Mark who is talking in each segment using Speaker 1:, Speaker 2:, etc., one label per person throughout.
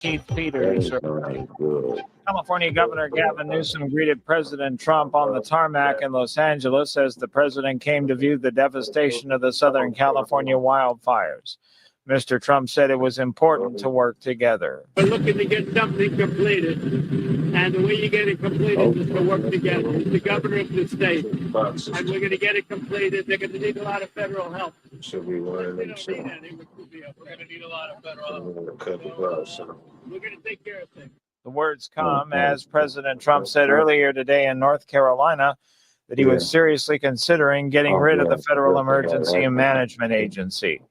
Speaker 1: Keith Peters. California Governor Gavin Newsom greeted President Trump on the tarmac in Los Angeles as the president came to view the devastation of the Southern California wildfires. Mr. Trump said it was important to work together.
Speaker 2: We're looking to get something completed, and the way you get it completed is to work together. He's the governor of the state, and we're going to get it completed. They're going to need a lot of federal help.
Speaker 3: So we wanted them to.
Speaker 2: We're going to need a lot of federal help. We're going to take care of things.
Speaker 1: The words come as President Trump said earlier today in North Carolina that he was seriously considering getting rid of the Federal Emergency Management Agency.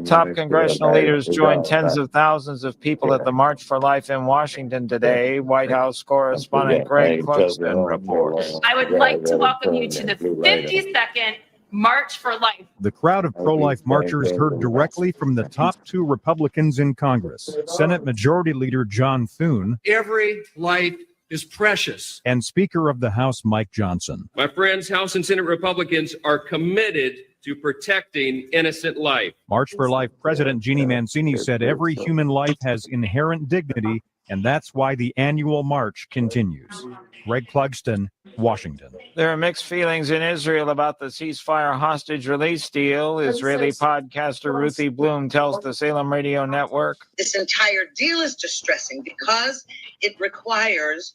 Speaker 1: Top congressional leaders joined tens of thousands of people at the March for Life in Washington today. White House correspondent Greg Clugston reports.
Speaker 4: I would like to welcome you to the 52nd March for Life.
Speaker 5: The crowd of pro-life marchers heard directly from the top two Republicans in Congress, Senate Majority Leader John Thune.
Speaker 6: Every life is precious.
Speaker 5: And Speaker of the House Mike Johnson.
Speaker 6: My friends, House and Senate Republicans are committed to protecting innocent life.
Speaker 5: March for Life President Jeannie Mancini said every human life has inherent dignity, and that's why the annual march continues. Greg Clugston, Washington.
Speaker 1: There are mixed feelings in Israel about the ceasefire hostage release deal. Israeli podcaster Ruthie Bloom tells the Salem Radio Network.
Speaker 7: This entire deal is distressing because it requires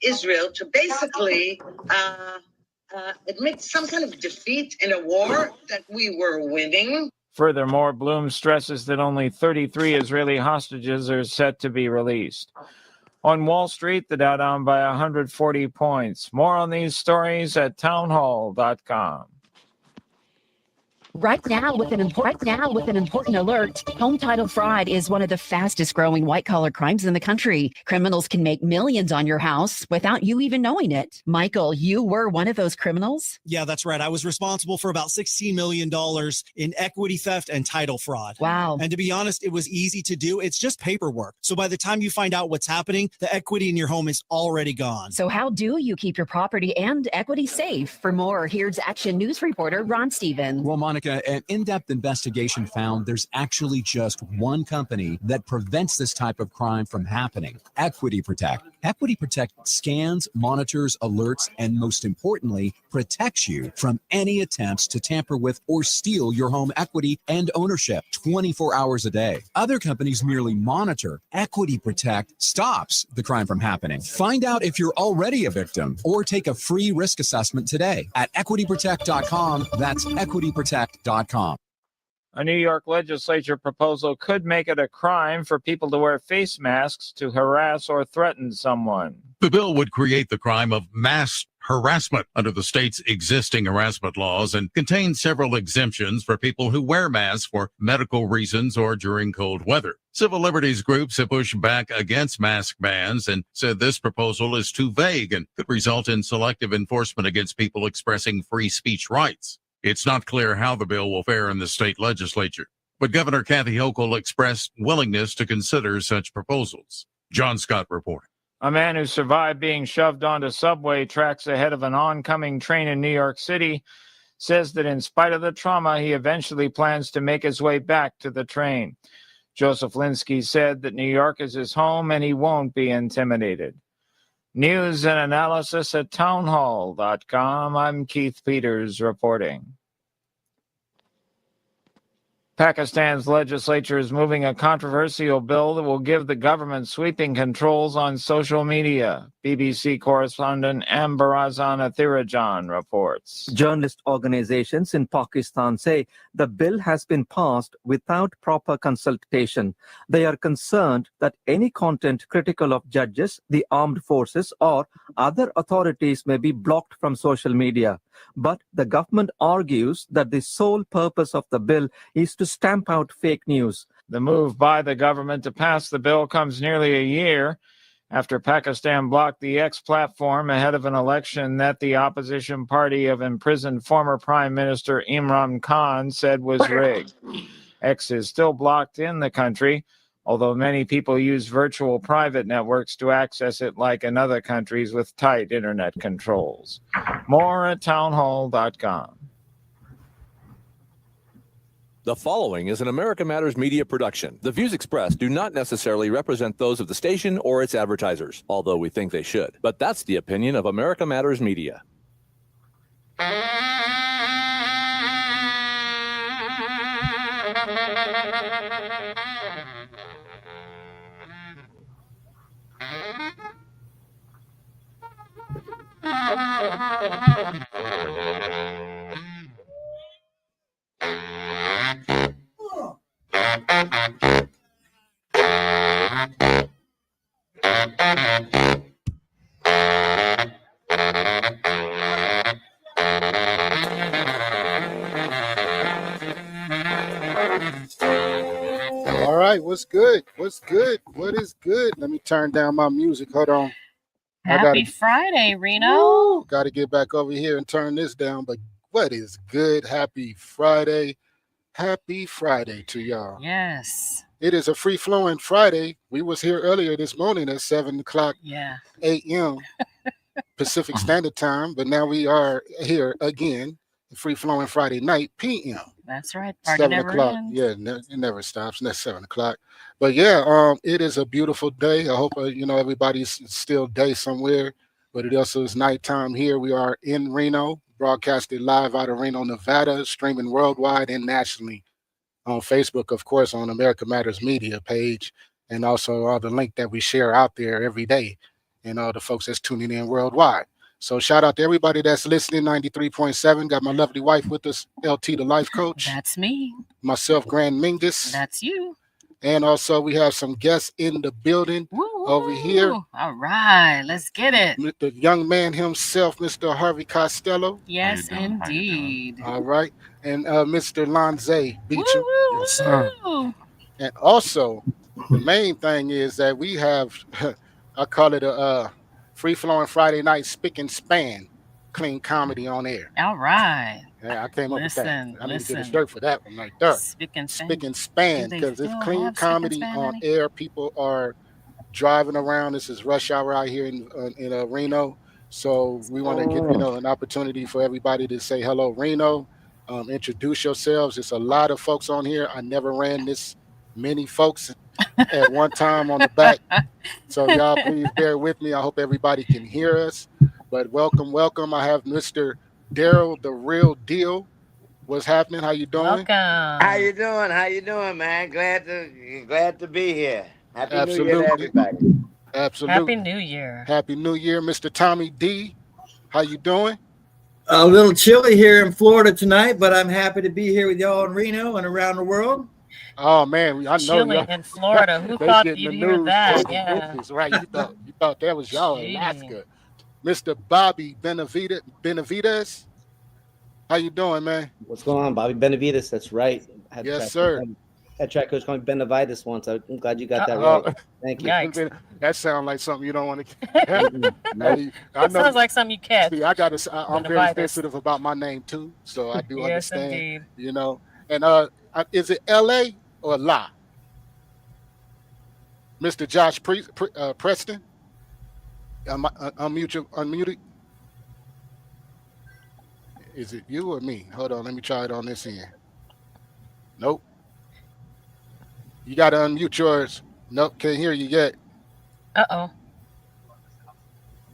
Speaker 7: Israel to basically admit some kind of defeat in a war that we were winning.
Speaker 1: Furthermore, Bloom stresses that only 33 Israeli hostages are set to be released. On Wall Street, the Dow down by 140 points. More on these stories at townhall.com.
Speaker 8: Right now, with an important alert, home title fraud is one of the fastest growing white-collar crimes in the country. Criminals can make millions on your house without you even knowing it. Michael, you were one of those criminals?
Speaker 9: Yeah, that's right. I was responsible for about $16 million in equity theft and title fraud.
Speaker 8: Wow.
Speaker 9: And to be honest, it was easy to do. It's just paperwork. So by the time you find out what's happening, the equity in your home is already gone.
Speaker 8: So how do you keep your property and equity safe? For more, here's Action News reporter Ron Stevens.
Speaker 10: Well, Monica, an in-depth investigation found there's actually just one company that prevents this type of crime from happening: Equity Protect. Equity Protect scans, monitors, alerts, and most importantly, protects you from any attempts to tamper with or steal your home equity and ownership 24 hours a day. Other companies merely monitor. Equity Protect stops the crime from happening. Find out if you're already a victim or take a free risk assessment today at equityprotect.com. That's equityprotect.com.
Speaker 1: A New York legislature proposal could make it a crime for people to wear face masks to harass or threaten someone.
Speaker 11: The bill would create the crime of mass harassment under the state's existing harassment laws and contains several exemptions for people who wear masks for medical reasons or during cold weather. Civil liberties groups have pushed back against mask bans and said this proposal is too vague and could result in selective enforcement against people expressing free speech rights. It's not clear how the bill will fare in the state legislature, but Governor Kathy Hochul expressed willingness to consider such proposals. John Scott reporting.
Speaker 1: A man who survived being shoved onto subway tracks ahead of an oncoming train in New York City says that in spite of the trauma, he eventually plans to make his way back to the train. Joseph Linsky said that New York is his home and he won't be intimidated. News and analysis at townhall.com. I'm Keith Peters reporting. Pakistan's legislature is moving a controversial bill that will give the government sweeping controls on social media. BBC correspondent Ambarazan Athirajan reports.
Speaker 12: Journalist organizations in Pakistan say the bill has been passed without proper consultation. They are concerned that any content critical of judges, the armed forces, or other authorities may be blocked from social media. But the government argues that the sole purpose of the bill is to stamp out fake news.
Speaker 1: The move by the government to pass the bill comes nearly a year after Pakistan blocked the X platform ahead of an election that the opposition party of imprisoned former Prime Minister Imran Khan said was rigged. X is still blocked in the country, although many people use virtual private networks to access it like in other countries with tight internet controls. More at townhall.com.
Speaker 3: The following is an America Matters Media production. The views expressed do not necessarily represent those of the station or its advertisers, although we think they should. But that's the opinion of America Matters Media.
Speaker 13: All right, what's good? What's good? What is good? Let me turn down my music. Hold on.
Speaker 4: Happy Friday, Reno.
Speaker 13: Got to get back over here and turn this down. But what is good? Happy Friday. Happy Friday to y'all.
Speaker 4: Yes.
Speaker 13: It is a free-flowing Friday. We was here earlier this morning at 7 o'clock a.m. Pacific Standard Time, but now we are here again, free-flowing Friday night, p.m.
Speaker 4: That's right. Party
Speaker 13: 7
Speaker 4: never
Speaker 13: o'clock.
Speaker 4: ends.
Speaker 13: Yeah, it never stops. That's 7 o'clock. But yeah, it is a beautiful day. I hope everybody's still day somewhere, but it also is nighttime here. We are in Reno, broadcasted live out of Reno, Nevada, streaming worldwide and nationally on Facebook, of course, on America Matters Media page, and also all the link that we share out there every day, and all the folks that's tuning in worldwide. So shout out to everybody that's listening. 93.7. Got my lovely wife with us, LT the Life Coach.
Speaker 4: That's me.
Speaker 13: Myself, Grand Mingus.
Speaker 4: That's you.
Speaker 13: And also we have some guests in the building over here.
Speaker 4: All right, let's get it.
Speaker 13: The young man himself, Mr. Harvey Costello.
Speaker 4: Yes, indeed.
Speaker 13: All right. And Mr. Lanze Beecham.
Speaker 4: Yes, sir.
Speaker 13: And also, the main thing is that we have, I call it a free-flowing Friday night spick and span clean comedy on air.
Speaker 4: All right.
Speaker 13: Yeah, I came up with that. I need to get a
Speaker 4: Listen.
Speaker 13: shirt for that one right there.
Speaker 4: Spick and span.
Speaker 13: Spick and span,
Speaker 4: Do they
Speaker 13: because it's
Speaker 4: still
Speaker 13: clean
Speaker 4: have spick and
Speaker 13: comedy
Speaker 4: span,
Speaker 13: on
Speaker 4: honey?
Speaker 13: air. People are driving around. This is rush hour out here in Reno. So we want to get an opportunity for everybody to say hello, Reno. Introduce yourselves. There's a lot of folks on here. I never ran this many folks at one time on the back. So y'all please bear with me. I hope everybody can hear us. But welcome. I have Mr. Daryl, the real deal. What's happening? How you doing?
Speaker 4: Welcome.
Speaker 14: How you doing, man? Glad to be here. Happy New
Speaker 13: Absolutely.
Speaker 14: Year to everybody.
Speaker 13: Absolutely.
Speaker 4: Happy New Year.
Speaker 13: Happy New Year, Mr. Tommy D. How you doing?
Speaker 15: A little chilly here in Florida tonight, but I'm happy to be here with y'all in Reno and around the world.
Speaker 13: Oh man, I know
Speaker 4: Chilly
Speaker 13: y'all.
Speaker 4: in Florida. Who
Speaker 13: They
Speaker 4: thought
Speaker 13: getting
Speaker 4: you'd
Speaker 13: the
Speaker 4: hear
Speaker 13: news
Speaker 4: that?
Speaker 13: from the
Speaker 4: Yeah.
Speaker 13: bitches, right? You thought that was y'all in
Speaker 4: Gee.
Speaker 13: Alaska. Mr. Bobby Benavides. How you doing, man?
Speaker 16: What's going on, Bobby Benavides? That's right.
Speaker 13: Yes, sir.
Speaker 16: Had track coach called me Benavides once. I'm glad you got that
Speaker 13: Uh-oh.
Speaker 16: right. Thank you.
Speaker 4: Yikes.
Speaker 13: That sounds like something you don't want to.
Speaker 16: No.
Speaker 4: That sounds like something you catch.
Speaker 13: See, I'm very
Speaker 4: Benavides.
Speaker 13: sensitive about my name too, so I do
Speaker 4: Yes,
Speaker 13: understand.
Speaker 4: indeed.
Speaker 13: And is it L.A. or La? Mr. Josh Preston. Unmuted. Is it you or me? Hold on, let me try it on this end. Nope. You got to unmute yours. Nope, can't hear you yet.
Speaker 4: Uh-oh.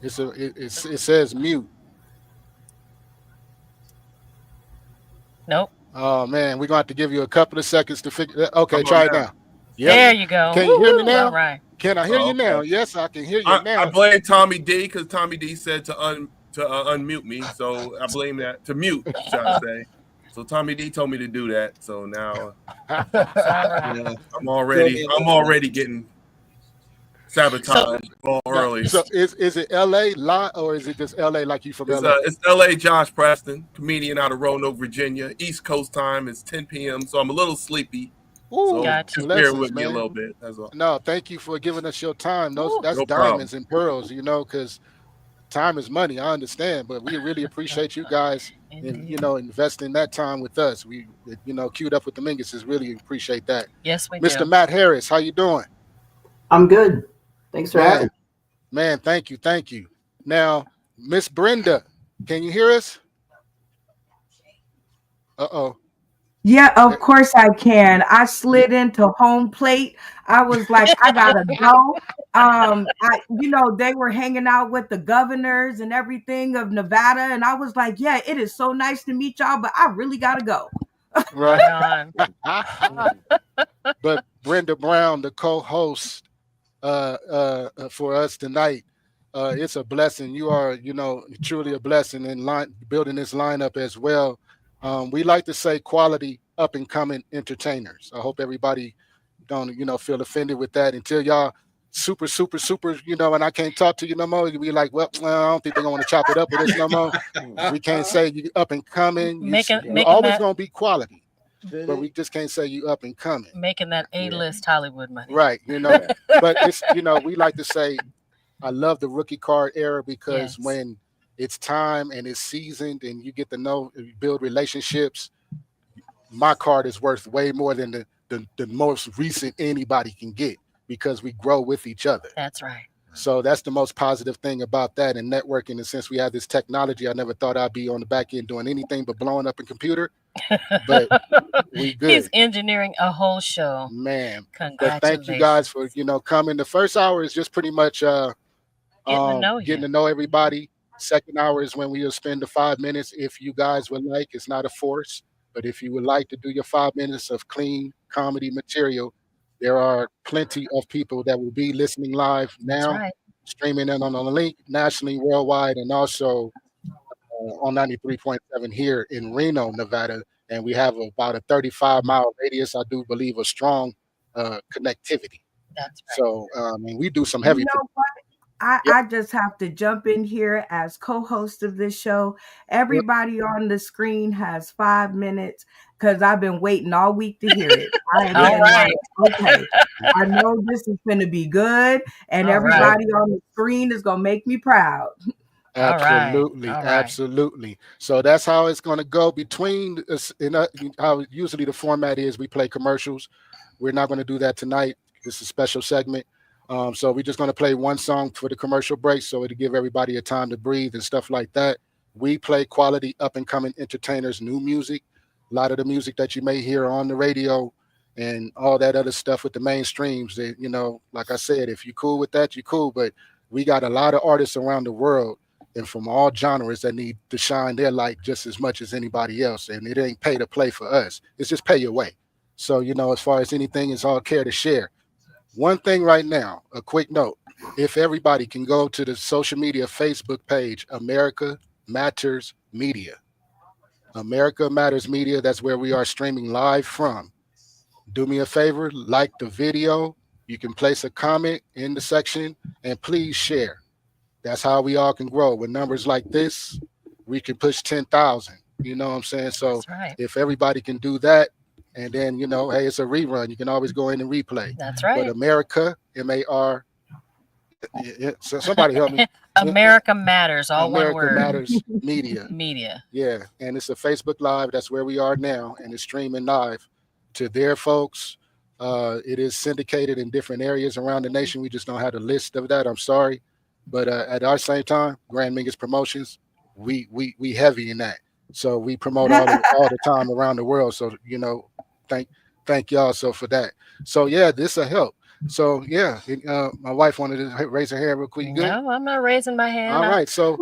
Speaker 13: It says mute.
Speaker 4: Nope.
Speaker 13: Oh man, we're gonna have to give you a couple of seconds to figure that. Okay,
Speaker 6: Come
Speaker 13: try
Speaker 6: on
Speaker 13: it
Speaker 6: now.
Speaker 13: now. Yep.
Speaker 4: There you go.
Speaker 13: Can you hear me now?
Speaker 4: All right.
Speaker 13: Can I hear you
Speaker 6: okay.
Speaker 13: now? Yes, I can hear you
Speaker 6: I
Speaker 13: now.
Speaker 6: blame Tommy D because Tommy D said to unmute me, so I blame that to mute, should I say? So Tommy D told me to do that. So now I'm already getting sabotaged early.
Speaker 13: So is it L.A. La or is it just L.A. like you from
Speaker 6: It's,
Speaker 13: L.A.?
Speaker 6: it's L.A. Josh Preston, comedian out of Roanoke, Virginia. East Coast time is 10 p.m., so I'm a little sleepy.
Speaker 13: Ooh,
Speaker 6: So
Speaker 4: Gotcha.
Speaker 6: just bear
Speaker 13: blessings,
Speaker 6: with me a
Speaker 13: man.
Speaker 6: little bit. That's all.
Speaker 13: No, thank you for giving us your time. That's
Speaker 6: No
Speaker 13: diamonds and pearls, because time is money. I understand, but we really appreciate you guys and investing that time with us. We queued up with the Minguses. Really appreciate that.
Speaker 4: Yes, we do.
Speaker 13: Mr. Matt Harris, how you doing?
Speaker 17: I'm good. Thanks for having me.
Speaker 13: Man, thank you. Now, Miss Brenda, can you hear us? Uh-oh.
Speaker 18: Yeah, of course I can. I slid into home plate. I was like, I gotta go. They were hanging out with the governors and everything of Nevada, and I was like, yeah, it is so nice to meet y'all, but I really gotta go.
Speaker 13: Right. But Brenda Brown, the co-host for us tonight, it's a blessing. You are, truly a blessing in building this lineup as well. We like to say quality up and coming entertainers. I hope everybody don't, feel offended with that until y'all super, and I can't talk to you no more. You'll be like, well, I don't think they're going to chop it up with this no more. We can't say you up and coming. You're always going to be quality. But we just can't say you up and coming.
Speaker 19: Making that A-list Hollywood money.
Speaker 13: Right, but it's, we like to say, I love the rookie card era because when it's time and it's seasoned and you get to build relationships, my card is worth way more than the most recent anybody can get because we grow with each other.
Speaker 19: That's right.
Speaker 13: So that's the most positive thing about that and networking. And since we have this technology, I never thought I'd be on the back end doing anything but blowing up a computer. But we good.
Speaker 19: He's engineering a whole show.
Speaker 13: Man.
Speaker 19: Congratulations.
Speaker 13: But thank you guys for, coming. The first hour is just pretty much getting to know everybody. Second hour is when we'll spend the 5 minutes if you guys would like. It's not a force, but if you would like to do your 5 minutes of clean comedy material, there are plenty of people that will be listening live now, streaming in on the link nationally, worldwide, and also on 93.7 here in Reno, Nevada. And we have about a 35-mile radius, I do believe, a strong connectivity.
Speaker 19: That's right.
Speaker 13: So, we do some heavy.
Speaker 18: I just have to jump in here as co-host of this show. Everybody on the screen has 5 minutes because I've been waiting all week to hear it. I have been like, okay, I know this is going to be good, and everybody on the screen is going to make me proud.
Speaker 13: Absolutely, absolutely. So that's how it's going to go between us. How usually the format is we play commercials. We're not going to do that tonight. This is a special segment. So we're just going to play one song for the commercial break so it'll give everybody a time to breathe and stuff like that. We play quality up-and-coming entertainers, new music, a lot of the music that you may hear on the radio and all that other stuff with the mainstreams. That, like I said, if you're cool with that, you're cool. But we got a lot of artists around the world and from all genres that need to shine their light just as much as anybody else. And it ain't pay to play for us. It's just pay your way. So, as far as anything, it's all care to share. One thing right now, a quick note, if everybody can go to the social media Facebook page, America Matters Media. America Matters Media, that's where we are streaming live from. Do me a favor, like the video. You can place a comment in the section and please share. That's how we all can grow. With numbers like this, we can push 10,000. You know what I'm saying? So if everybody can do that, and then, hey, it's a rerun. You can always go in and replay.
Speaker 19: That's right.
Speaker 13: But America, M-A-R, so somebody help me.
Speaker 19: America Matters, all
Speaker 13: America
Speaker 19: one word.
Speaker 13: Matters Media.
Speaker 19: Media.
Speaker 13: Yeah, and it's a Facebook Live. That's where we are now, and it's streaming live to their folks. It is syndicated in different areas around the nation. We just don't have a list of that. I'm sorry. But at our same time, Grand Mingus Promotions, we heavy in that. So we promote all the time around the world. So, thank y'all so for that. So yeah, this will help. So yeah, my wife wanted to raise her hand real quick. Good?
Speaker 19: No, I'm not raising my hand.
Speaker 13: All right, so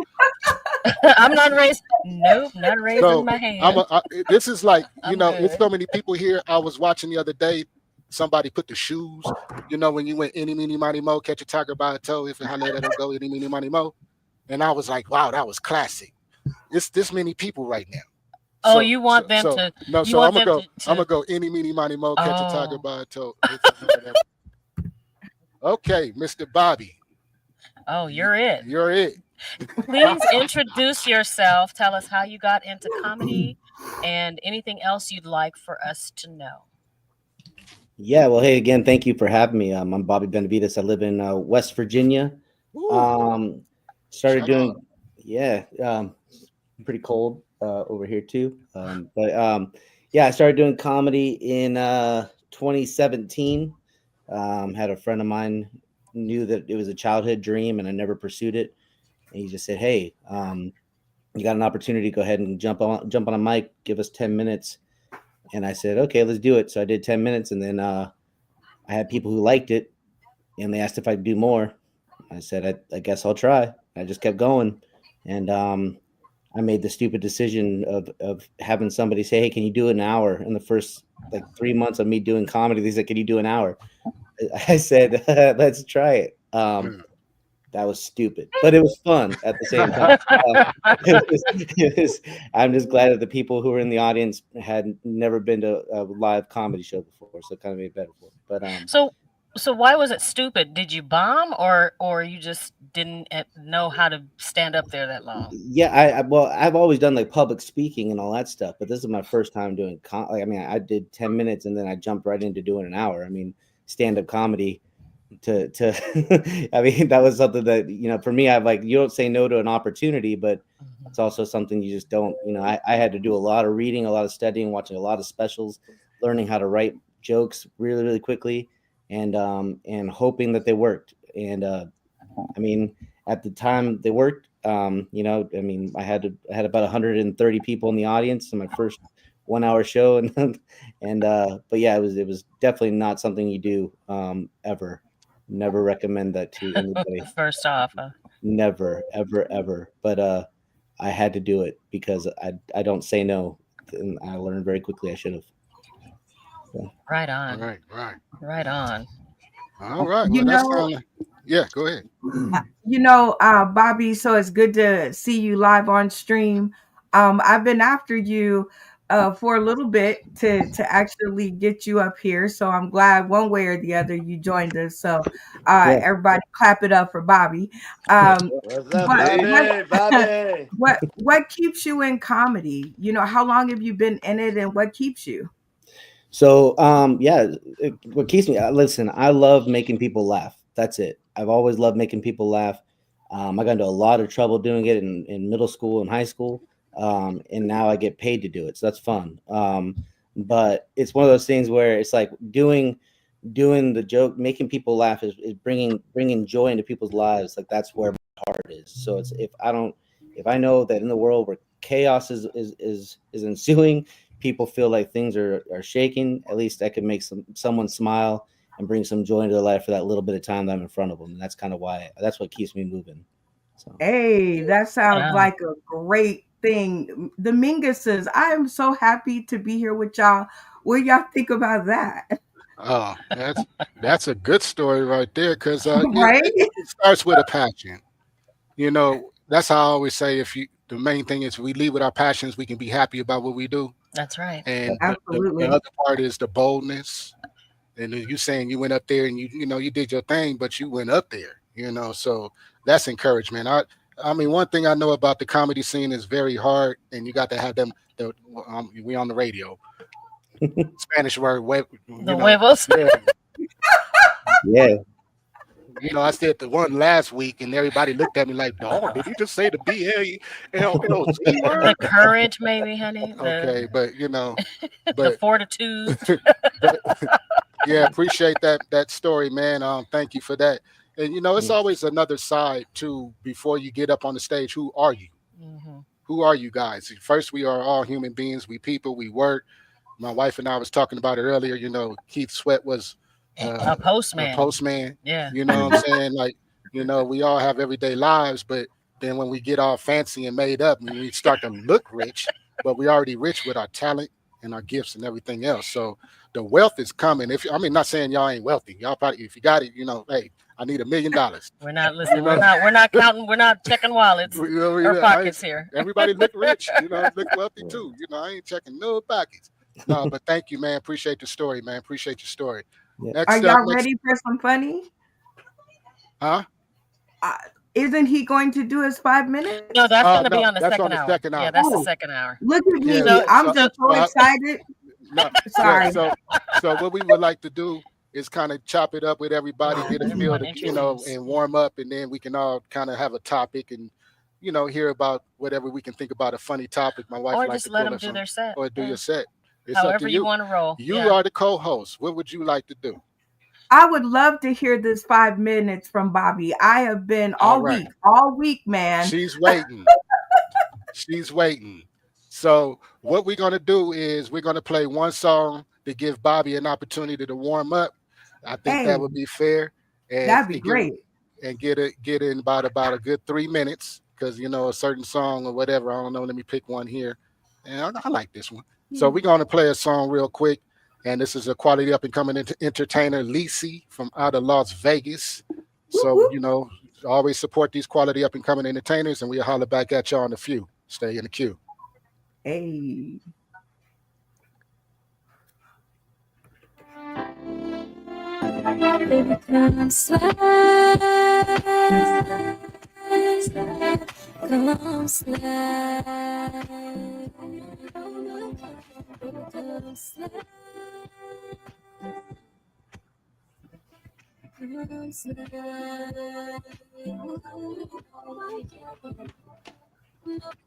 Speaker 19: I'm not raising. Nope, not raising my hand.
Speaker 13: This is like it's so many people here. I was watching the other day. Somebody put the shoes. When you went any meeny miny mo, catch a tiger by a toe. If and how let him go, any meeny miny mo. And I was like, wow, that was classic. It's this many people right now.
Speaker 19: Oh, you want them to?
Speaker 13: No, so I'm gonna go any meeny miny mo, catch a tiger by a toe. Okay, Mr. Bobby.
Speaker 19: Oh, you're it.
Speaker 13: You're it.
Speaker 19: Please introduce yourself. Tell us how you got into comedy and anything else you'd like for us to know.
Speaker 16: Yeah, well, hey, again, thank you for having me. I'm Bobby Benavides. I live in West Virginia. Started doing, pretty cold over here too. I started doing comedy in 2017. Had a friend of mine knew that it was a childhood dream and I never pursued it. And he just said, hey, you got an opportunity, go ahead and jump on a mic, give us 10 minutes. And I said, okay, let's do it. So I did 10 minutes, and then I had people who liked it, and they asked if I'd do more. I said, I guess I'll try. I just kept going, and I made the stupid decision of having somebody say, hey, can you do an hour? In the first like 3 months of me doing comedy, they said, can you do an hour? I said, let's try it. That was stupid, but it was fun at the same time. I'm just glad that the people who were in the audience had never been to a live comedy show before, so it kind of made it better for them. But
Speaker 19: So why was it stupid? Did you bomb, or you just didn't know how to stand up there that long?
Speaker 16: yeah, well, I've always done like public speaking and all that stuff, but this is my first time doing like, I mean, I did 10 minutes and then I jumped right into doing an hour. I mean, stand-up comedy to I mean, that was something that, you know, for me, I've like, you don't say no to an opportunity, but it's also something you just don't, you know, I had to do a lot of reading, a lot of studying, watching a lot of specials, learning how to write jokes really, really quickly, and hoping that they worked. And I mean, at the time they worked, you know, I mean, I had about 130 people in the audience in my first 1 hour show, and but yeah, it was definitely not something you do ever. Never recommend that to anybody.
Speaker 19: First off,
Speaker 16: Never, ever. But I had to do it because I don't say no, and I learned very quickly I should have. So.
Speaker 19: Right on. Right on.
Speaker 13: All right.
Speaker 18: You
Speaker 13: Well,
Speaker 18: know,
Speaker 13: yeah, go ahead.
Speaker 18: You know, Bobby, so it's good to see you live on stream. I've been after you for a little bit to actually get you up here. So I'm glad one way or the other you joined us. So
Speaker 16: Yeah.
Speaker 18: everybody clap it up for Bobby.
Speaker 14: What's up, Bobby?
Speaker 18: What keeps you in comedy? You know, how long have you been in it and what keeps you?
Speaker 16: So yeah, what keeps me, listen, I love making people laugh. That's it. I've always loved making people laugh. I got into a lot of trouble doing it in middle school and high school. And now I get paid to do it. So that's fun. But it's one of those things where it's like doing the joke, making people laugh is bringing joy into people's lives. Like that's where my heart is. So it's, if I know that in the world where chaos is ensuing, people feel like things are shaking, at least I can make someone smile and bring some joy into their life for that little bit of time that I'm in front of them. And that's kind of that's what keeps me moving. So.
Speaker 18: Hey, that sounds like a great thing. The Minguses, I am so happy to be here with y'all. What y'all think about that?
Speaker 13: Oh, that's a good story right there, because
Speaker 18: Right?
Speaker 13: it starts with a passion. You know, that's how I always say, the main thing is we lead with our passions, we can be happy about what we do.
Speaker 19: That's right.
Speaker 13: And
Speaker 18: Absolutely.
Speaker 13: the other part is the boldness. And you saying you went up there and you know you did your thing, but you went up there, you know. So that's encouragement. I mean, one thing I know about the comedy scene is very hard, and you got to have them. We on the radio. Spanish word,
Speaker 19: huevos.
Speaker 16: Yeah.
Speaker 13: You know, I said the one last week, and everybody looked at me like, "Dog, did you just say the BLELC word?"
Speaker 19: The courage, maybe, honey.
Speaker 13: Okay, but you know,
Speaker 19: the fortitude.
Speaker 13: Yeah, appreciate that story, man. Thank you for that. And you know, it's always another side too. Before you get up on the stage, who are you?
Speaker 19: Mm-hmm.
Speaker 13: Who are you guys? First, we are all human beings. We people. We work. My wife and I was talking about it earlier. You know, Keith Sweat was
Speaker 19: a postman.
Speaker 13: A postman.
Speaker 19: Yeah.
Speaker 13: You know what I'm saying? Like, you know, we all have everyday lives, but then when we get all fancy and made up, we start to look rich, but we already rich with our talent and our gifts and everything else. So the wealth is coming. Not saying y'all ain't wealthy. Y'all probably, if you got it, you know, hey, I need $1 million.
Speaker 19: We're not listening. We're not counting. We're not checking wallets or pockets here.
Speaker 13: Everybody look rich. You know, look wealthy too. You know, I ain't checking no pockets. No, but thank you, man. Appreciate the story, man. Appreciate your story.
Speaker 16: Yeah.
Speaker 18: Are y'all ready for some funny?
Speaker 13: Huh?
Speaker 18: Isn't he going to do his 5 minutes?
Speaker 19: No, that's going to be on the
Speaker 13: that's
Speaker 19: second
Speaker 13: on the
Speaker 19: hour.
Speaker 13: second hour.
Speaker 19: Yeah, that's the second hour.
Speaker 18: Look at me.
Speaker 13: Yeah,
Speaker 18: I'm just so excited.
Speaker 13: No,
Speaker 18: Sorry.
Speaker 13: So what we would like to do is kind of chop it up with everybody, get a feel, you know, and warm up, and then we can all kind of have a topic and, you know, hear about whatever we can think about a funny topic. My wife
Speaker 19: or
Speaker 13: likes
Speaker 19: just
Speaker 13: to
Speaker 19: let
Speaker 13: pull
Speaker 19: them
Speaker 13: us
Speaker 19: do
Speaker 13: on,
Speaker 19: their set.
Speaker 13: or do your set. It's
Speaker 19: however
Speaker 13: up to
Speaker 19: you want to roll.
Speaker 13: You are the co-host. What would you like to do?
Speaker 18: I would love to hear this 5 minutes from Bobby. I have been all week, man.
Speaker 13: She's waiting. She's waiting. So what we're going to do is we're going to play one song to give Bobby an opportunity to warm up. I think that would be fair. And
Speaker 18: That'd be great.
Speaker 13: Get in about a good 3 minutes, because a certain song or whatever. I don't know. Let me pick one here. And I like this one. So we're going to play a song real quick. And this is a quality up and coming entertainer, Lisi, from out of Las Vegas. So, always support these quality up and coming entertainers, and we'll holler back at y'all in a few. Stay in the queue.
Speaker 18: Hey.
Speaker 20: Baby, come slide, come slide, come slide.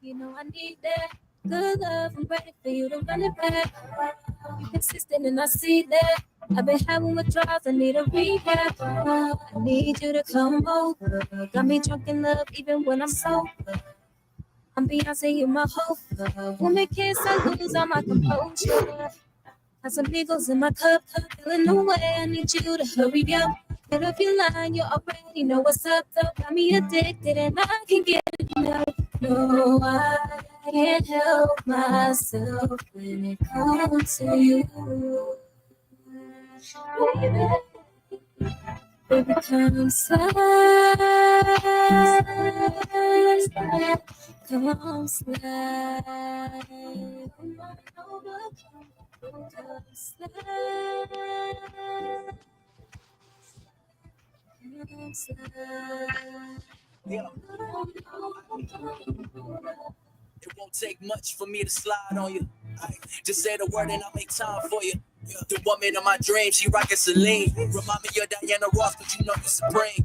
Speaker 20: You know I need that good love. I'm ready for you to run it back. You consistent and I see that. I've been having withdrawals, I need a rehab. I need you to come over. Got me drunk in love even when I'm sober. I'm Beyonce, you my hope. When we kiss, I lose all my composure. Got some Eagles in my cup, feeling no way. I need you to hurry up. Get up your line, you already know what's up. Though. Got me addicted and I can't get enough. No, I can't help myself when it comes to you. Baby, come slide, come slide. Come
Speaker 21: It won't take much for me to slide on you. Just say the word and I'll make time for you. The woman of my dreams, she rockin' Celine. Remind me of Diana Ross, but you know you supreme.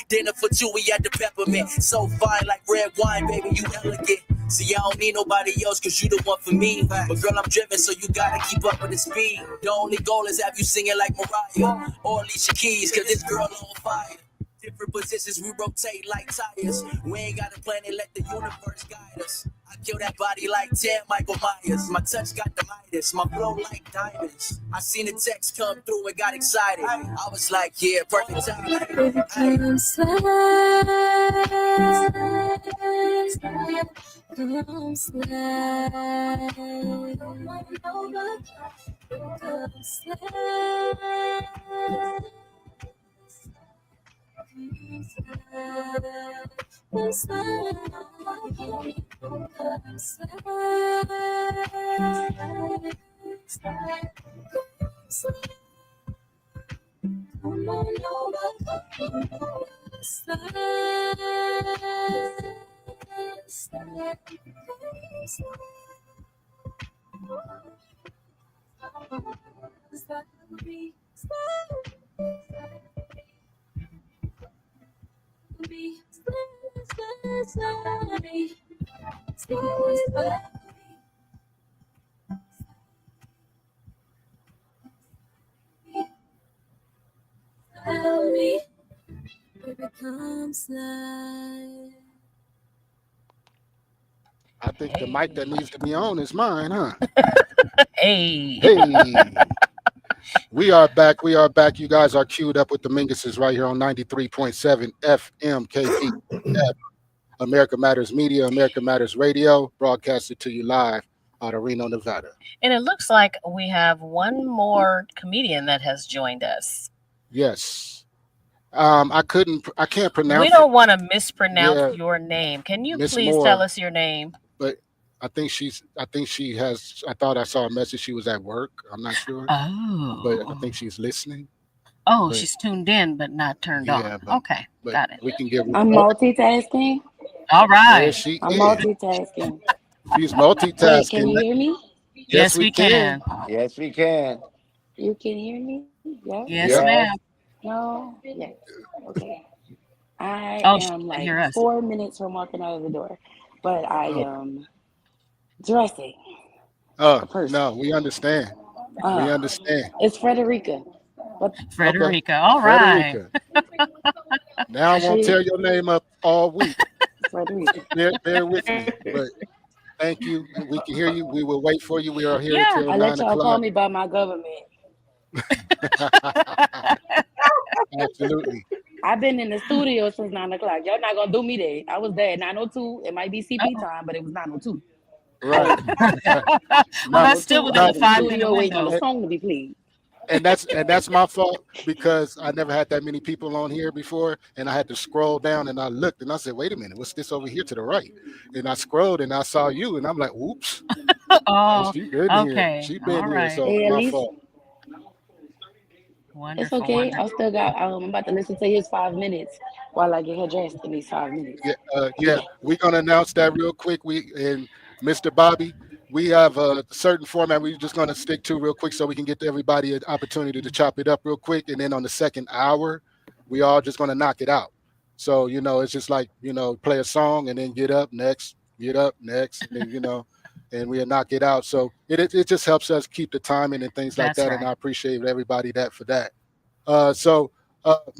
Speaker 21: Dinner for two, we had the peppermint. So fine like red wine, baby, you elegant. See, I don't need nobody else, cause you the one for me. But girl, I'm driven, so you gotta keep up with the speed. The only goal is have you singing like Mariah or Alicia Keys, cause this girl on fire. Different positions, we rotate like tires. We ain't got a planet, let the universe guide us. I kill that body like 10 Michael Myers. My touch got the Midas, my flow like diamonds. I seen the text come through and got excited. I was like, yeah, perfect time.
Speaker 20: Baby, come slide, come slide. Come slide. Come on over, help me, baby, come slide.
Speaker 13: I think the mic that needs to be on is mine, huh?
Speaker 19: Hey.
Speaker 13: We are back. You guys are queued up with the Minguses right here on 93.7 FM KPF. America Matters Media, America Matters Radio, broadcasted to you live out of Reno, Nevada.
Speaker 19: And it looks like we have one more comedian that has joined us.
Speaker 13: Yes. I can't pronounce
Speaker 19: We don't want to mispronounce your name. Can you
Speaker 13: Miss
Speaker 19: please
Speaker 13: Moore,
Speaker 19: tell us your name?
Speaker 13: But I thought I saw a message. She was at work. I'm not sure.
Speaker 19: Oh.
Speaker 13: But I think she's listening.
Speaker 19: Oh,
Speaker 13: But-
Speaker 19: she's tuned in, but not turned
Speaker 13: Yeah,
Speaker 19: on.
Speaker 13: but-
Speaker 19: Okay,
Speaker 13: but
Speaker 19: got it.
Speaker 13: We can give
Speaker 22: I'm multitasking.
Speaker 19: All right.
Speaker 13: There she
Speaker 22: I'm
Speaker 13: is.
Speaker 22: multitasking.
Speaker 13: She's
Speaker 22: Wait,
Speaker 13: multitasking.
Speaker 22: can you hear me?
Speaker 19: Yes, we can.
Speaker 14: Yes, we can.
Speaker 22: You can hear me? Yes.
Speaker 19: Yes,
Speaker 14: Yes.
Speaker 19: ma'am.
Speaker 22: No. Yes. Okay. I
Speaker 19: Oh, she
Speaker 22: am
Speaker 19: can
Speaker 22: like
Speaker 19: hear us.
Speaker 22: 4 minutes from walking out of the door, but I
Speaker 13: Oh.
Speaker 22: am dressing.
Speaker 13: Oh, no, we understand. We understand.
Speaker 22: It's Frederica. What?
Speaker 19: Frederica. All right.
Speaker 13: Frederica. Now I won't tear your name up all week.
Speaker 22: Frederica.
Speaker 13: Bear with me. But Thank you. We can hear you. We will wait for you. We are here
Speaker 19: Yeah.
Speaker 13: until
Speaker 22: I
Speaker 13: 9
Speaker 22: let y'all call
Speaker 13: o'clock.
Speaker 22: me by my government.
Speaker 13: Absolutely.
Speaker 22: I've been in the studio since 9 o'clock. Y'all not gonna do me there. I was there at 9:02. It might be CP time, but it was 9:02.
Speaker 13: Right.
Speaker 19: Well, that's still within
Speaker 22: I
Speaker 19: the
Speaker 22: was in the
Speaker 19: 5-minute
Speaker 22: studio waiting on
Speaker 19: window.
Speaker 22: the song to be played.
Speaker 13: And that's my fault because I never had that many people on here before, and I had to scroll down and I looked and I said, wait a minute, what's this over here to the right? And I scrolled and I saw you and I'm like, oops.
Speaker 19: Oh,
Speaker 13: She been here.
Speaker 19: okay.
Speaker 13: She been
Speaker 19: All
Speaker 13: here.
Speaker 19: right.
Speaker 13: So
Speaker 22: Hey, at
Speaker 13: my
Speaker 22: least
Speaker 13: fault.
Speaker 22: it's
Speaker 19: Wonderful.
Speaker 22: okay. I
Speaker 19: Wonderful.
Speaker 22: still got. I'm about to listen to his 5 minutes while I get her dressed in these 5 minutes.
Speaker 13: Yeah, we're gonna announce that real quick. And Mr. Bobby, we have a certain format we're just gonna stick to real quick so we can get to everybody an opportunity to chop it up real quick. And then on the second hour, we all just gonna knock it out. So it's just like play a song and then get up next, and and we'll knock it out. So it just helps us keep the timing and things like
Speaker 19: That's
Speaker 13: that. And
Speaker 19: right.
Speaker 13: I appreciate everybody for that. So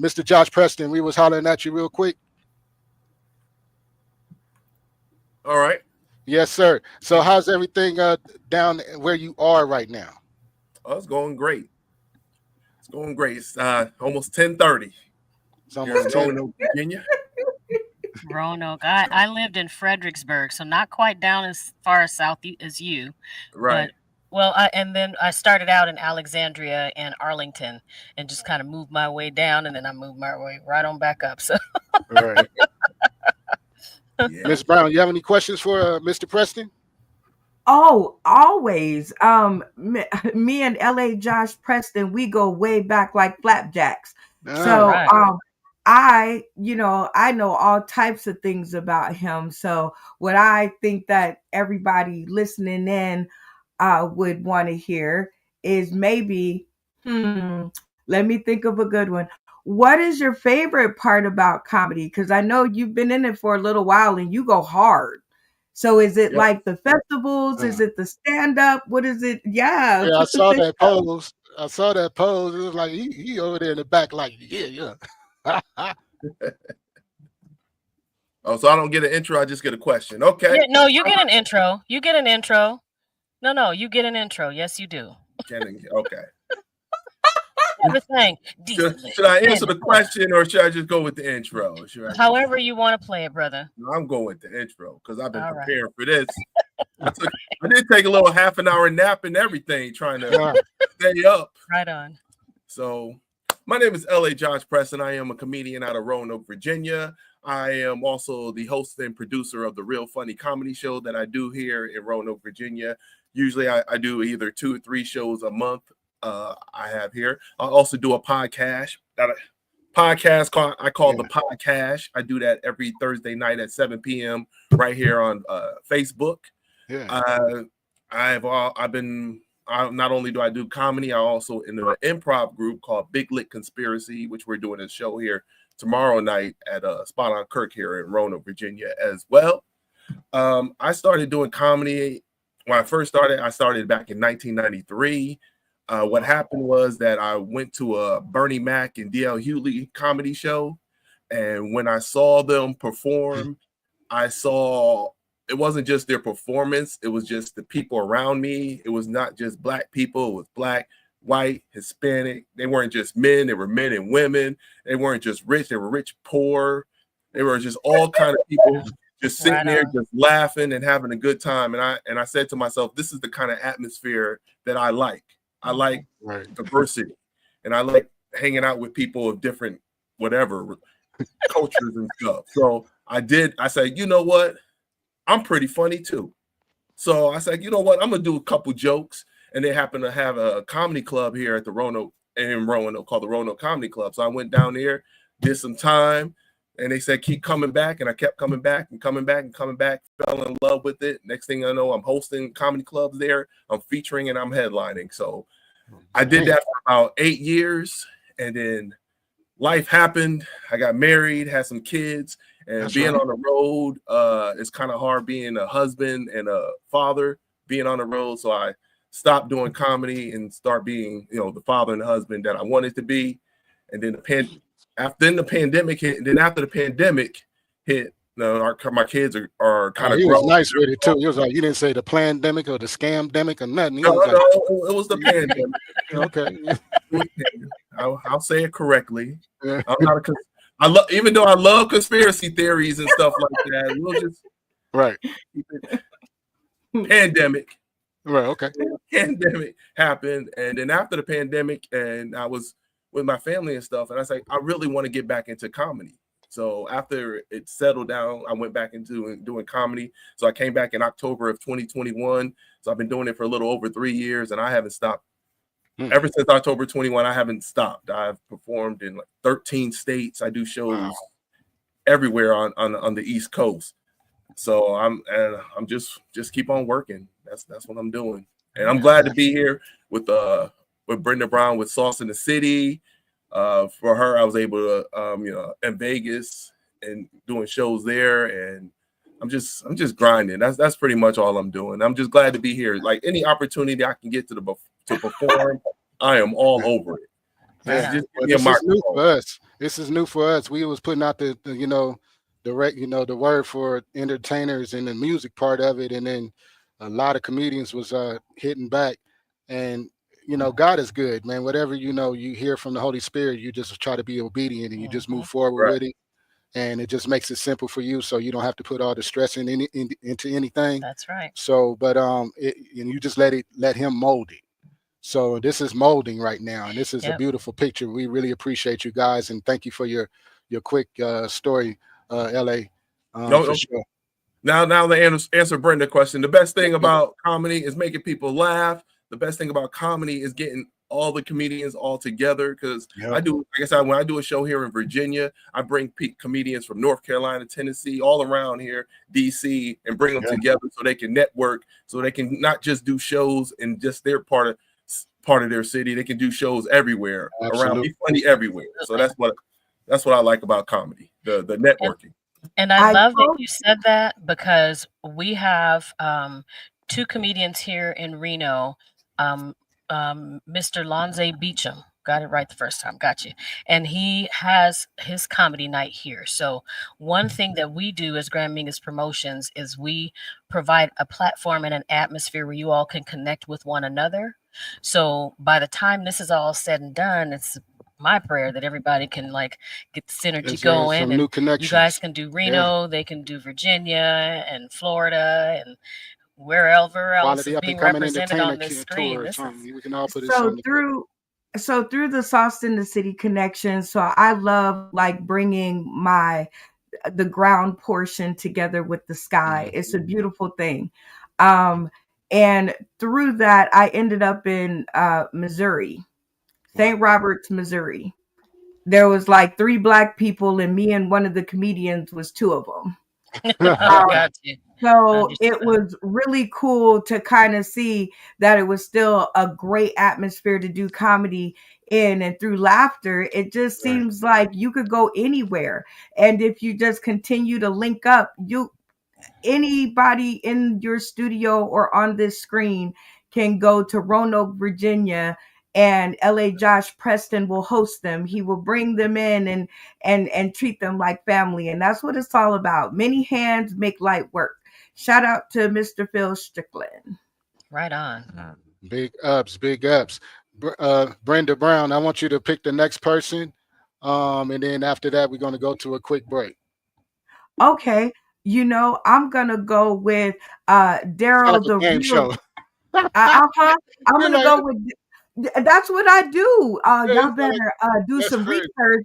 Speaker 13: Mr. Josh Preston, we was hollering at you real quick.
Speaker 6: All right.
Speaker 13: Yes, sir. So how's everything down where you are right now?
Speaker 6: Oh, it's going great. It's going great. It's almost 10:30.
Speaker 13: It's almost 10.
Speaker 6: Roanoke, Virginia.
Speaker 19: Roanoke. I lived in Fredericksburg, so not quite down as far south as you.
Speaker 6: Right.
Speaker 19: But, and then I started out in Alexandria and Arlington and just kind of moved my way down, and then I moved my way right on back up. So
Speaker 13: Right. Miss Brown, you have any questions for Mr. Preston?
Speaker 18: Oh, always. Me and LA Josh Preston, we go way back like flapjacks. So
Speaker 19: Right.
Speaker 18: I know all types of things about him. So what I think that everybody listening in would want to hear is maybe, let me think of a good one. What is your favorite part about comedy? Because I know you've been in it for a little while and you go hard. So is it like the festivals? Is it the stand-up? What is it? Yeah.
Speaker 13: Yeah, I
Speaker 18: put the
Speaker 13: saw
Speaker 18: fish
Speaker 13: that
Speaker 18: up.
Speaker 13: pose. I saw that pose. It was like he over there in the back, like, yeah.
Speaker 6: Oh, so I don't get an intro, I just get a question. Okay.
Speaker 19: Yeah, no, you get an intro. You get an intro. No, you get an intro. Yes, you do.
Speaker 6: Okay.
Speaker 19: Everything.
Speaker 6: Should I answer the question or should I just go with the intro?
Speaker 19: However you want to play it, brother.
Speaker 6: No, I'm going with the intro because I've been
Speaker 19: All right.
Speaker 6: preparing for this. I did take a little half an hour nap and everything trying to stay up.
Speaker 19: Right on.
Speaker 6: So my name is LA Josh Preston. I am a comedian out of Roanoke, Virginia. I am also the host and producer of the Real Funny Comedy Show that I do here in Roanoke, Virginia. Usually I do either 2 or 3 shows a month. I have here. I also do a podcast. I call the podcast. I do that every Thursday night at 7 p.m. right here on Facebook.
Speaker 13: Yeah.
Speaker 6: Not only do I do comedy, I also in an improv group called Big Lit Conspiracy, which we're doing a show here tomorrow night at Spot on Kirk here in Roanoke, Virginia as well. I started doing comedy when I first started. I started back in 1993. What happened was that I went to a Bernie Mac and D.L. Hughley comedy show. And when I saw them perform, I saw it wasn't just their performance. It was just the people around me. It was not just black people. It was black, white, Hispanic. They weren't just men. They were men and women. They weren't just rich. They were rich, poor. They were just all kind of people just sitting there, just laughing and having a good time. And I said to myself, this is the kind of atmosphere that I like. I like diversity, and I like hanging out with people of different whatever cultures and stuff. So I said, you know what? I'm pretty funny too. So I said, you know what? I'm gonna do a couple jokes, and they happen to have a comedy club here at the Roanoke called the Roanoke Comedy Club. So I went down there, did some time, and they said keep coming back, and I kept coming back and coming back and coming back. Fell in love with it. Next thing I know, I'm hosting comedy clubs there. I'm featuring and I'm headlining. So I did that for about 8 years, and then life happened. I got married, had some kids, and being on the road, it's kind of hard being a husband and a father being on the road. So I stopped doing comedy and start being, the father and the husband that I wanted to be. And then after the pandemic hit, No, my kids are kind of
Speaker 13: he was
Speaker 6: grown.
Speaker 13: nice with it too. He was like, you didn't say the pandemic or the scam-demic or nothing. He
Speaker 6: No,
Speaker 13: was like,
Speaker 6: no, it was the pandemic.
Speaker 13: Okay.
Speaker 6: I'll say it correctly.
Speaker 13: Yeah.
Speaker 6: I'm not a. I love, even though I love conspiracy theories and stuff like that. We'll just
Speaker 13: right.
Speaker 6: keep it pandemic.
Speaker 13: Right. Okay.
Speaker 6: Pandemic happened, and then after the pandemic, and I was with my family and stuff, and I was like, I really want to get back into comedy. So after it settled down, I went back into doing comedy. So I came back in October of 2021. So I've been doing it for a little over 3 years, and I haven't stopped. Ever since October 21, I haven't stopped. I've performed in like 13 states. I do shows everywhere on the East Coast. So I'm just keep on working. That's what I'm doing, and I'm glad to be here with Brenda Brown with Sauce in the City. For her, I was able to in Vegas and doing shows there, and I'm just grinding. That's pretty much all I'm doing. I'm just glad to be here. Like any opportunity I can get to perform, I am all over it.
Speaker 13: Yeah.
Speaker 6: Just
Speaker 13: Well,
Speaker 6: give me a
Speaker 13: this is new
Speaker 6: microphone.
Speaker 13: for us. This is new for us. We was putting out the the word for entertainers and the music part of it, and then a lot of comedians was hitting back. And God is good, man. Whatever you hear from the Holy Spirit, you just try to be obedient and you just move forward with it. And it just makes it simple for you, so you don't have to put all the stress into anything.
Speaker 19: That's right.
Speaker 13: So, but and you just let him mold it. So this is molding right now, and this is a beautiful picture. We really appreciate you guys, and thank you for your quick story, LA. For sure.
Speaker 6: Now to answer Brenda's question, the best thing about comedy is making people laugh. The best thing about comedy is getting all the comedians all together, because I do, like I said, when I do a show here in Virginia, I bring comedians from North Carolina, Tennessee, all around here, DC, and bring them together so they can network, so they can not just do shows in just their part of their city. They can do shows everywhere around, be funny everywhere. So that's what I like about comedy, the networking.
Speaker 19: And I love that you said that, because we have 2 comedians here in Reno, Mr. Lonze Beecham. Got it right the first time. Got you. And he has his comedy night here. So one thing that we do as Grand Mingus Promotions is we provide a platform and an atmosphere where you all can connect with one another. So by the time this is all said and done, it's my prayer that everybody can like get the synergy going,
Speaker 13: some
Speaker 19: and
Speaker 13: new connections.
Speaker 19: you guys can do Reno, they can do Virginia and Florida and wherever else is being represented on this screen.
Speaker 13: We can all put it
Speaker 18: so through the Sauce in the City connection. So I love like bringing the ground portion together with the sky. It's a beautiful thing. And through that, I ended up in Missouri, St. Roberts, Missouri. There was like 3 Black people, and me and one of the comedians was 2 of them. So it was really cool to kind of see that it was still a great atmosphere to do comedy in, and through laughter, it just seems like you could go anywhere. And if you just continue to link up, anybody in your studio or on this screen can go to Roanoke, Virginia, and LA Josh Preston will host them. He will bring them in and treat them like family. And that's what it's all about. Many hands make light work. Shout out to Mr. Phil Strickland.
Speaker 19: Right on.
Speaker 13: Big ups. Brenda Brown, I want you to pick the next person. And then after that, we're going to go to a quick break.
Speaker 18: Okay. I'm going to go with Daryl, the real
Speaker 13: show.
Speaker 18: I'm going to go with. That's what I do. Y'all better do some research.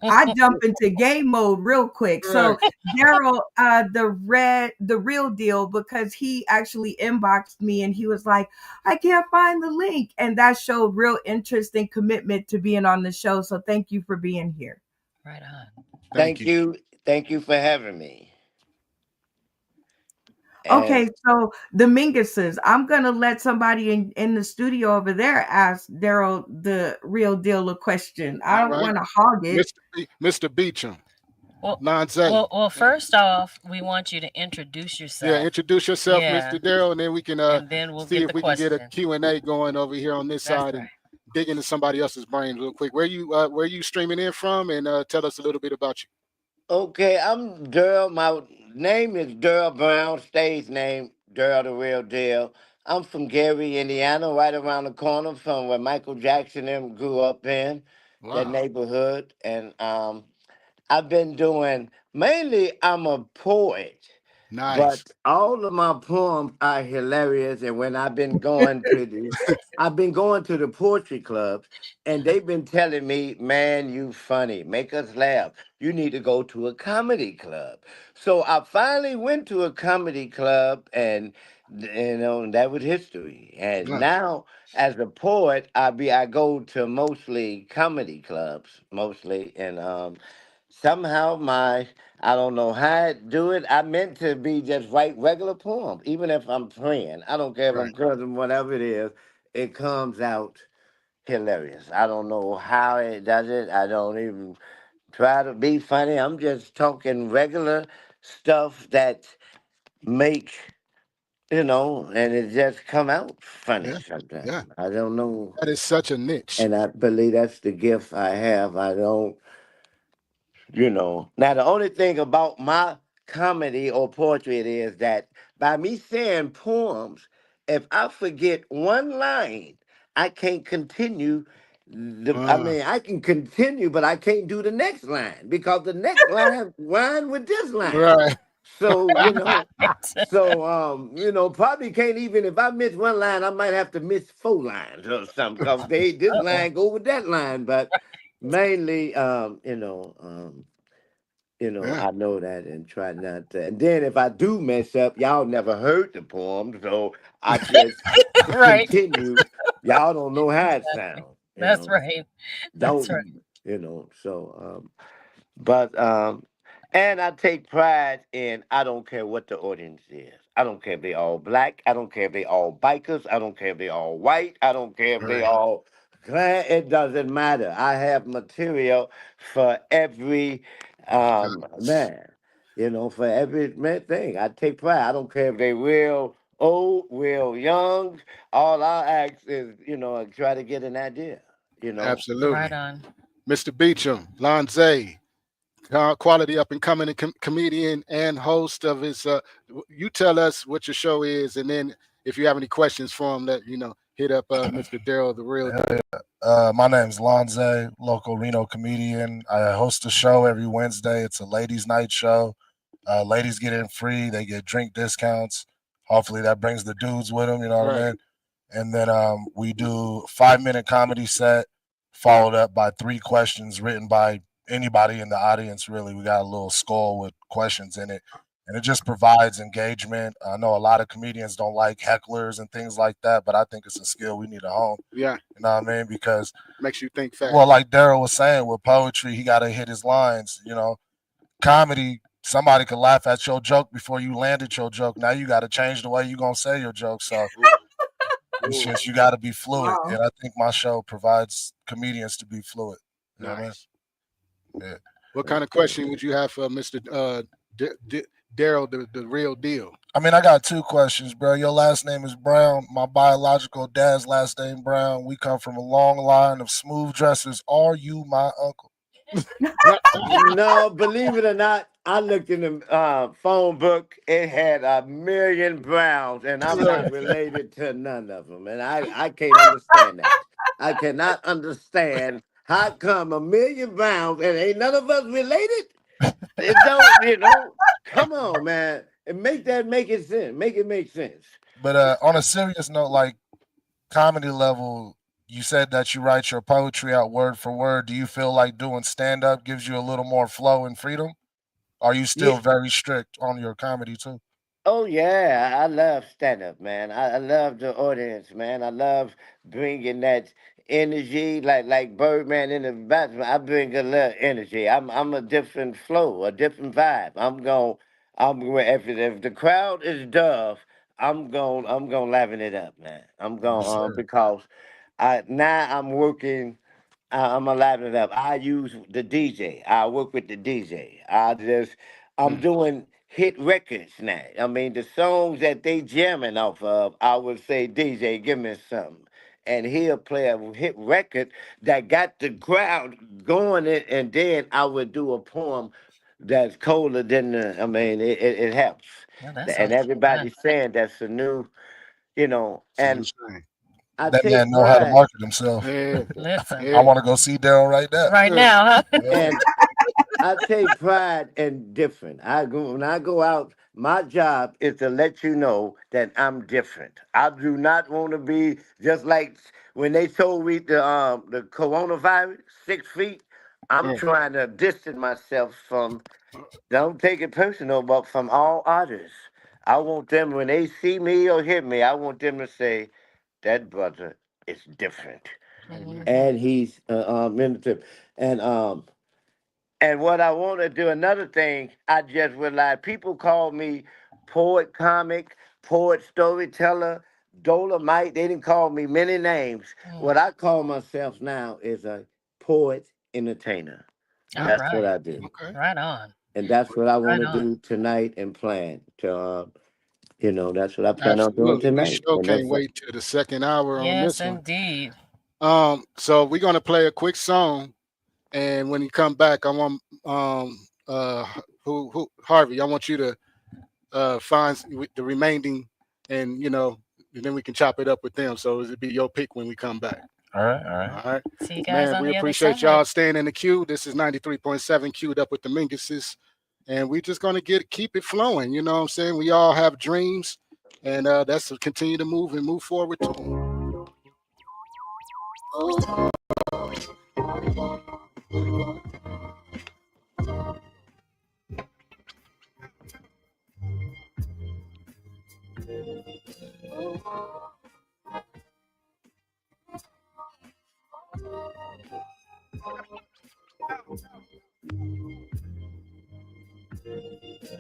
Speaker 18: I jump into game mode real quick. So Daryl, the real deal, because he actually inboxed me and he was like, I can't find the link. And that showed real interest and commitment to being on the show. So thank you for being here.
Speaker 19: Right on.
Speaker 14: Thank you. Thank you for having me.
Speaker 18: Okay, so the Minguses, I'm gonna let somebody in the studio over there ask Daryl the real deal a question. I don't want to hog it.
Speaker 13: Mr. Beecham.
Speaker 19: Well, first off, we want you to introduce yourself.
Speaker 13: Yeah, introduce yourself, Mr. Daryl, and then we can
Speaker 19: we'll
Speaker 13: see if we can get a
Speaker 19: question.
Speaker 13: Q&A going over here on this side and dig into somebody else's brain real quick. Where you streaming in from, and tell us a little bit about you.
Speaker 14: Okay, I'm Daryl. My name is Daryl Brown, stage name, Daryl the Real Deal. I'm from Gary, Indiana, right around the corner from where Michael Jackson and them grew up in, that
Speaker 13: Wow.
Speaker 14: neighborhood. And I've been doing, mainly I'm a poet.
Speaker 13: Nice.
Speaker 14: But all of my poems are hilarious, and when I've been going to the poetry clubs, and they've been telling me, "Man, you funny, make us laugh. You need to go to a comedy club." So I finally went to a comedy club, and that was history. And
Speaker 13: Nice.
Speaker 14: now, as a poet, I go to mostly comedy clubs, mostly, and somehow I don't know how I do it. I meant to be just write regular poems, even if I'm praying. I don't care if
Speaker 13: Right.
Speaker 14: I'm cursing, whatever it is. It comes out hilarious. I don't know how it does it. I don't even try to be funny. I'm just talking regular stuff that make and it just come out funny
Speaker 13: Yeah. Yeah.
Speaker 14: sometimes. I don't know,
Speaker 13: That is such a niche.
Speaker 14: and I believe that's the gift I have. I don't. Now the only thing about my comedy or poetry it is that by me saying poems, if I forget one line, I can't continue. I can continue, but I can't do the next line because the next line rhyme with this line.
Speaker 13: Right.
Speaker 14: So probably can't even if I miss one line, I might have to miss four lines or something because this
Speaker 19: Uh-oh.
Speaker 14: line go with that line, but mainly
Speaker 13: Yeah.
Speaker 14: I know that and try not to. And then if I do mess up, y'all never heard the poem, so I just
Speaker 19: Right.
Speaker 14: continue. Y'all don't know how it
Speaker 19: Exactly.
Speaker 14: sounds,
Speaker 19: That's right. That's right.
Speaker 14: Don't but and I take pride in I don't care what the audience is. I don't care if they all black. I don't care if they all bikers. I don't care if they all white. I don't care if they
Speaker 13: Right.
Speaker 14: all glad. It doesn't matter. I have material for every
Speaker 13: Nice.
Speaker 14: man. For every man thing. I take pride. I don't care if they real old, real young. All I ask is, try to get an idea. You know.
Speaker 19: Right
Speaker 13: Absolutely.
Speaker 19: on.
Speaker 13: Mr. Beecham, Lonze, quality up and coming comedian and host of his. You tell us what your show is, and then if you have any questions for him, hit up Mr. Daryl the Real Deal.
Speaker 2: My name's Lonze, local Reno comedian. I host a show every Wednesday. It's a ladies' night show. Ladies get in free. They get drink discounts. Hopefully that brings the dudes with them. You know what I
Speaker 13: Right.
Speaker 2: mean? And then we do 5-minute comedy set followed up by 3 questions written by anybody in the audience. Really, we got a little skull with questions in it, and it just provides engagement. I know a lot of comedians don't like hecklers and things like that, but I think it's a skill we need to hone.
Speaker 13: Yeah.
Speaker 2: You know what I mean? Because
Speaker 13: Makes you think fast.
Speaker 2: well, like Daryl was saying, with poetry, he got to hit his lines. Comedy, somebody could laugh at your joke before you landed your joke. Now you got to change the way you gonna say your joke. So it's
Speaker 13: Ooh,
Speaker 2: just you got to be fluid,
Speaker 18: Wow.
Speaker 2: and I think my show provides comedians to be fluid. You know what I mean?
Speaker 13: nice.
Speaker 2: Yeah.
Speaker 13: What kind of question would you have for Mr. Daryl the Real Deal?
Speaker 2: I mean, I got 2 questions, bro. Your last name is Brown. My biological dad's last name Brown. We come from a long line of smooth dressers. Are you my uncle?
Speaker 14: No, believe it or not, I looked in the phone book. It had 1,000,000 Browns, and I'm not related to none of them. And I can't understand that. I cannot understand how come 1,000,000 Browns and ain't none of us related. It don't, come on, man. And make it sense. Make it make sense.
Speaker 2: But on a serious note, like comedy level, you said that you write your poetry out word for word. Do you feel like doing stand up gives you a little more flow and freedom? Are you still
Speaker 14: Yeah.
Speaker 2: very strict on your comedy too?
Speaker 14: Oh yeah, I love stand up, man. I love the audience, man. I love bringing that energy, like Birdman in the bathroom. I bring a little energy. I'm a different flow, a different vibe. If the crowd is tough, I'm going laughing it up, man. I'm
Speaker 2: Yes,
Speaker 14: going
Speaker 2: sir.
Speaker 14: because I now I'm working. I'm gonna liven it up. I use the DJ. I work with the DJ. I'm
Speaker 13: Mm.
Speaker 14: doing hit records now. I mean, the songs that they jamming off of, I would say, DJ, give me something. And he'll play a hit record that got the crowd going, and then I would do a poem that's colder than the, I mean, it helps.
Speaker 19: Well, that
Speaker 14: And
Speaker 19: sounds fun.
Speaker 14: everybody's saying that's a new, and I
Speaker 2: That man
Speaker 14: take
Speaker 2: know how to
Speaker 14: pride.
Speaker 2: market himself.
Speaker 13: Yeah.
Speaker 19: Listen,
Speaker 2: I want to go see Daryl right now.
Speaker 19: right now, huh?
Speaker 14: And I take pride in different. When I go out, my job is to let you know that I'm different. I do not want to be just like when they told me the coronavirus 6 feet. I'm trying to distance myself from. Don't take it personal, but from all others. I want them when they see me or hear me. I want them to say that brother is different, and he's minister. And and what I want to do, another thing, I just realized people call me poet comic, poet storyteller, Dolomite. They didn't call me many names. What I call myself now is a poet entertainer.
Speaker 19: All
Speaker 14: That's what
Speaker 19: right.
Speaker 14: I do.
Speaker 19: Right on.
Speaker 14: And that's what I want
Speaker 19: Right
Speaker 14: to
Speaker 19: on.
Speaker 14: do tonight and plan to, that's what I plan on doing
Speaker 13: Absolutely. We
Speaker 14: tonight.
Speaker 13: sure
Speaker 14: And
Speaker 13: can't
Speaker 14: that's
Speaker 13: wait till the second hour on
Speaker 19: Yes,
Speaker 13: this one.
Speaker 19: indeed.
Speaker 13: So we're gonna play a quick song, and when you come back, I want who Harvey, I want you to find the remaining, and and then we can chop it up with them. So it'll be your pick when we come back.
Speaker 2: All right.
Speaker 19: See you guys
Speaker 13: Man,
Speaker 19: on
Speaker 13: we
Speaker 19: the other
Speaker 13: appreciate
Speaker 19: side.
Speaker 13: y'all staying in the queue. This is 93.7 queued up with the Minguses. And we're just gonna keep it flowing. You know what I'm saying? We all have dreams, and that's to continue to move forward to them.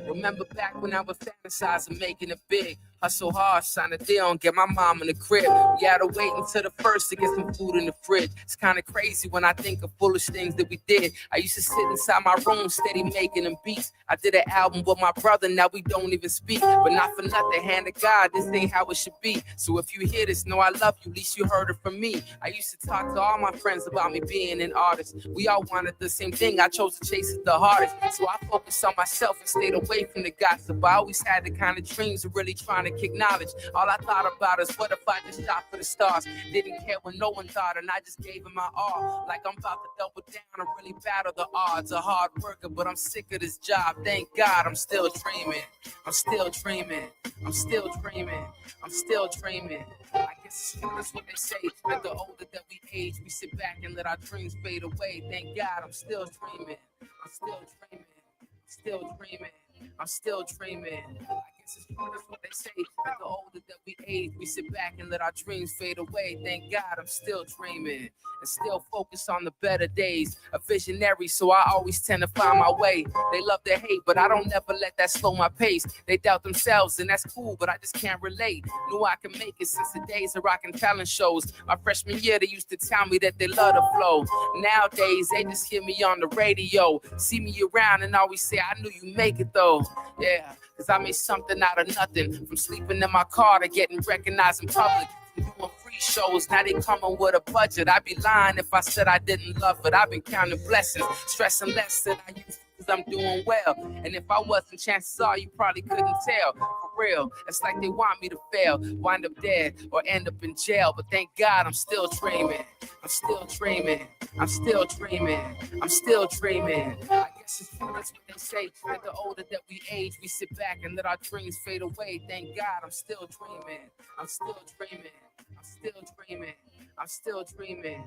Speaker 5: Remember back when I was fantasizing, making it big. Hustle hard, sign a deal, and get my mom in the crib. We had to wait until the first to get some food in the fridge. It's kind of crazy when I think of foolish things that we did. I used to sit inside my room, steady making them beats. I did an album with my brother, now we don't even speak. But not for nothing, hand to God, this ain't how it should be. So if you hear this, know I love you, at least you heard it from me. I used to talk to all my friends about me being an artist. We all wanted the same thing, I chose to chase it the hardest. So I focused on myself and stayed away from the gossip. I always had the kind of dreams of really trying to kick knowledge. All I thought about is what if I just shot for the stars. Didn't care when no one thought, and I just gave it my all. Like I'm about to double down and really battle the odds. A hard worker, but I'm sick of this job. Thank God I'm still dreaming. I'm still dreaming. I'm still dreaming. I'm still dreaming. I guess that's what they say. That the older that we age, we sit back and let our dreams fade away. Thank God I'm still dreaming. I'm still dreaming. I'm still dreaming. I'm still dreaming. I guess it's true, that's what they say. That the older that we age, we sit back and let our dreams fade away. Thank God I'm still dreaming and still focused on the better days. A visionary, so I always tend to find my way. They love to hate, but I don't never let that slow my pace. They doubt themselves, and that's cool, but I just can't relate. Knew I could make it since the days of rocking talent shows. My freshman year, they used to tell me that they love the flow. Nowadays, they just hear me on the radio, see me around, and always say, I knew you make it though. Yeah, cause I made something out of nothing. From sleeping in my car to getting recognized in public. Doing free shows, now they coming with a budget. I'd be lying if I said I didn't love it. I've been counting blessings, stressing less than I used to. Cause I'm doing well, and if I wasn't, chances are you probably couldn't tell. For real, it's like they want me to fail, wind up dead, or end up in jail. But thank God I'm still dreaming. I'm still dreaming. I'm still dreaming. I'm still dreaming. I guess it's true, that's what they say. That the older that we age, we sit back and let our dreams fade away. Thank God I'm still dreaming. I'm still dreaming. I'm still dreaming. I'm still dreaming.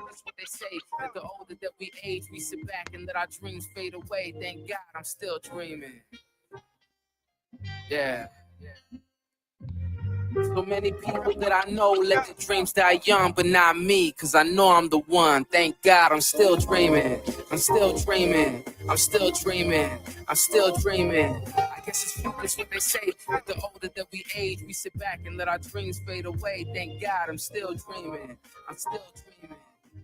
Speaker 5: That's what they say. That the older that we age, we sit back and let our dreams fade away. Thank God I'm still dreaming. Yeah. So many people that I know let their dreams die young, but not me, cause I know I'm the one. Thank God I'm still dreaming. I'm still dreaming. I'm still dreaming. I'm still dreaming. I guess it's true, that's what they say. That the older that we age, we sit back and let our dreams fade away. Thank God I'm still dreaming. I'm still dreaming.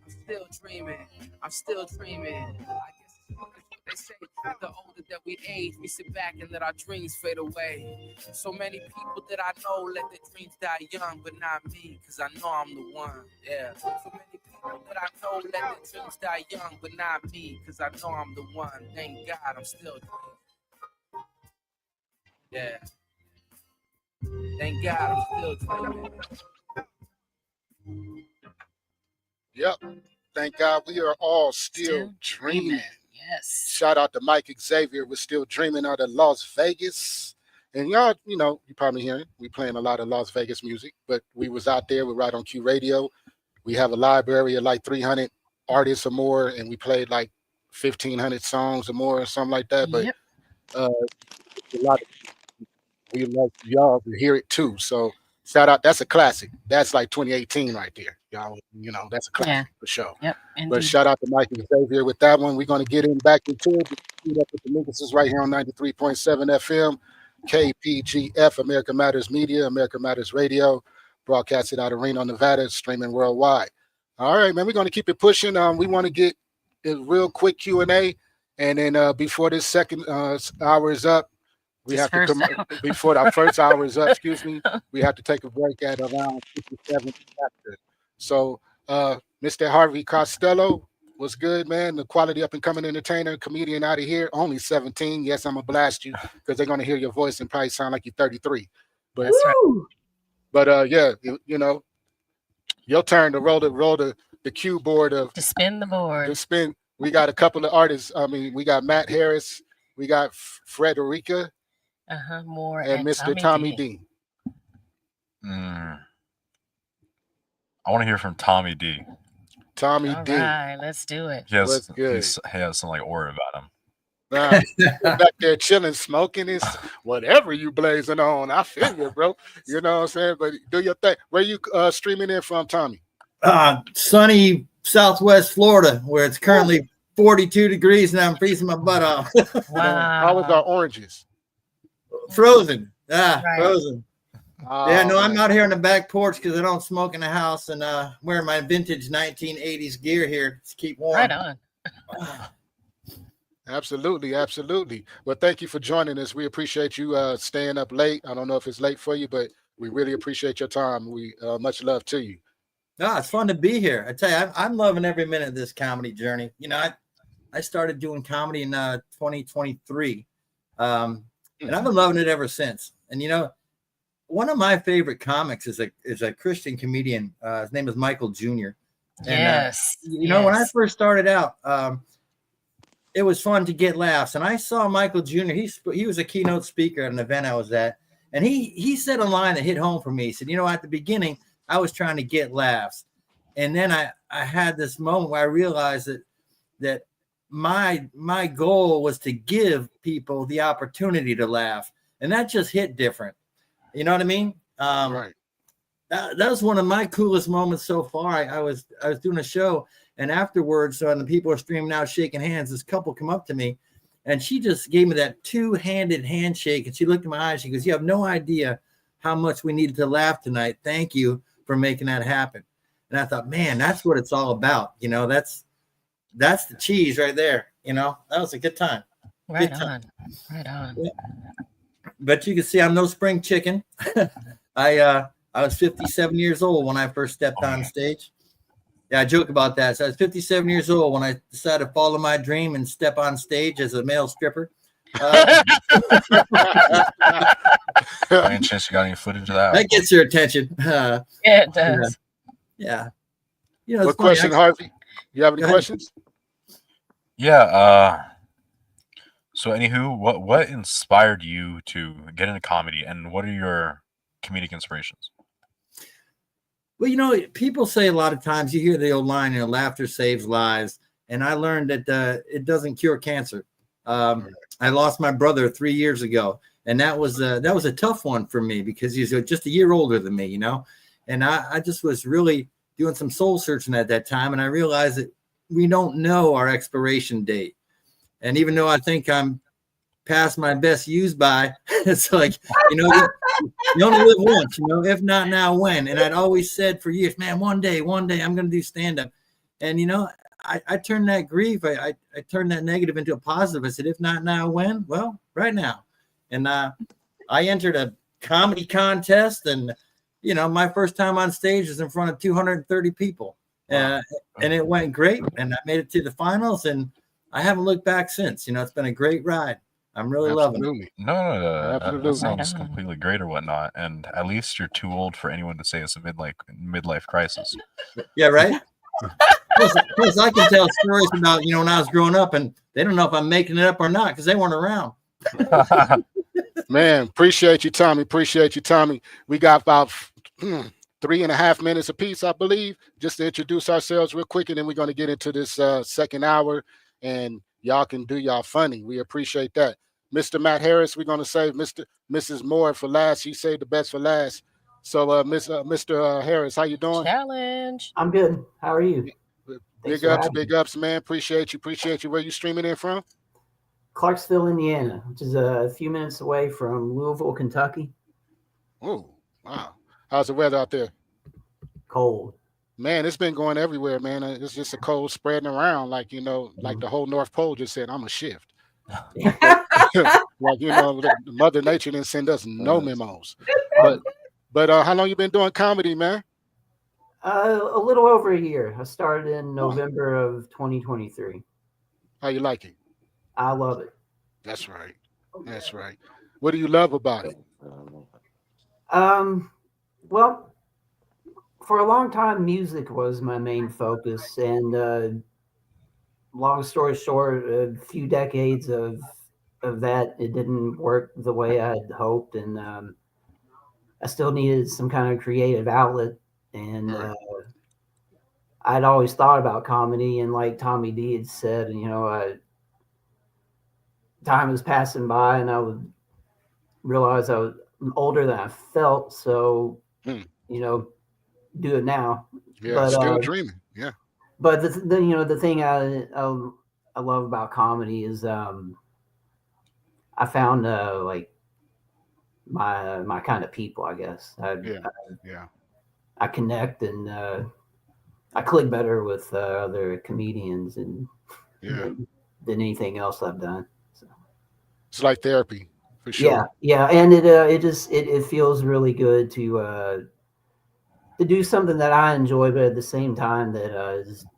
Speaker 5: I'm still dreaming. I'm still dreaming. I guess it's true, that's what they say. That the older that we age, we sit back and let our dreams fade away. So many people that I know let their dreams die young, but not me, cause I know I'm the one. Yeah. So many people But I know let the dreams die young, but not me, cause I know I'm the one. Thank God I'm still dreaming. Yeah. Thank God I'm still dreaming.
Speaker 13: Yep. Thank God we are all still dreaming. Yes. Shout out to Mike Xavier. We're still dreaming out of Las Vegas. And y'all, you know, you probably hearing we playing a lot of Las Vegas music, but we was out there. We're right on Q Radio. We have a library of like 300 artists or more, and we played like 1,500 songs or more or something like that. But a lot of we love y'all to hear it too. So shout out. That's a classic. That's like 2018 right there. Y'all, you know, that's a classic for sure.
Speaker 19: Yep.
Speaker 13: But shout out to Mike and Xavier with that one. We're going to get in back into it. Up with the Mingus right here on 93.7 FM, KPGF, America Matters Media, America Matters Radio, broadcasted out of Reno, Nevada, streaming worldwide. All right, man, we're going to keep it pushing. We want to get a real quick Q&A, and then before this second hour is up, we have to come before our first hour is up. Excuse me, we have to take a break at around 57 after. So, Mr. Harvey Costello, what's good, man? The quality up and coming entertainer, comedian out of here, only 17. Yes, I'm gonna blast you because they're gonna hear your voice and probably sound like you're 33. But that's right. But yeah, you know, your turn to roll the cue board of
Speaker 19: to spin the board.
Speaker 13: To spin. We got a couple of artists. I mean, we got Matt Harris, we got Frederica.
Speaker 19: More
Speaker 13: and Mr. Tommy D.
Speaker 7: I want to hear from Tommy D.
Speaker 13: Tommy
Speaker 19: All
Speaker 13: D.
Speaker 19: right, let's do it.
Speaker 7: He has,
Speaker 13: What's good?
Speaker 7: He has some like aura about him.
Speaker 13: Nah, back there chilling, smoking this, whatever you blazing on. I feel you, bro. You know what I'm saying? But do your thing. Where you streaming in from, Tommy?
Speaker 15: Sunny Southwest Florida, where it's currently 42 degrees and I'm freezing my butt off.
Speaker 19: Wow.
Speaker 13: How was our oranges?
Speaker 15: Frozen.
Speaker 19: Right.
Speaker 15: Frozen. Yeah, no, I'm out here on the back porch because I don't smoke in the house and wearing my vintage 1980s gear here to keep warm.
Speaker 19: Right on.
Speaker 13: Absolutely, absolutely. Well, thank you for joining us. We appreciate you staying up late. I don't know if it's late for you, but we really appreciate your time. We much love to you.
Speaker 15: No, it's fun to be here. I tell you, I'm loving every minute of this comedy journey. You know, I started doing comedy in 2023, and I've been loving it ever since. And you know, one of my favorite comics is a Christian comedian. His name is Michael Jr. And,
Speaker 19: yes.
Speaker 15: You know, when I first started out, it was fun to get laughs. And I saw Michael Jr. He was a keynote speaker at an event I was at, and he said a line that hit home for me. He said, "You know, at the beginning, I was trying to get laughs, and then I had this moment where I realized that my goal was to give people the opportunity to laugh, and that just hit different." You know what I mean?
Speaker 13: Right.
Speaker 15: That was one of my coolest moments so far. I was doing a show, and afterwards, when the people are streaming out, shaking hands, this couple come up to me, and she just gave me that two-handed handshake, and she looked in my eyes. She goes, "You have no idea how much we needed to laugh tonight. Thank you for making that happen." And I thought, man, that's what it's all about. You know, that's the cheese right there. You know, that was a good time.
Speaker 19: Right
Speaker 15: Good time.
Speaker 19: on. Right on.
Speaker 15: Yeah. But you can see I'm no spring chicken. I was 57 years old when I first stepped on stage. Yeah, I joke about that. So I was 57 years old when I decided to follow my dream and step on stage as a male stripper.
Speaker 7: Any chance you got any footage of that?
Speaker 15: That gets your attention.
Speaker 19: Yeah, it does.
Speaker 15: Yeah. You know,
Speaker 13: What question, Harvey? You have any questions?
Speaker 7: Yeah. So, anywho, what inspired you to get into comedy, and what are your comedic inspirations?
Speaker 15: Well, you know, people say a lot of times, you hear the old line, you know, laughter saves lives. And I learned that it doesn't cure cancer. I lost my brother 3 years ago, and that was a tough one for me because he's just a year older than me, you know. And I just was really doing some soul searching at that time, and I realized that we don't know our expiration date. And even though I think I'm past my best use by, it's like, you know, you only live once, you know, if not now, when? And I'd always said for years, man, one day I'm going to do stand-up. And, you know, I turned that grief, I turned that negative into a positive. I said, if not now, when? Well, right now. And I entered a comedy contest, and, you know, my first time on stage was in front of 230 people. and it went great. And I made it to the finals, and I haven't looked back since. You know, it's been a great ride. I'm really loving it.
Speaker 7: No, that
Speaker 13: Absolutely.
Speaker 7: sounds completely great or whatnot. And at least you're too old for anyone to say it's a midlife crisis.
Speaker 15: Yeah, right. Plus, I can tell stories about, you know, when I was growing up, and they don't know if I'm making it up or not because they weren't around.
Speaker 13: Man, appreciate you, Tommy. Appreciate you, Tommy. We got about 3.5 minutes apiece, I believe, just to introduce ourselves real quick, and then we're going to get into this second hour, and y'all can do y'all funny. We appreciate that. Mr. Matt Harris, we're going to save Mrs. Moore for last. She saved the best for last. So, Mr. Harris, how you doing?
Speaker 19: Challenge.
Speaker 17: I'm good. How are you? Thanks
Speaker 13: Big ups, man. Appreciate you. Where you streaming in from?
Speaker 17: Clarksville, Indiana, which is a few minutes away from Louisville, Kentucky.
Speaker 13: Oh, wow. How's the weather out there?
Speaker 17: Cold.
Speaker 13: Man, it's been going everywhere, man. It's just a cold spreading around, like, you know, like the whole North Pole just said, I'm a shift. Like, you know, Mother Nature didn't send us no memos. But how long you been doing comedy, man?
Speaker 17: A little over a year. I started in November of 2023.
Speaker 13: How you like it?
Speaker 17: I love it.
Speaker 13: That's right. That's right. What do you love about it?
Speaker 17: Well, for a long time, music was my main focus, and long story short, a few decades of that, it didn't work the way I had hoped, and I still needed some kind of creative outlet, and I'd always thought about comedy, and like Tommy D had said, you know, time was passing by, and I would realize I was older than I felt, so you know, do it now.
Speaker 13: Yeah,
Speaker 17: but,
Speaker 13: still dreaming. Yeah.
Speaker 17: But the you know, the thing I love about comedy is I found like my kind of people, I guess. I connect, and I click better with other comedians and than anything else I've done. So.
Speaker 13: It's like therapy, for sure.
Speaker 17: Yeah, and it feels really good to do something that I enjoy, but at the same time that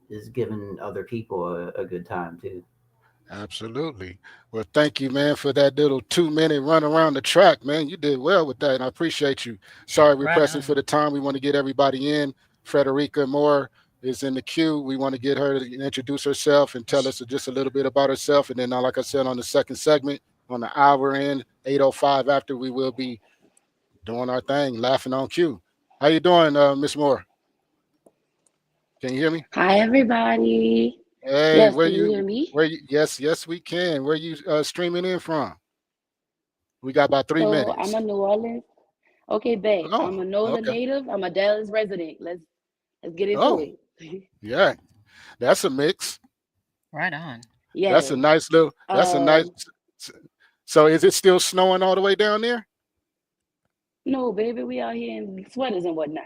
Speaker 17: is giving other people a good time too.
Speaker 13: Absolutely. Well, thank you, man, for that little 2-minute run around the track, man. You did well with that, and I appreciate you. Sorry, we're pressing for the time. We want to get everybody in. Frederica Moore is in the queue. We want to get her to introduce herself and tell us just a little bit about herself. And then, like I said, on the second segment, on the hour end, 8:05 after, we will be doing our thing, laughing on cue. How you doing, Miss Moore? Can you hear me?
Speaker 22: Hi, everybody.
Speaker 13: Hey,
Speaker 22: yes, can you hear me?
Speaker 13: Yes, we can. Where you streaming in from? We got about 3 minutes.
Speaker 22: I'm a New Orleans. Okay, bet. I'm a Northern native. I'm a Dallas resident. Let's get into it.
Speaker 13: Yeah, that's a mix.
Speaker 19: Right on.
Speaker 22: Yeah,
Speaker 13: that's a nice little. That's a nice. So, is it still snowing all the way down there?
Speaker 22: No, baby, we out here in sweaters and whatnot.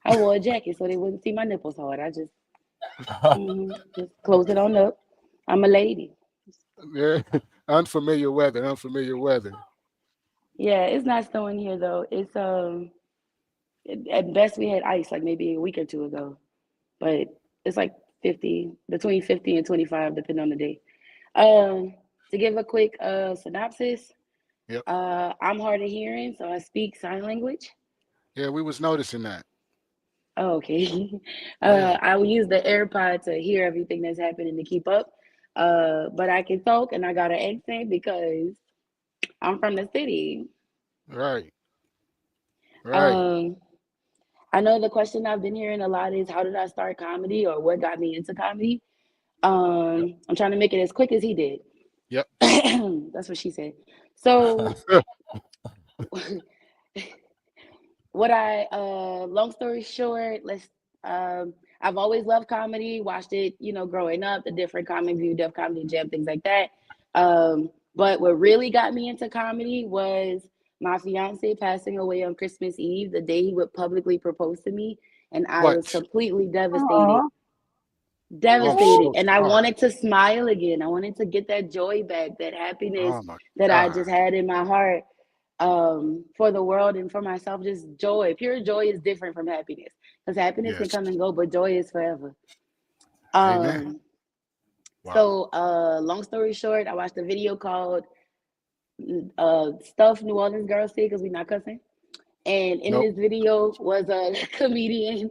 Speaker 22: I wore a jacket so they wouldn't see my nipples hard. I just just close it on up. I'm a lady.
Speaker 13: Yeah, unfamiliar weather.
Speaker 22: Yeah, it's not snowing here though. It's at best we had ice like maybe a week or two ago, but it's like between 50 and 25 depending on the day. To give a quick synopsis, I'm hard of hearing, so I speak sign language.
Speaker 13: Yeah, we was noticing that.
Speaker 22: Oh, okay. I will use the AirPod to hear everything that's happening to keep up. But I can talk, and I got an accent because I'm from the city.
Speaker 13: Right.
Speaker 22: I know the question I've been hearing a lot is how did I start comedy or what got me into comedy? I'm trying to make it as quick as he did.
Speaker 13: Yep.
Speaker 22: That's what she said. So long story short, I've always loved comedy, watched it, growing up, the different Comic View, Def Comedy Jam, things like that. But what really got me into comedy was my fiance passing away on Christmas Eve, the day he would publicly propose to me. And I was completely devastated. And I wanted to smile again. I wanted to get that joy back, that happiness that I just had in my heart. For the world and for myself, just joy. Pure joy is different from happiness because happiness can
Speaker 13: Yes.
Speaker 22: come and go, but joy is forever.
Speaker 13: Amen.
Speaker 22: So, long story short, I watched a video called Stuff New Orleans Girls See, because we're not cussing. And in
Speaker 13: Nope.
Speaker 22: this video was a comedian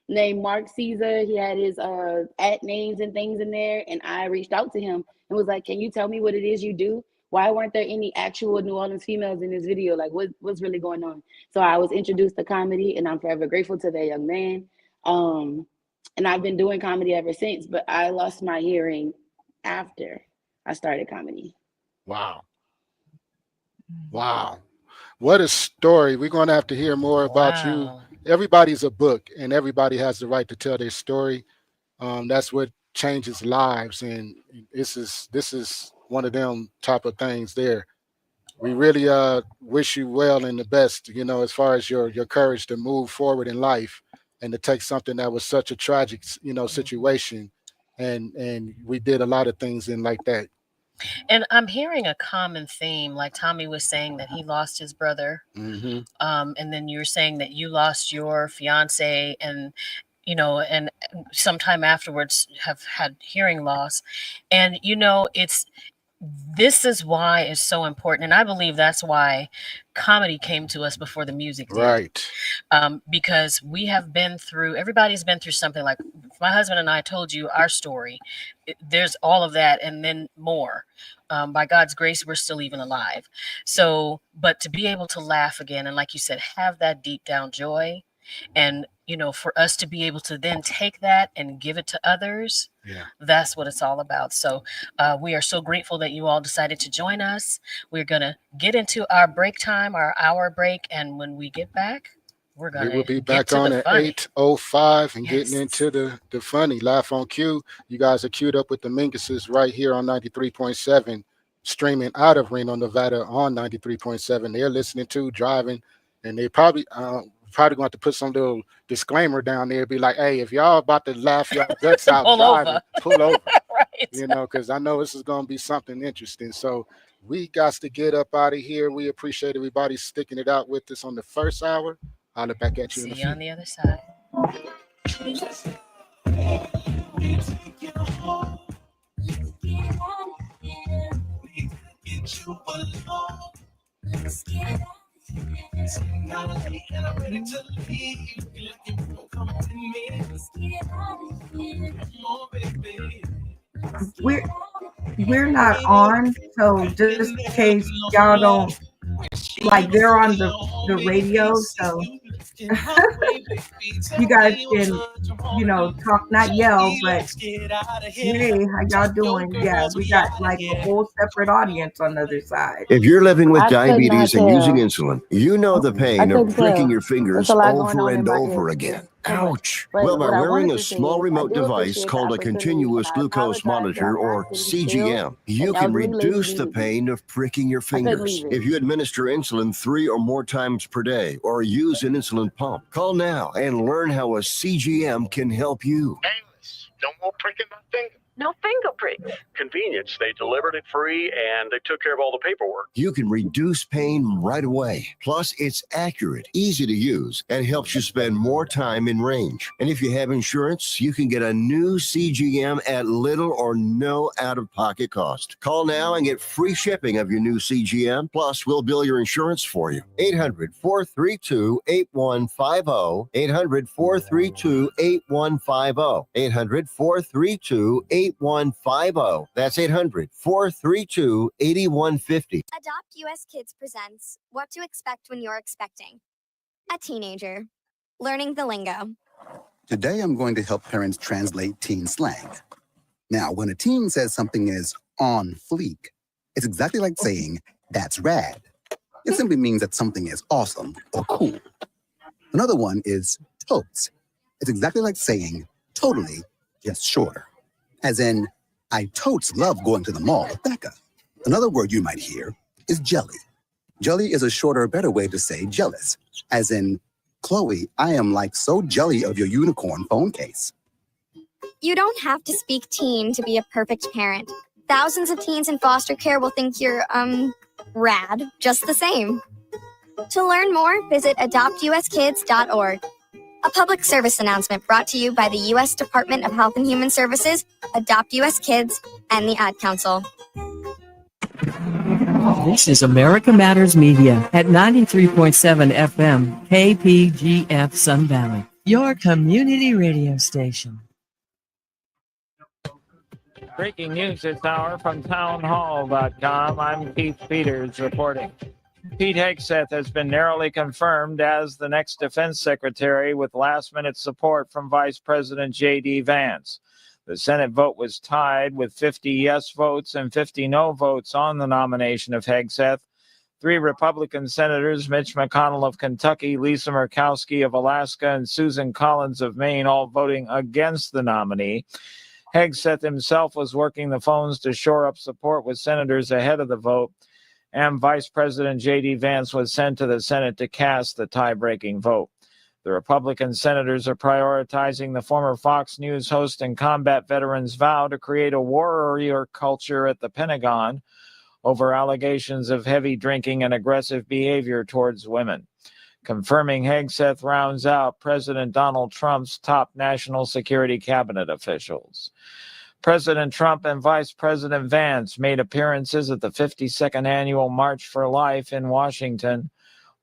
Speaker 22: named Mark Caesar. He had his at names and things in there. And I reached out to him and was like, can you tell me what it is you do? Why weren't there any actual New Orleans females in this video? Like, what's really going on? So I was introduced to comedy, and I'm forever grateful to that young man. And I've been doing comedy ever since, but I lost my hearing after I started comedy.
Speaker 13: Wow. Wow. What a story. We're going to have to hear more about you.
Speaker 19: Wow.
Speaker 13: Everybody's a book, and everybody has the right to tell their story. That's what changes lives, and this is one of them type of things there. We really wish you well and the best, you know, as far as your courage to move forward in life and to take something that was such a tragic, you know, situation, and we did a lot of things in like that.
Speaker 19: And I'm hearing a common theme, like Tommy was saying that he lost his brother.
Speaker 13: Mm-hmm.
Speaker 19: And then you're saying that you lost your fiance, and you know, and sometime afterwards have had hearing loss. And you know, this is why it's so important, and I believe that's why comedy came to us before the music did.
Speaker 13: Right.
Speaker 19: Because everybody's been through something. Like my husband and I told you our story. There's all of that and then more. By God's grace, we're still even alive. So, but to be able to laugh again, and like you said, have that deep down joy, and you know, for us to be able to then take that and give it to others, that's what it's all about. So we are so grateful that you all decided to join us. We're gonna get into our break time, our hour break, and when we get back, we
Speaker 13: will be back on at 8:05 and getting into the funny. Laugh on cue. You guys are queued up with the Minguses right here on 93.7, streaming out of Reno, Nevada on 93.7. They're listening to, driving, and they probably going to have to put some little disclaimer down there, be like, hey, if y'all about to laugh y'all guts out driving, pull over.
Speaker 19: Right.
Speaker 13: You know, because I know this is going to be something interesting. So we got to get up out of here. We appreciate everybody sticking it out with us on the first hour. I'll look back at you in a
Speaker 19: See
Speaker 13: few.
Speaker 19: you on the other side.
Speaker 18: We're not on, so just in case y'all don't, like, they're on the radio, so you guys can, you know, talk, not yell, but hey, how y'all doing? Yeah, we got like a whole separate audience on the other side.
Speaker 8: If you're living with
Speaker 22: I could not
Speaker 8: diabetes and using
Speaker 22: tell.
Speaker 8: insulin, you know the
Speaker 22: I
Speaker 8: pain of
Speaker 22: couldn't
Speaker 8: pricking
Speaker 22: tell.
Speaker 8: your fingers
Speaker 22: There's a lot going
Speaker 8: over
Speaker 22: on in
Speaker 8: and
Speaker 22: my
Speaker 8: over
Speaker 22: ear.
Speaker 8: again.
Speaker 22: So much.
Speaker 8: Ouch.
Speaker 22: But
Speaker 8: Well, by
Speaker 22: what I
Speaker 8: wearing
Speaker 22: wanted
Speaker 8: a
Speaker 22: to say
Speaker 8: small
Speaker 22: is I
Speaker 8: remote
Speaker 22: do
Speaker 8: device
Speaker 22: appreciate the
Speaker 8: called a
Speaker 22: opportunity,
Speaker 8: continuous
Speaker 22: and I
Speaker 8: glucose
Speaker 22: apologize that
Speaker 8: monitor,
Speaker 22: I'm
Speaker 8: or
Speaker 22: acting still
Speaker 8: CGM, you
Speaker 22: an
Speaker 8: can
Speaker 22: elderly lady
Speaker 8: reduce the
Speaker 22: needed to be.
Speaker 8: pain of pricking your
Speaker 22: I couldn't
Speaker 8: fingers.
Speaker 22: leave it.
Speaker 8: If you administer insulin 3 or more times per day or use an insulin pump, call now and learn how a CGM can help you.
Speaker 9: Painless. No more pricking my finger. No finger pricks. Convenience. They delivered it free and they took care of all the paperwork.
Speaker 8: You can reduce pain right away. Plus, it's accurate, easy to use, and helps you spend more time in range. And if you have insurance, you can get a new CGM at little or no out-of-pocket cost. Call now and get free shipping of your new CGM. Plus, we'll bill your insurance for you. 800-432-8150. 800-432-8150. 800-432-8150. That's 800-432-8150.
Speaker 23: Adopt US Kids presents What to Expect When You're Expecting a Teenager. Learning the lingo.
Speaker 24: Today, I'm going to help parents translate teen slang. Now, when a teen says something is on fleek, it's exactly like saying, that's rad. It simply means that something is awesome or cool. Another one is totes. It's exactly like saying, totally, just shorter. As in, I totes love going to the mall with Becca. Another word you might hear is jelly. Jelly is a shorter, better way to say jealous. As in, Chloe, I am like so jelly of your unicorn phone case.
Speaker 23: You don't have to speak teen to be a perfect parent. Thousands of teens in foster care will think you're, rad, just the same. To learn more, visit adoptuskids.org. A public service announcement brought to you by the U.S. Department of Health and Human Services, Adopt U.S. Kids, and the Ad Council.
Speaker 1: This is America Matters Media at 93.7 FM, KPGF Sun Valley, your community radio station.
Speaker 10: Breaking news this hour from townhall.com. I'm Keith Peters reporting. Pete Hegseth has been narrowly confirmed as the next defense secretary with last-minute support from Vice President J.D. Vance. The Senate vote was tied with 50 yes votes and 50 no votes on the nomination of Hegseth. 3 Republican senators, Mitch McConnell of Kentucky, Lisa Murkowski of Alaska, and Susan Collins of Maine, all voting against the nominee. Hegseth himself was working the phones to shore up support with senators ahead of the vote, and Vice President J.D. Vance was sent to the Senate to cast the tie-breaking vote. The Republican senators are prioritizing the former Fox News host and combat veteran's vow to create a warrior culture at the Pentagon over allegations of heavy drinking and aggressive behavior towards women. Confirming Hegseth rounds out President Donald Trump's top national security cabinet officials. President Trump and Vice President Vance made appearances at the 52nd Annual March for Life in Washington.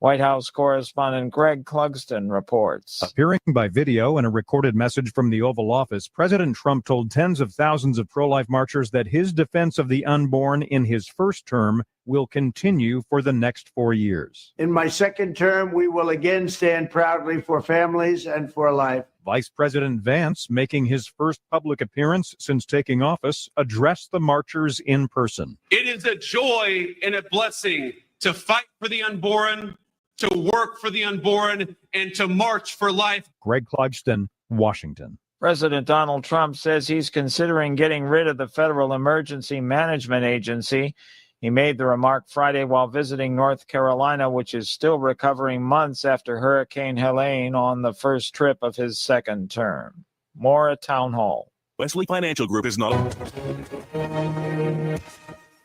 Speaker 10: White House correspondent Greg Clugston reports.
Speaker 11: Appearing by video in a recorded message from the Oval Office, President Trump told tens of thousands of pro-life marchers that his defense of the unborn in his first term will continue for the next 4 years.
Speaker 12: In my second term, we will again stand proudly for families and for life.
Speaker 11: Vice President Vance, making his first public appearance since taking office, addressed the marchers in person.
Speaker 25: It is a joy and a blessing to fight for the unborn, to work for the unborn, and to march for life.
Speaker 11: Greg Clugston, Washington.
Speaker 10: President Donald Trump says he's considering getting rid of the Federal Emergency Management Agency. He made the remark Friday while visiting North Carolina, which is still recovering months after Hurricane Helene on the first trip of his second term. More at Town Hall.
Speaker 26: Wesley Financial Group is not.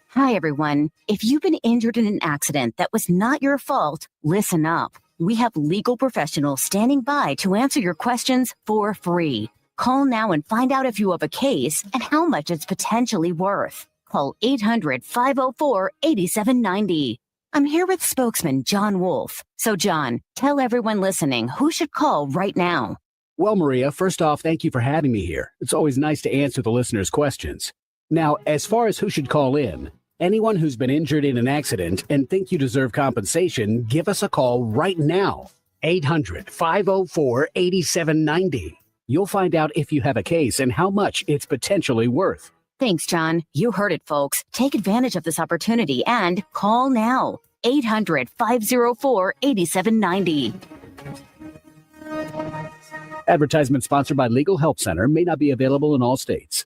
Speaker 27: Hi, everyone. If you've been injured in an accident that was not your fault, listen up. We have legal professionals standing by to answer your questions for free. Call now and find out if you have a case and how much it's potentially worth. Call 800-504-8790. I'm here with spokesman John Wolf. So, John, tell everyone listening who should call right now.
Speaker 28: Well, Maria, first off, thank you for having me here. It's always nice to answer the listeners' questions. Now, as far as who should call in, anyone who's been injured in an accident and think you deserve compensation, give us a call right now. 800-504-8790. You'll find out if you have a case and how much it's potentially worth.
Speaker 27: Thanks, John. You heard it, folks. Take advantage of this opportunity and call now. 800-504-8790.
Speaker 28: Advertisement sponsored by Legal Help Center, may not be available in all states.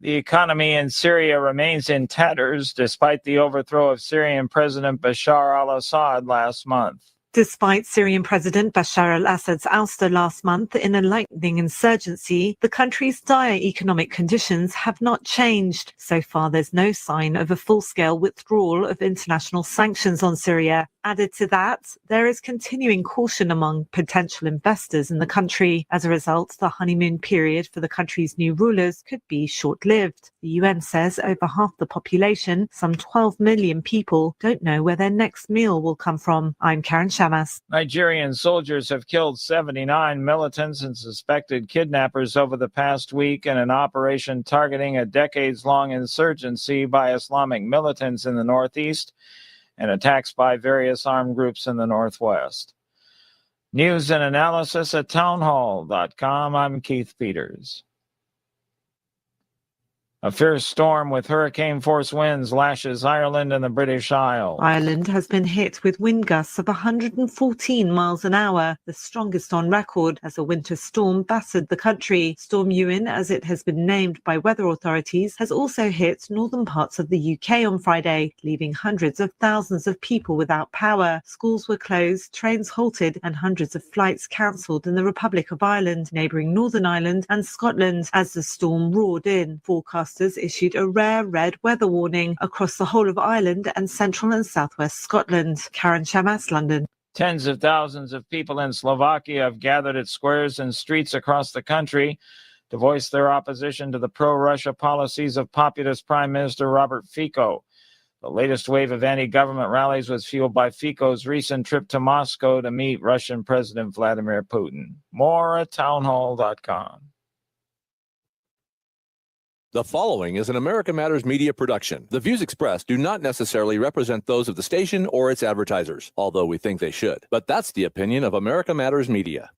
Speaker 10: The economy in Syria remains in tatters despite the overthrow of Syrian President Bashar al-Assad last month.
Speaker 29: Despite Syrian President Bashar al-Assad's ouster last month in a lightning insurgency, the country's dire economic conditions have not changed. So far, there's no sign of a full-scale withdrawal of international sanctions on Syria. Added to that, there is continuing caution among potential investors in the country. As a result, the honeymoon period for the country's new rulers could be short-lived. The UN says over half the population, some 12 million people, don't know where their next meal will come from. I'm Karen Shamas.
Speaker 10: Nigerian soldiers have killed 79 militants and suspected kidnappers over the past week in an operation targeting a decades-long insurgency by Islamic militants in the northeast and attacks by various armed groups in the northwest. News and analysis at townhall.com. I'm Keith Peters. A fierce storm with hurricane-force winds lashes Ireland and the British Isles.
Speaker 29: Ireland has been hit with wind gusts of 114 miles an hour, the strongest on record, as a winter storm battered the country. Storm Ewan, as it has been named by weather authorities, has also hit northern parts of the UK on Friday, leaving hundreds of thousands of people without power. Schools were closed, trains halted, and hundreds of flights cancelled in the Republic of Ireland, neighbouring Northern Ireland and Scotland, as the storm roared in. Forecasters issued a rare red weather warning across the whole of Ireland and central and southwest Scotland. Karen Shamas, London.
Speaker 10: Tens of thousands of people in Slovakia have gathered at squares and streets across the country to voice their opposition to the pro-Russia policies of populist Prime Minister Robert Fico. The latest wave of anti-government rallies was fueled by Fico's recent trip to Moscow to meet Russian President Vladimir Putin. More at townhall.com.
Speaker 2: The following is an America Matters Media production. The views expressed do not necessarily represent those of the station or its advertisers, although we think they should. But that's the opinion of America Matters Media.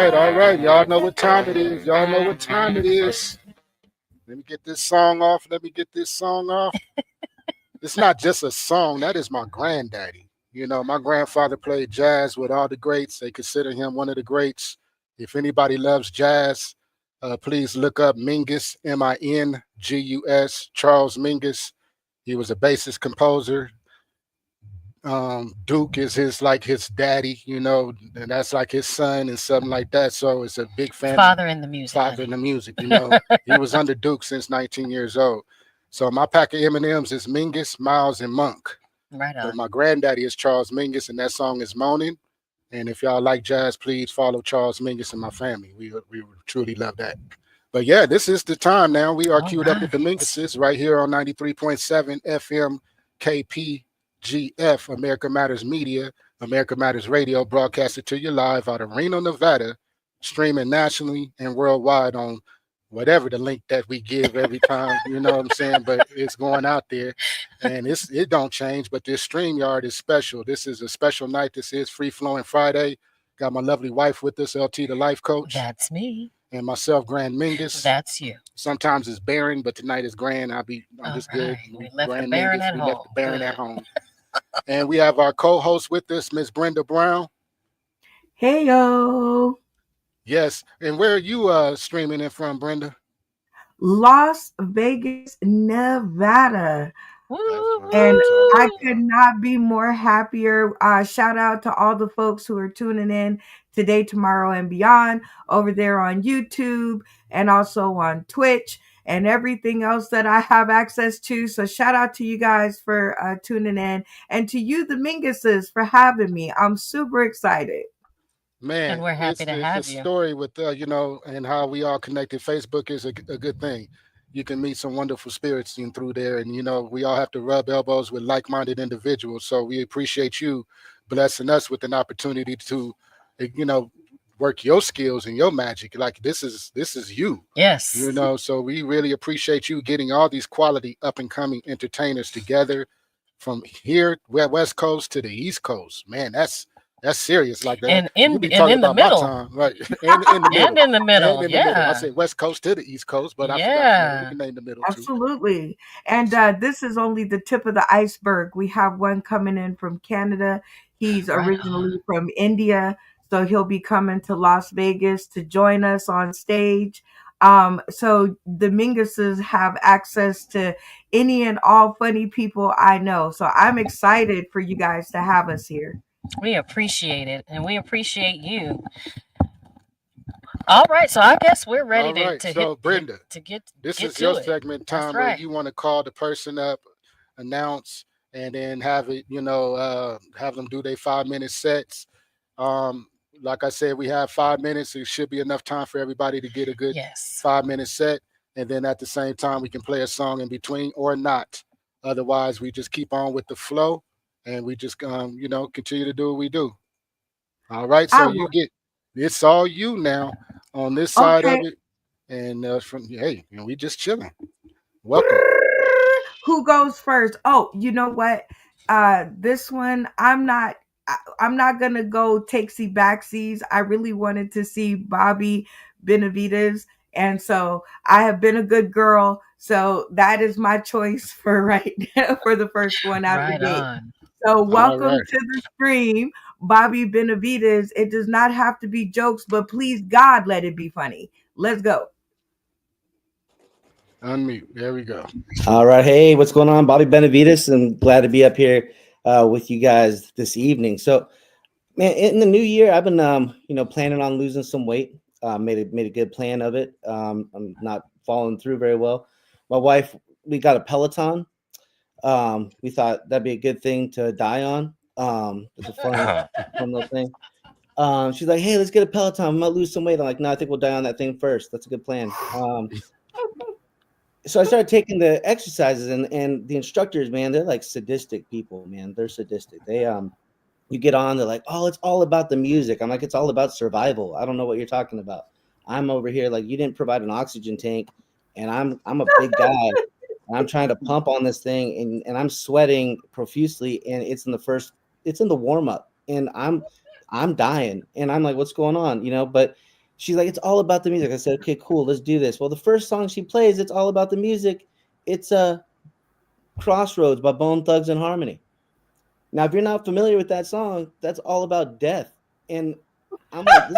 Speaker 13: All right. Y'all know what time it is. Let me get this song off. It's not just a song. That is my granddaddy. You know, my grandfather played jazz with all the greats. They consider him one of the greats. If anybody loves jazz, please look up Mingus, Mingus, Charles Mingus. He was a bassist composer. Duke is his daddy, you know, and that's like his son and something like that. So it's a big fan.
Speaker 19: Father in the music,
Speaker 13: you know. He was under Duke since 19 years old. So my pack of M&Ms is Mingus, Miles, and Monk.
Speaker 19: Right on.
Speaker 13: But my granddaddy is Charles Mingus, and that song is Moaning. And if y'all like jazz, please follow Charles Mingus and my family. We would truly love that. But yeah, this is the time now. We are queued up with the Minguses right here on 93.7 FM KPGF, America Matters Media, America Matters Radio, broadcasted to you live out of Reno, Nevada, streaming nationally and worldwide on whatever the link that we give every time, you know what I'm saying? But it's going out there, and it don't change. But this StreamYard is special. This is a special night. This is Free Flowing Friday. Got my lovely wife with us, LT, the life coach.
Speaker 19: That's me.
Speaker 13: And myself, Grand Mingus.
Speaker 19: That's you.
Speaker 13: Sometimes it's Baron, but tonight is Grand. I'm just good.
Speaker 19: We left the Baron at home.
Speaker 13: Left the Baron at home. And we have our co-host with us, Miss Brenda Brown.
Speaker 18: Hey, yo.
Speaker 13: Yes. And where are you streaming in from, Brenda?
Speaker 18: Las Vegas, Nevada. And I could not be more happier. Shout out to all the folks who are tuning in today, tomorrow, and beyond over there on YouTube and also on Twitch and everything else that I have access to. So shout out to you guys for tuning in, and to you, the Minguses, for having me. I'm super excited.
Speaker 13: Man,
Speaker 19: and we're happy to have
Speaker 13: the
Speaker 19: you.
Speaker 13: Story with you know, and how we all connected. Facebook is a good thing. You can meet some wonderful spirits through there, and you know, we all have to rub elbows with like-minded individuals. So we appreciate you blessing us with an opportunity to, you know, work your skills and your magic. Like this is you.
Speaker 19: Yes.
Speaker 13: You know, so we really appreciate you getting all these quality up and coming entertainers together from here, West Coast to the East Coast. Man, that's serious. Like that.
Speaker 19: And in the middle.
Speaker 13: Right. And
Speaker 19: in the middle.
Speaker 13: I say West Coast to the East Coast, but I forgot, we can name the middle too.
Speaker 18: Absolutely. And this is only the tip of the iceberg. We have one coming in from Canada. He's originally from India, so he'll be coming to Las Vegas to join us on stage. So the Minguses have access to any and all funny people I know. So I'm excited for you guys to have us here.
Speaker 19: We appreciate it, and we appreciate you. All right, so I guess we're ready
Speaker 13: Brenda, this is your segment time where you want to call the person up, announce, and then have it, you know, have them do their 5-minute sets. Like I said, we have 5 minutes. It should be enough time for everybody to get a good 5-minute set, and then at the same time we can play a song in between or not. Otherwise, we just keep on with the flow. And we just, you know, continue to do what we do. All right. So it's all you now on this side of it. And hey, you know, we just chilling. Welcome.
Speaker 18: Who goes first? Oh, you know what? This one, I'm not gonna go takesy backsies. I really wanted to see Bobby Benavides, and so I have been a good girl. So that is my choice for right now for the first one out of the
Speaker 19: Right
Speaker 18: gate.
Speaker 19: on.
Speaker 18: So
Speaker 13: All
Speaker 18: welcome
Speaker 13: right.
Speaker 18: to the stream, Bobby Benavides. It does not have to be jokes, but please God, let it be funny. Let's go.
Speaker 13: Unmute. There we go.
Speaker 3: All right. Hey, what's going on? Bobby Benavides. I'm glad to be up here with you guys this evening. So, man, in the new year, I've been, planning on losing some weight. Made a good plan of it. I'm not following through very well. My wife, we got a Peloton. We thought that'd be a good thing to die on. It's a fun little thing. She's like, "Hey, let's get a Peloton. We might lose some weight." I'm like, "No, I think we'll die on that thing first. That's a good plan." So I started taking the exercises, and the instructors, man, they're like sadistic people, man. They're sadistic. They you get on, they're like, "Oh, it's all about the music." I'm like, "It's all about survival. I don't know what you're talking about." I'm over here like, you didn't provide an oxygen tank, and I'm a big guy, and I'm trying to pump on this thing, and I'm sweating profusely, and it's in the warm up, and I'm dying, and I'm like, "What's going on?" But she's like, "It's all about the music." I said, "Okay, cool, let's do this." Well, the first song she plays, it's all about the music. It's Crossroads by Bone Thugs and Harmony. Now, if you're not familiar with that song, that's all about death. And I'm like,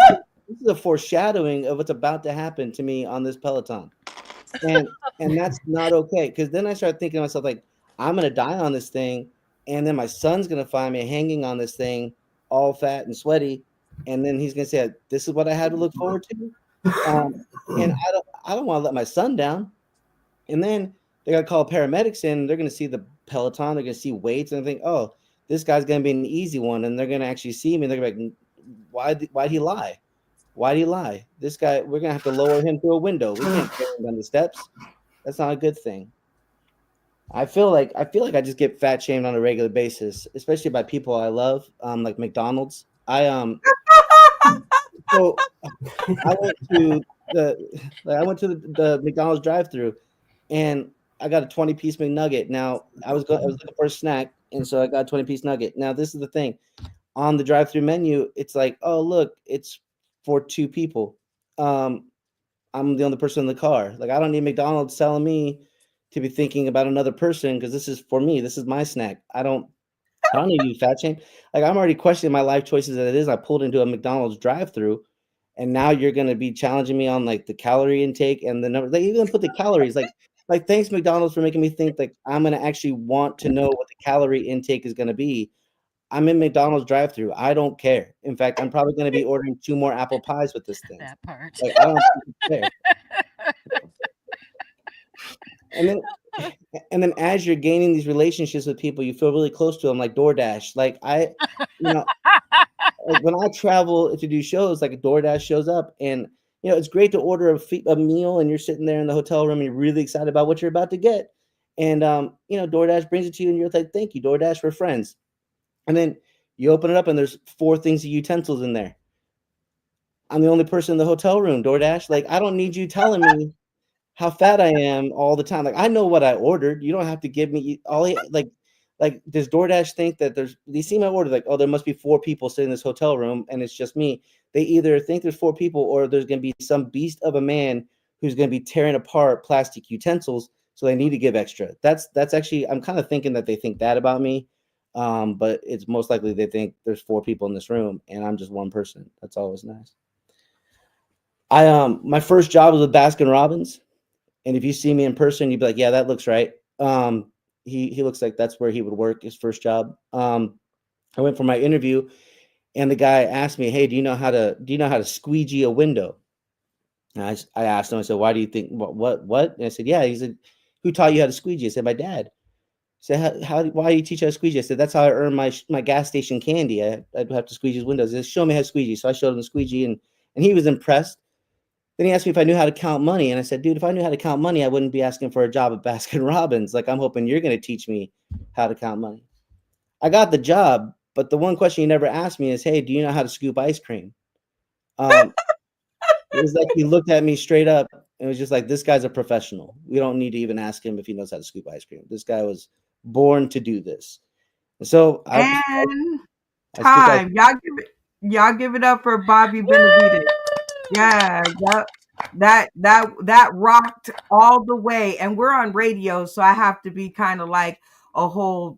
Speaker 3: this is a foreshadowing of what's about to happen to me on this Peloton. And that's not okay. Because then I started thinking to myself, like, I'm gonna die on this thing, and then my son's gonna find me hanging on this thing, all fat and sweaty, and then he's gonna say, "This is what I had to look forward to." And I don't want to let my son down. And then they got to call paramedics in. They're going to see the Peloton. They're going to see weights and think, "Oh, this guy's going to be an easy one." And they're going to actually see me. And they're going to be like, why'd he lie? Why'd he lie? This guy, we're going to have to lower him through a window. We can't carry him down the steps. That's not a good thing. I feel like I just get fat shamed on a regular basis, especially by people I love, like McDonald's. So I went to the McDonald's drive-through, and I got a 20-piece McNugget. Now I was looking for a snack, and so I got a 20-piece nugget. Now this is the thing. On the drive-through menu, it's like, "Oh, look, it's for 2 people." I'm the only person in the car. Like, I don't need McDonald's telling me to be thinking about another person, because this is for me. This is my snack. I don't need you fat shame. Like, I'm already questioning my life choices as it is. I pulled into a McDonald's drive-through, and now you're gonna be challenging me on like the calorie intake and the number. They even put the calories. Like thanks McDonald's for making me think like I'm gonna actually want to know what the calorie intake is gonna be. I'm in McDonald's drive-through. I don't care. In fact, I'm probably gonna be ordering 2 more apple pies with this thing.
Speaker 19: That part.
Speaker 3: Like, I don't care. And then as you're gaining these relationships with people, you feel really close to them, like DoorDash. Like like when I travel to do shows, like a DoorDash shows up, and it's great to order a meal, and you're sitting there in the hotel room, and you're really excited about what you're about to get, and DoorDash brings it to you, and you're like, "Thank you, DoorDash, we're friends." And then you open it up, and there's 4 things of utensils in there. I'm the only person in the hotel room, DoorDash. Like, I don't need you telling me how fat I am all the time. Like, I know what I ordered. You don't have to give me like does DoorDash think that they see my order like, "Oh, there must be 4 people sitting in this hotel room and it's just me." They either think there's 4 people, or there's going to be some beast of a man who's going to be tearing apart plastic utensils, so they need to give extra. That's actually, I'm kind of thinking that they think that about me. But it's most likely they think there's 4 people in this room and I'm just one person. That's always nice. My first job was with Baskin Robbins. And if you see me in person, you'd be like, "Yeah, that looks right." He looks like that's where he would work, his first job. I went for my interview, and the guy asked me, "Hey, do you know how to squeegee a window?" And I asked him, I said, "Why do you think what?" And I said, "Yeah." He said, "Who taught you how to squeegee?" I said, "My dad." He said, "Why do you teach how to squeegee?" I said, "That's how I earn my gas station candy. I'd have to squeegee his windows." He said, "Show me how to squeegee." So I showed him the squeegee, and he was impressed. Then he asked me if I knew how to count money, and I said, "Dude, if I knew how to count money, I wouldn't be asking for a job at Baskin Robbins. Like, I'm hoping you're going to teach me how to count money." I got the job, but the one question he never asked me is, "Hey, do you know how to scoop ice cream?" It was like he looked at me straight up, It was just like, this guy's a professional. We don't need to even ask him if he knows how to scoop ice cream. This guy was born to do this. And so
Speaker 18: And
Speaker 3: I
Speaker 18: time. Y'all give it up for Bobby Benavides. Yeah, yep. That rocked all the way. And we're on radio, so I have to be kind of like a whole,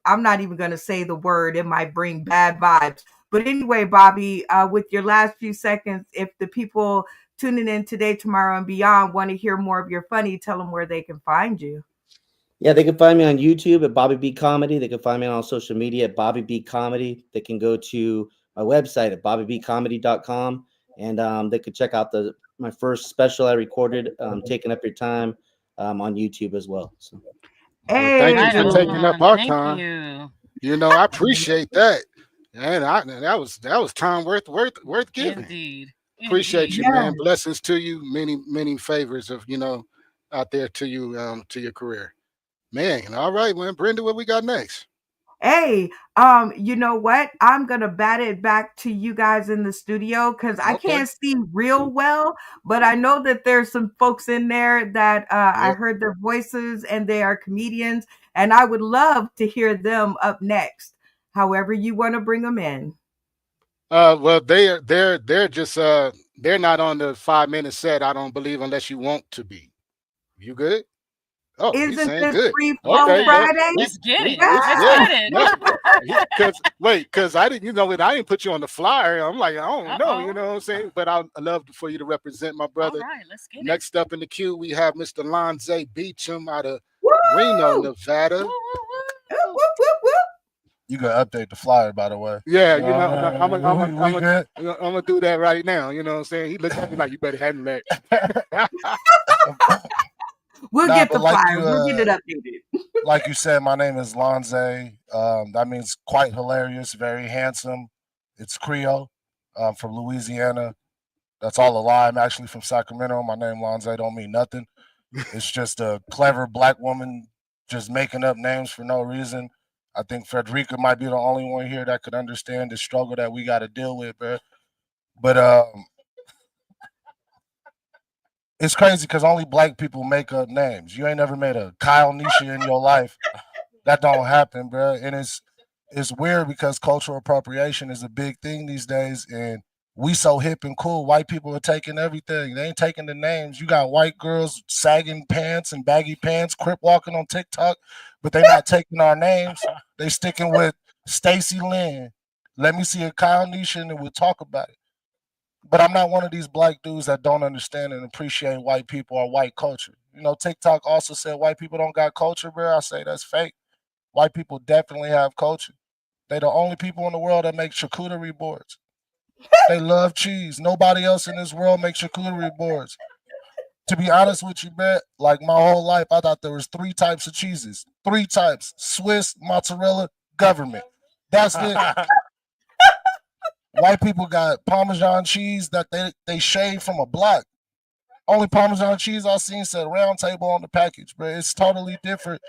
Speaker 18: I'm not even gonna say the word, it might bring bad vibes. But anyway, Bobby, with your last few seconds, if the people tuning in today, tomorrow, and beyond want to hear more of your funny, tell them where they can find you.
Speaker 3: Yeah, they can find me on YouTube at Bobby B Comedy. They can find me on social media at Bobby B Comedy. They can go to my website at bobbybcomedy.com, and they could check out my first special I recorded, Taking Up Your Time, on YouTube as well. So,
Speaker 13: well, thank you for taking up our time. I appreciate that, and that was time worth giving.
Speaker 19: Indeed.
Speaker 13: Appreciate you, man. Blessings to you. Many favors of out there to you, to your career. Man, all right, man. Brenda, what we got next?
Speaker 18: Hey, you know what? I'm gonna bat it back to you guys in the studio because I can't see real well, but I know that there's some folks in there that I heard their voices and they are comedians, and I would love to hear them up next. However, you want to bring them in.
Speaker 13: Well, they're just they're not on the 5-minute set, I don't believe, unless you want to be. You good? Oh, he's
Speaker 18: Isn't
Speaker 13: saying
Speaker 18: this
Speaker 13: good.
Speaker 18: Free Flow Friday?
Speaker 19: Let's get it.
Speaker 13: Yeah. Because I didn't, I didn't put you on the flyer. I'm like, I don't know, you know what I'm saying? But I'd love for you to represent my brother.
Speaker 19: All right, let's get
Speaker 13: Next up in the queue, we have Mr. Lonze Beecham out of Reno, Nevada.
Speaker 4: You gotta update the flyer, by the way.
Speaker 13: Yeah, I'm gonna do that right now. You know what I'm saying? He looks at me like, you better handle that.
Speaker 18: We'll get the flyer. We'll get it updated.
Speaker 4: Like you said, my name is Lonze. That means quite hilarious, very handsome. It's Creole. I'm from Louisiana. That's all a lie. I'm actually from Sacramento. My name Lonze don't mean nothing. It's just a clever black woman just making up names for no reason. I think Frederica might be the only one here that could understand the struggle that we got to deal with, bro. But it's crazy because only black people make up names. You ain't never made a Kyle Nisha in your life. That don't happen, bro. And it's weird because cultural appropriation is a big thing these days, and we so hip and cool. White people are taking everything. They ain't taking the names. You got white girls sagging pants and baggy pants, crip walking on TikTok, but they not taking our names. They sticking with Stacy Lynn. Let me see a Kyle Nisha and we'll talk about it. But I'm not one of these black dudes that don't understand and appreciate white people or white culture. TikTok also said white people don't got culture, bro. I say that's fake. White people definitely have culture. They the only people in the world that make charcuterie boards. They love cheese. Nobody else in this world makes charcuterie boards. To be honest with you, man, like my whole life, I thought there was 3 types of cheeses. 3 types: Swiss, mozzarella, government. That's it. White people got Parmesan cheese that they shave from a block. Only Parmesan cheese I've seen said Round Table on the package, bro. It's totally different.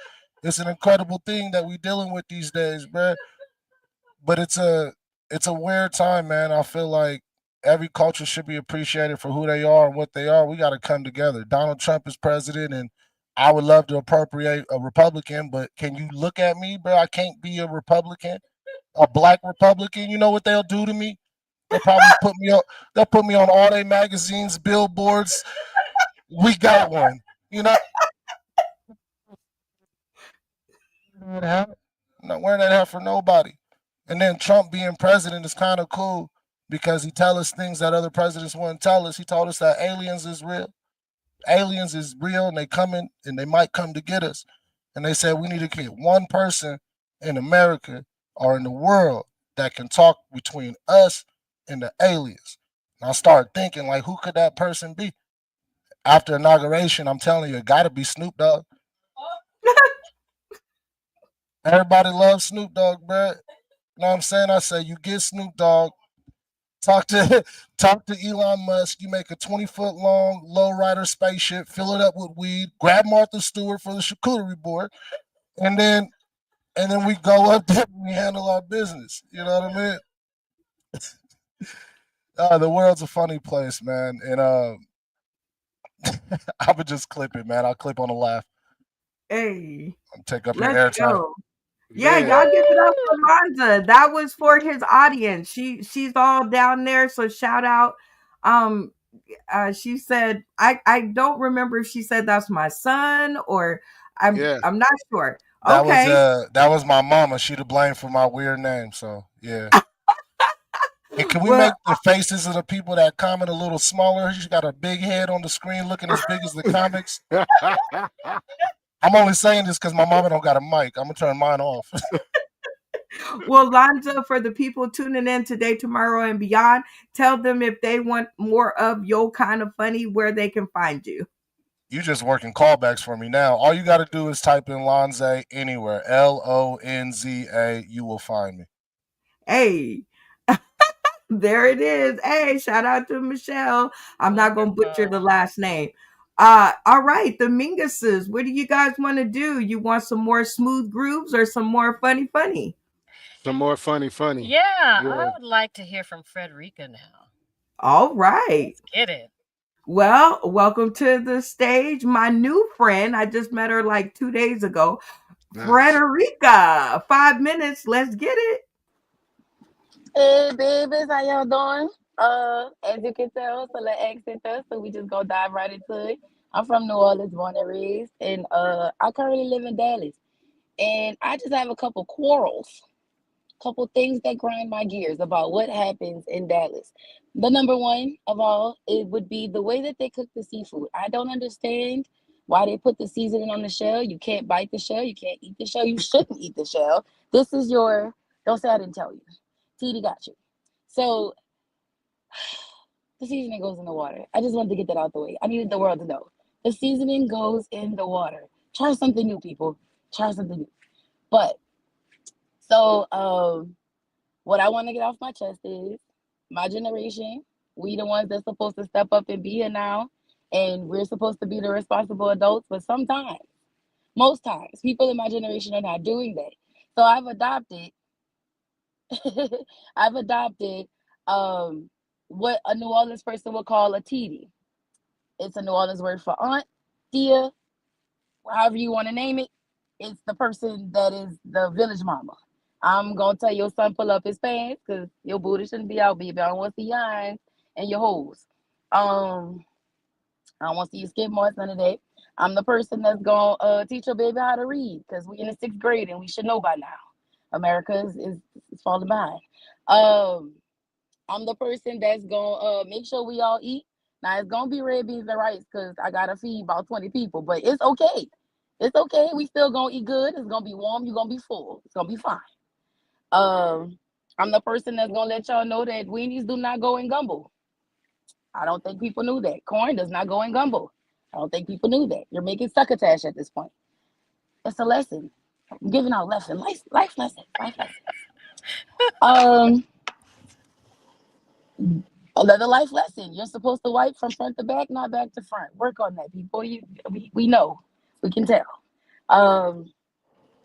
Speaker 4: It's an incredible thing that we dealing with these days, bro. But it's a weird time, man. I feel like every culture should be appreciated for who they are and what they are. We got to come together. Donald Trump is president, and I would love to appropriate a Republican, but can you look at me, bro? I can't be a Republican, a black Republican. You know what they'll do to me? They'll probably put me on. They'll put me on all their magazines, billboards. We got one. I'm not wearing that hat for nobody. And then Trump being president is kind of cool because he tell us things that other presidents wouldn't tell us. He told us that aliens is real. Aliens is real, and they coming, and they might come to get us. And they said we need to get one person in America or in the world that can talk between us and the aliens. And I started thinking, like, who could that person be? After inauguration, I'm telling you, it got to be Snoop Dogg. Everybody loves Snoop Dogg, bro. You know what I'm saying? I say you get Snoop Dogg, talk to Elon Musk. You make a 20-foot long lowrider spaceship, fill it up with weed, grab Martha Stewart for the charcuterie board, and then we go up there and we handle our business. You know what I mean? The world's a funny place, man. And I would just clip it, man. I'll clip on the laugh.
Speaker 18: Hey,
Speaker 4: Take up your
Speaker 18: let's
Speaker 4: airtime.
Speaker 18: go. Yeah, y'all give it up for Lonza. That was for his audience. She's all down there, so shout out. Um, she said, I don't remember if she said that's my son or I'm not sure. Okay.
Speaker 4: That was my mama. She to blame for my weird name. So yeah. And can we make the faces of the people that comment a little smaller? She's got a big head on the screen looking as big as the comics. I'm only saying this because my mama don't got a mic. I'm gonna turn mine off.
Speaker 18: Well, Lonza, for the people tuning in today, tomorrow, and beyond, tell them if they want more of your kind of funny, where they can find you.
Speaker 4: You just working callbacks for me now. All you got to do is type in Lonza anywhere. Lonza. You will find me.
Speaker 18: Hey. There it is. Hey, shout out to Michelle. I'm not gonna butcher the last name. All right, the Minguses. What do you guys want to do? You want some more smooth grooves or some more funny?
Speaker 13: Some more funny.
Speaker 19: Yeah, I would like to hear from Frederica now.
Speaker 18: All right.
Speaker 19: Let's get it.
Speaker 18: Well, welcome to the stage, my new friend. I just met her like 2 days ago.
Speaker 13: Nice.
Speaker 18: Frederica, 5 minutes. Let's get it.
Speaker 22: Hey, babies, how y'all doing? As you can tell, it's a little accent there, so we just gonna dive right into it. I'm from New Orleans, born and raised, and I currently live in Dallas. And I just have a couple quarrels, couple things that grind my gears about what happens in Dallas. The number one of all, it would be the way that they cook the seafood. I don't understand why they put the seasoning on the shell. You can't bite the shell. You can't eat the shell. You shouldn't eat the shell. This is your, don't say I didn't tell you. TD got you. So the seasoning goes in the water. I just wanted to get that out the way. I needed the world to know. The seasoning goes in the water. Try something new, people. Try something new. But, so what I want to get off my chest is my generation, we the ones that's supposed to step up and be here now. And we're supposed to be the responsible adults. But sometimes, most times, people in my generation are not doing that. So I've adopted what a New Orleans person would call a TD. It's a New Orleans word for aunt, tia, however you want to name it. It's the person that is the village mama. I'm going to tell your son pull up his pants because your booty shouldn't be out, baby. I don't want to see your eyes and your holes. I don't want to see you skip marks, none of that. I'm the person that's going to teach your baby how to read because we're in the 6th grade and we should know by now. America is falling behind. I'm the person that's gonna make sure we all eat. Now it's gonna be red beans and rice because I gotta feed about 20 people, but it's okay. It's okay. We still gonna eat good. It's gonna be warm. You're gonna be full. It's gonna be fine. I'm the person that's gonna let y'all know that weenies do not go in gumbo. I don't think people knew that. Corn does not go in gumbo. I don't think people knew that. You're making succotash at this point. It's a lesson. I'm giving out life lessons. Another life lesson. You're supposed to wipe from front to back, not back to front. Work on that, people. We know. We can tell.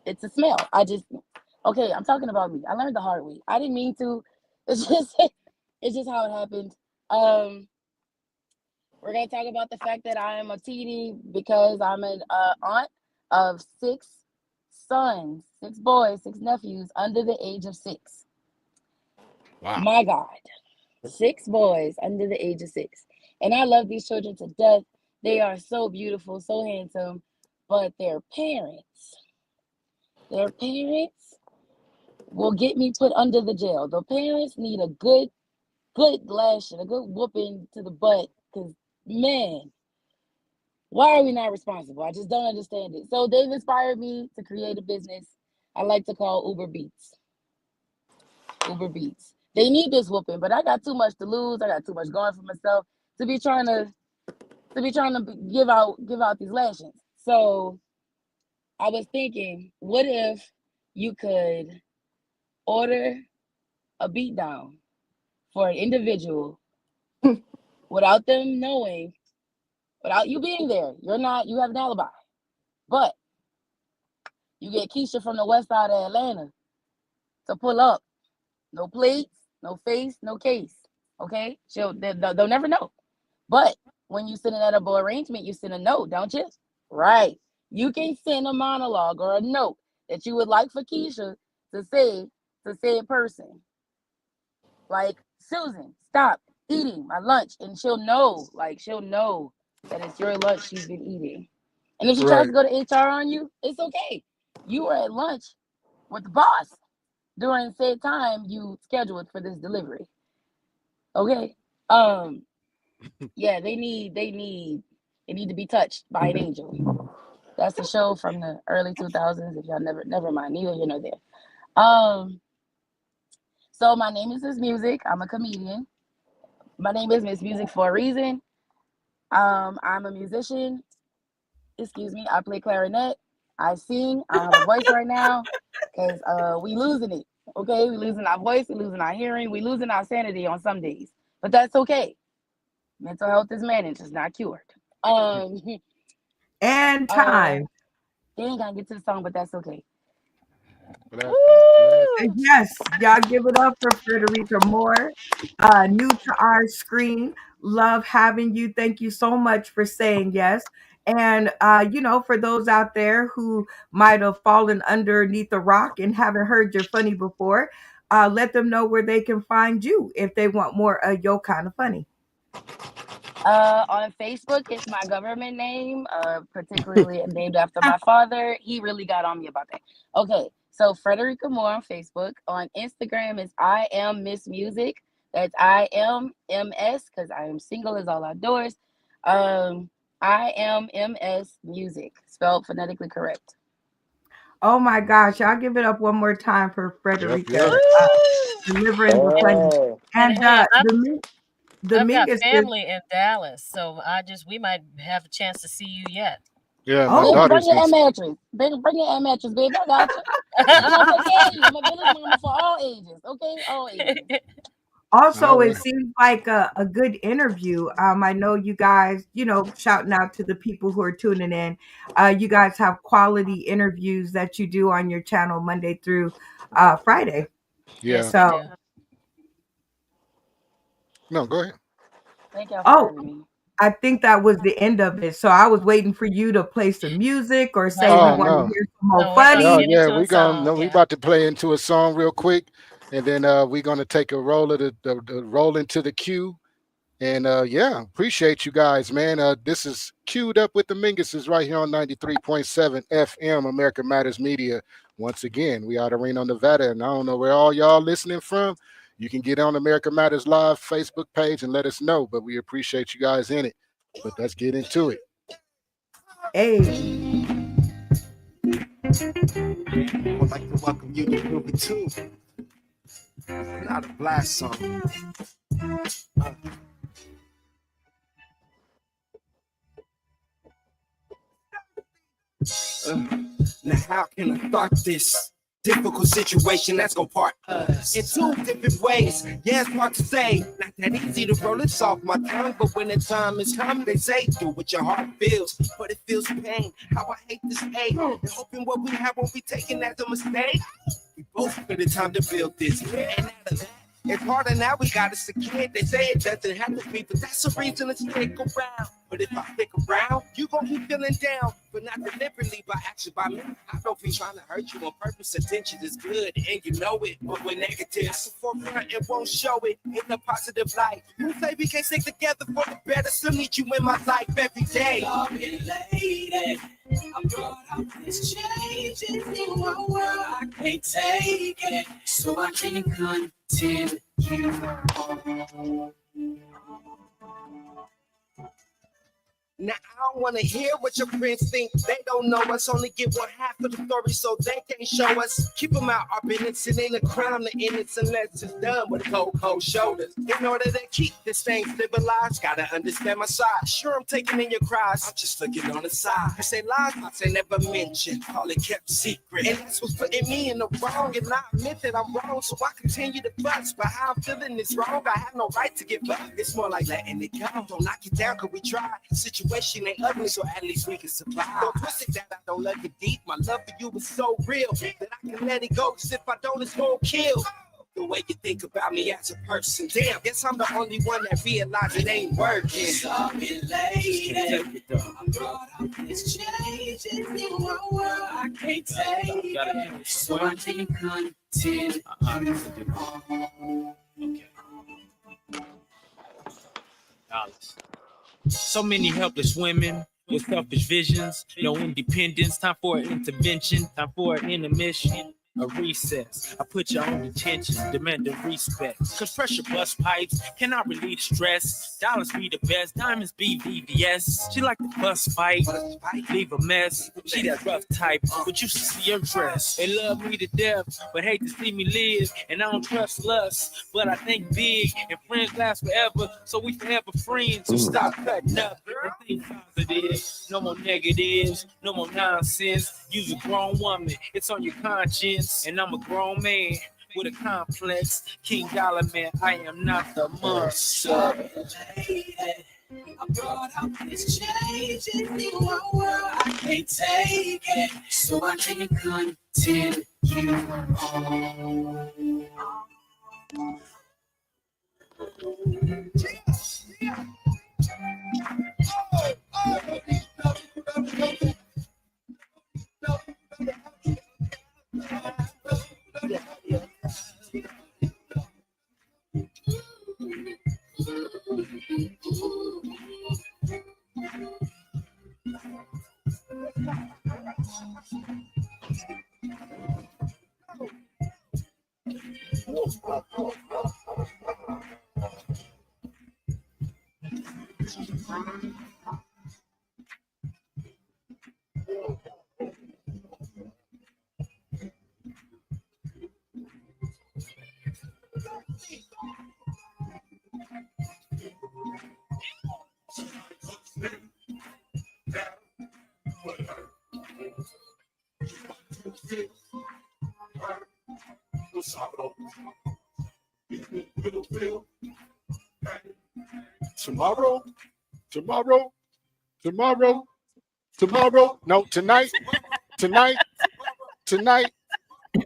Speaker 22: It's a smell. Okay, I'm talking about me. I learned the hard way. I didn't mean to. It's just how it happened. We're gonna talk about the fact that I am a TD because I'm an aunt of 6 sons, 6 boys, 6 nephews under the age of 6. Wow. My God. 6 boys under the age of 6. And I love these children to death. They are so beautiful, so handsome, but their parents will get me put under the jail. The parents need a good lashing, a good whooping to the butt, because, man, why are we not responsible? I just don't understand it. So they've inspired me to create a business I like to call Uber Beats. Uber Beats. They need this whooping, but I got too much to lose. I got too much going for myself to be trying to give out these lashings. So I was thinking, what if you could order a beat down for an individual without them knowing, without you being there? You have an alibi, but you get Keisha from the west side of Atlanta to pull up. No plates, no face, no case. Okay? They'll never know. But when you send an edible arrangement, you send a note, don't you? Right. You can send a monologue or a note that you would like for Keisha to say to said person. Like, Susan, stop eating my lunch. And she'll know that it's your lunch she's been eating. And if she tries to go to HR on you, it's okay. You were at lunch with the boss during said time you scheduled for this delivery. Okay. Yeah, they need to be touched by an angel. That's a show from the early 2000s. If y'all never mind, neither here nor there. So my name is Miss Music. I'm a comedian. My name is Miss Music for a reason. I'm a musician. Excuse me. I play clarinet. I sing. I don't have a voice right now because we losing it. Okay, we losing our voice. We losing our hearing. We losing our sanity on some days, but that's okay. Mental health is managed. It's not cured.
Speaker 18: And time.
Speaker 22: They ain't gonna get to the song, but that's okay.
Speaker 18: Yes, y'all give it up for Frederica Moore, new to our screen. Love having you. Thank you so much for saying yes. And for those out there who might have fallen underneath a rock and haven't heard your funny before, let them know where they can find you if they want more of your kind of funny.
Speaker 22: On Facebook, it's my government name, particularly named after my father. He really got on me about that. Okay, so Frederica Moore on Facebook. On Instagram, it's I Am Miss Music. That's I Am MS because I am single as all outdoors. I Am MS Music, spelled phonetically correct.
Speaker 18: Oh my gosh, y'all give it up one more time for Frederica delivering the funny. And the
Speaker 19: I've got
Speaker 18: Mingus
Speaker 19: family in Dallas, so we might have a chance to see you yet.
Speaker 13: Yeah,
Speaker 22: my daughter's bring your mattress. Bring your mattress, baby. I got you. I'm a village mama for all ages. Okay, all ages.
Speaker 18: Also, it seems like a good interview. I know you guys, shouting out to the people who are tuning in. You guys have quality interviews that you do on your channel Monday through Friday.
Speaker 13: Yeah.
Speaker 18: So,
Speaker 13: no, go ahead.
Speaker 22: Thank y'all for having me.
Speaker 18: I think that was the end of it. So I was waiting for you to play some music or say we want to hear some more funny.
Speaker 13: Oh yeah, we about to play into a song real quick, and then we're gonna take a roll of the roll into the queue. And appreciate you guys, man. This is Queued Up with the Minguses right here on 93.7 FM, America Matters Media. Once again, we out of Reno, Nevada, and I don't know where all y'all listening from. You can get on America Matters Live Facebook page and let us know, but we appreciate you guys in it. But let's get into it.
Speaker 18: Hey.
Speaker 5: I would like to welcome you to Groovy 2. Not a blast song. Now how can I start this difficult situation that's gonna part us in two different ways? Yeah, it's hard to say, not that easy to roll it off my tongue, but when the time is come, they say do what your heart feels, but it feels pain. How I hate this hate, and hoping what we have won't be taken as a mistake. We both spend the time to build this, and out of that, it's harder now, we got us a kid. They say it doesn't have to be, but that's a reason to stick around. But if I stick around, you gon' keep feeling down. But not deliberately, by action, by me. I don't be trying to hurt you on purpose. Attention is good, and you know it. But when negative, it's the forefront, it won't show it in a positive light. You say we can't stick together for the better, still need you in my life every day. Lady, I brought out this change in my world. I can't take it, so I can't continue. Now I don't wanna hear what your friends think. They don't know us, only get one half of the story, so they can't show us. Keep them out, our business, it ain't a crime to end it unless it's done with cold shoulders. In order to keep this thing civilized, gotta understand my side. Sure, I'm taking in your cries, I'm just looking on the side. I say lies, I say never mention, all it kept secret. And that's what's putting me in the wrong, and I admit that I'm wrong, so I continue to bust. But how I'm feeling is wrong, I have no right to give up. It's more like letting it go, don't knock it down, cause we try. Situation ain't ugly, so at least we can supply. Don't twist it that I don't love you deep. My love for you is so real that I can let it go, cause if I don't, it's gonna kill. the way you think about me as a person. Damn, guess I'm the only one that realized it ain't working. Sorry, lady. I'm brought up this change in the world. I can't take it. So I can't continue.
Speaker 6: So many helpless women with selfish visions, no independence, time for an intervention, time for an intermission, a recess. I put your own detention, demanding respect. Cause pressure bust pipes cannot relieve stress. Dollars be the best, diamonds be VVS. She like the bus fight, leave a mess. She that rough type, but you should see her dress. They love me to death, but hate to see me live. And I don't trust lust, but I think big. And friends last forever, so we forever friends. So stop cutting up and think positive. No more negatives, no more nonsense. You's a grown woman, it's on your conscience. And I'm a grown man with a complex. King Dollar Man, I am not the monster.
Speaker 5: I brought up this change in the world. I can't take it, so I can't continue
Speaker 13: Tomorrow. No, tonight.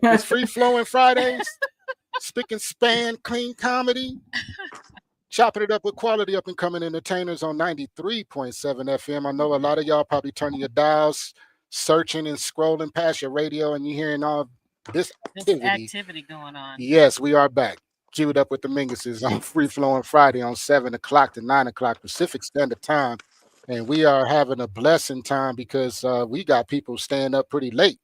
Speaker 13: It's Free Flowing Fridays. Spick and span, clean comedy. Chopping it up with quality up and coming entertainers on 93.7 FM. I know a lot of y'all probably turning your dials, searching and scrolling past your radio, and you're hearing all this
Speaker 19: activity going on.
Speaker 13: Yes, we are back. Queued up with the Minguses on Free Flowing Friday on 7 o'clock to 9 o'clock Pacific Standard Time. And we are having a blessing time because we got people staying up pretty late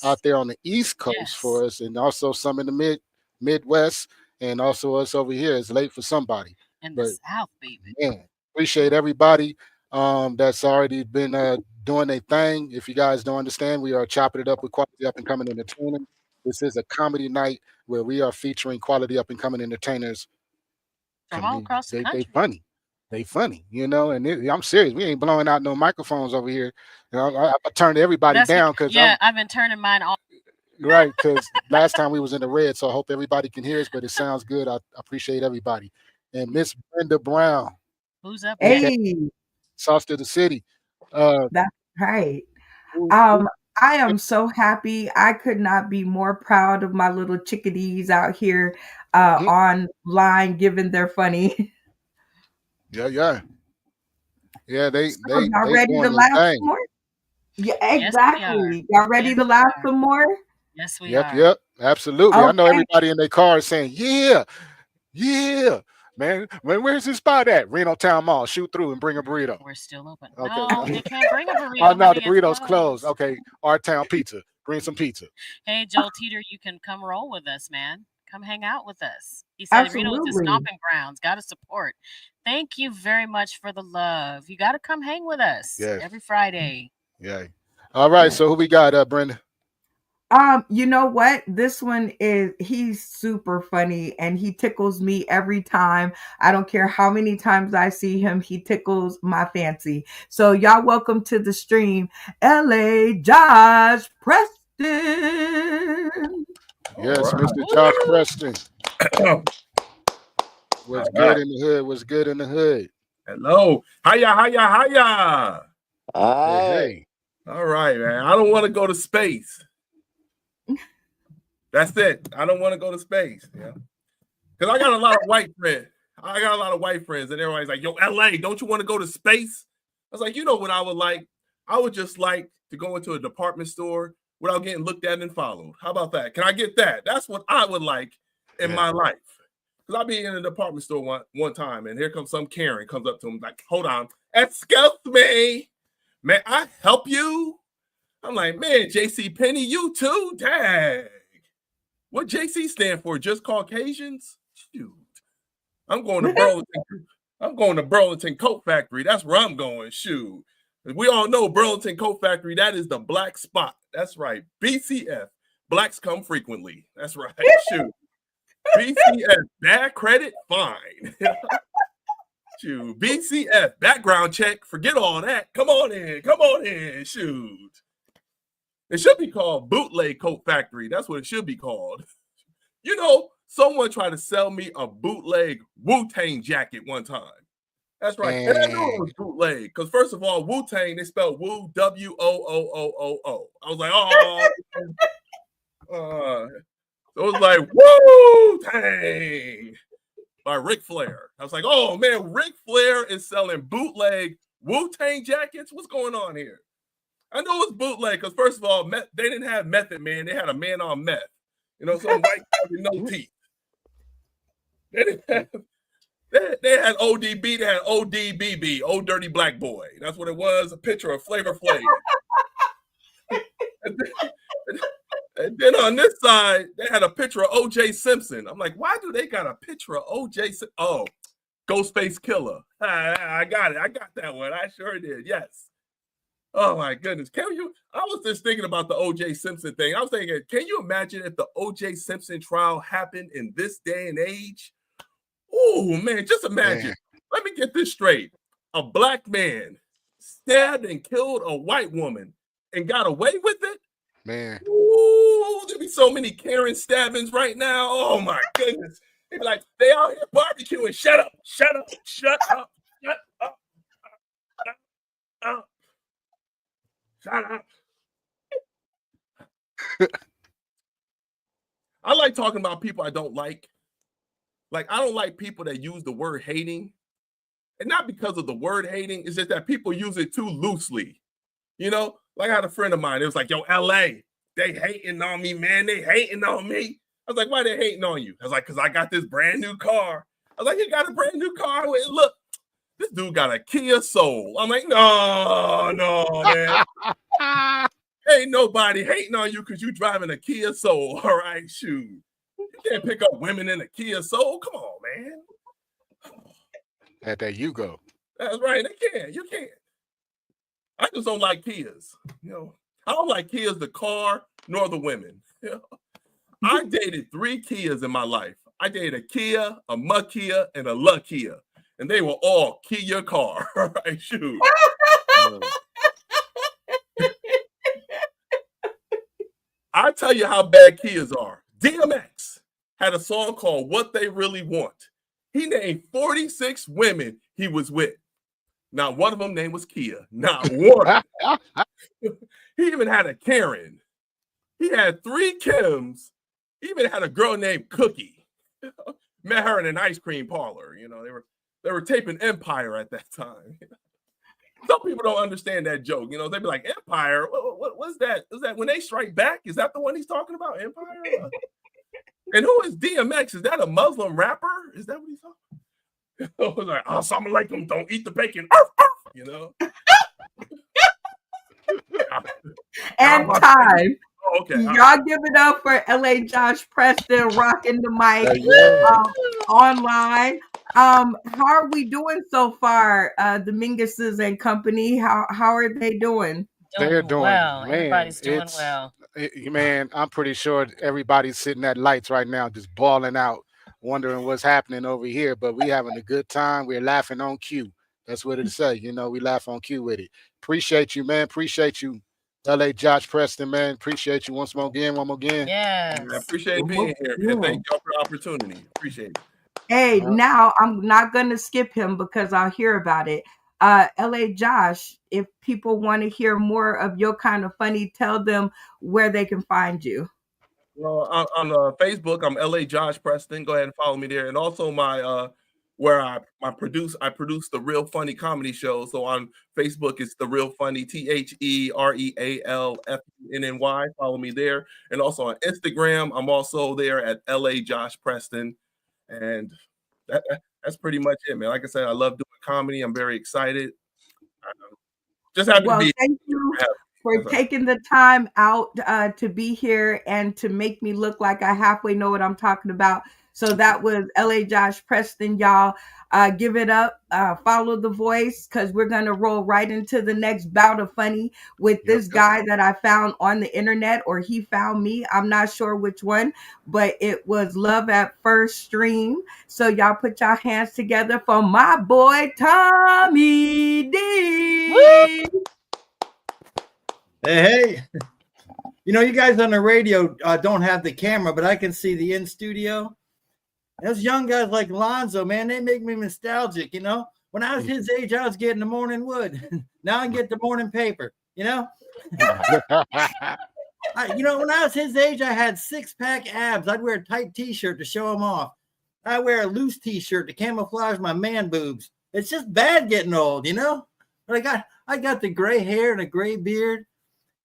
Speaker 13: out there on the East Coast for us, and also some in the Midwest, and also us over here. It's late for somebody.
Speaker 19: In the South, baby.
Speaker 13: Man, appreciate everybody that's already been doing their thing. If you guys don't understand, we are chopping it up with quality up and coming entertainment. This is a comedy night where we are featuring quality up and coming entertainers
Speaker 19: from all across the country.
Speaker 13: They funny, you know, and I'm serious. We ain't blowing out no microphones over here. You know, I turned everybody down because
Speaker 19: I've been turning mine off.
Speaker 13: Right, because last time we was in the red, so I hope everybody can hear us, but it sounds good. I appreciate everybody. And Miss Brenda Brown.
Speaker 19: Who's up?
Speaker 18: Hey.
Speaker 13: Sauce to the City.
Speaker 18: That's right. I am so happy. I could not be more proud of my little chickadees out here online giving their funny.
Speaker 13: Yeah, they
Speaker 18: y'all ready to laugh some more? Yeah, exactly. Y'all ready to laugh some more?
Speaker 19: Yes, we are.
Speaker 13: Yep, absolutely.
Speaker 18: Okay.
Speaker 13: I know everybody in their car is saying, yeah, man. Where's this spot at? Reno Town Mall. Shoot through and bring a burrito.
Speaker 19: We're still open.
Speaker 13: Okay.
Speaker 19: No, you can't bring a burrito.
Speaker 13: Oh no, the burrito's closed. Okay, Our Town Pizza. Bring some pizza.
Speaker 19: Hey, Joel Teeter, you can come roll with us, man. Come hang out with us. He said Reno is his stomping grounds. Got to support. Thank you very much for the love. You got to come hang with us every Friday.
Speaker 13: Yeah. All right. So who we got, Brenda?
Speaker 18: You know what? This one he's super funny and he tickles me every time. I don't care how many times I see him, he tickles my fancy. So y'all welcome to the stream, LA Josh Preston.
Speaker 13: Yes, Mr. Josh Preston. What's good in the hood? What's good in the hood?
Speaker 7: Hello. Hiya.
Speaker 13: Hey.
Speaker 7: All right, man. I don't want to go to space. That's it. I don't want to go to space. Yeah. Because I got a lot of white friends. And everybody's like, yo, LA, don't you want to go to space? I was like, you know what I would like? I would just like to go into a department store without getting looked at and followed. How about that? Can I get that? That's what I would like in my life. Because I'll be in a department store one time, and here comes some Karen, comes up to him like, hold on, excuse me, may I help you? I'm like, man, JC Penney, you too? Dang. What JC stand for? Just Caucasians? Shoot. I'm going to Burlington Coat Factory. That's where I'm going. Shoot. We all know Burlington Coat Factory, that is the black spot. That's right. BCF. Blacks come frequently. That's right. Shoot. BCF. Bad credit? Fine. Shoot. BCF. Background check. Forget all that. Come on in. Shoot. It should be called Bootleg Coat Factory. That's what it should be called. You know, someone tried to sell me a bootleg Wu-Tang jacket one time. That's right. And I knew it was bootleg. Because first of all, Wu-Tang, they spelled Wu, W-O-O-O-O-O. I was like, so it was like, Wu-Tang by Ric Flair. I was like, oh, man, Ric Flair is selling bootleg Wu-Tang jackets? What's going on here? I know it's bootleg because, first of all, they didn't have Method Man. They had a man on meth. You know, some white guy with no teeth. They had ODB. They had ODBB, Old Dirty Black Boy. That's what it was, a picture of Flavor Flav. And then on this side, they had a picture of O.J. Simpson. I'm like, why do they got a picture of O.J. Simpson? Oh, Ghostface Killer. I got it. I got that one. I sure did. Yes. Oh my goodness. I was just thinking about the O.J. Simpson thing. I was thinking, can you imagine if the O.J. Simpson trial happened in this day and age? Oh man, just imagine. Let me get this straight. A black man stabbed and killed a white woman and got away with it?
Speaker 13: Man.
Speaker 7: Ooh, there'd be so many Karen stabbings right now. Oh my goodness. They'd be like, they out here barbecuing. Shut up. Shut up. Shut up. Shut up. Shut up. Shut up. I like talking about people I don't like. Like, I don't like people that use the word hating. And not because of the word hating, it's just that people use it too loosely. You know, like I had a friend of mine. It was like, yo, LA, they hating on me, man. They hating on me. I was like, why they hating on you? I was like, because I got this brand new car. I was like, you got a brand new car? Wait, look, this dude got a Kia Soul. I'm like, no, man. Ain't nobody hating on you because you driving a Kia Soul. All right, shoot. You can't pick up women in a Kia Soul. Come on, man.
Speaker 13: At that you go.
Speaker 7: That's right. They can't. You can't. I just don't like Kias. You know, I don't like Kias, the car, nor the women. You know? I dated 3 Kias in my life. I dated a Kia, a Makia, and a La Kia. And they were all Kia car. All right, shoot. I tell you how bad Kias are. DMX had a song called What They Really Want. He named 46 women he was with. Not one of them name was Kia. Not one. He even had a Karen. He had 3 Kims. He even had a girl named Cookie. Met her in an ice cream parlor. You know, they were taping Empire at that time. Some people don't understand that joke. You know, they'd be like, Empire? What's that? Is that When They Strike Back? Is that the one he's talking about? Empire? And who is DMX? Is that a Muslim rapper? Is that what he's talking about? I was like, assalamu alaikum, don't eat the bacon. You know?
Speaker 18: And time.
Speaker 7: Oh, okay.
Speaker 18: Y'all give it up for LA Josh Preston rocking the mic online. How are we doing so far? The Minguses and company, how are they doing?
Speaker 13: They're doing
Speaker 19: well.
Speaker 13: Man,
Speaker 19: Everybody's doing well.
Speaker 13: Man, I'm pretty sure everybody's sitting at lights right now, just bawling out, wondering what's happening over here. But we having a good time. We're laughing on cue. That's what it say. You know, we laugh on cue with it. Appreciate you, man. Appreciate you, LA Josh Preston, man. Appreciate you one more again.
Speaker 19: Yes.
Speaker 7: I appreciate being here. And thank y'all for the opportunity. Appreciate it.
Speaker 18: Hey, now I'm not going to skip him because I'll hear about it. LA Josh, if people want to hear more of your kind of funny, tell them where they can find you.
Speaker 7: Well, on Facebook, I'm LA Josh Preston. Go ahead and follow me there, and also my where I produce the Real Funny comedy show. So on Facebook, it's the Real Funny, TheRealFunny. Follow me there, and also on Instagram, I'm also there at LA Josh Preston, and that's pretty much it, man. Like I said, I love doing comedy. I'm very excited. Just happy to be.
Speaker 18: Thank you for taking the time out to be here and to make me look like I halfway know what I'm talking about. So that was LA Josh Preston, y'all. Give it up. Follow the voice, because we're going to roll right into the next bout of funny with this guy that I found on the internet, or he found me. I'm not sure which one, but it was love at first stream. So y'all put your hands together for my boy, Tommy D.
Speaker 8: Woo! Hey, you know, you guys on the radio don't have the camera, but I can see the in studio. Those young guys like Lonzo, man, they make me nostalgic. You know, when I was his age, I was getting the morning wood. Now I can get the morning paper. You know, when I was his age, I had 6-pack abs. I'd wear a tight T-shirt to show them off. I wear a loose T-shirt to camouflage my man boobs. It's just bad getting old, you know. But I got the gray hair and a gray beard.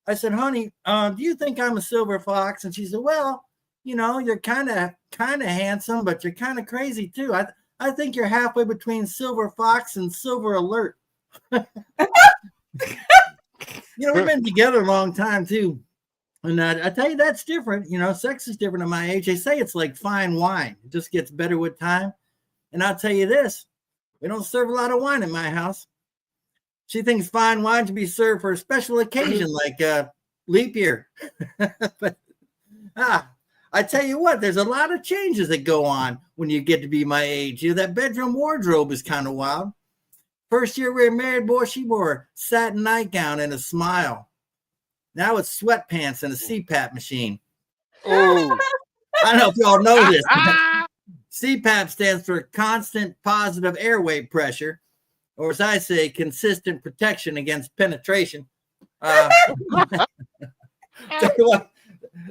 Speaker 8: I said, honey, do you think I'm a silver fox? And she said, well, you know, you're kind of handsome, but you're kind of crazy too. I think you're halfway between silver fox and silver alert. You know, we've been together a long time too. And I tell you, that's different. You know, sex is different at my age. They say it's like fine wine. It just gets better with time. And I'll tell you this, we don't serve a lot of wine in my house. She thinks fine wine should be served for a special occasion like leap year. But I tell you what, there's a lot of changes that go on when you get to be my age. You know, that bedroom wardrobe is kind of wild. First year we were married, boy, she wore a satin nightgown and a smile. Now it's sweatpants and a CPAP machine. Oh, I don't know if y'all know this. CPAP stands for constant positive airway pressure, or as I say, consistent protection against penetration. Tell you what,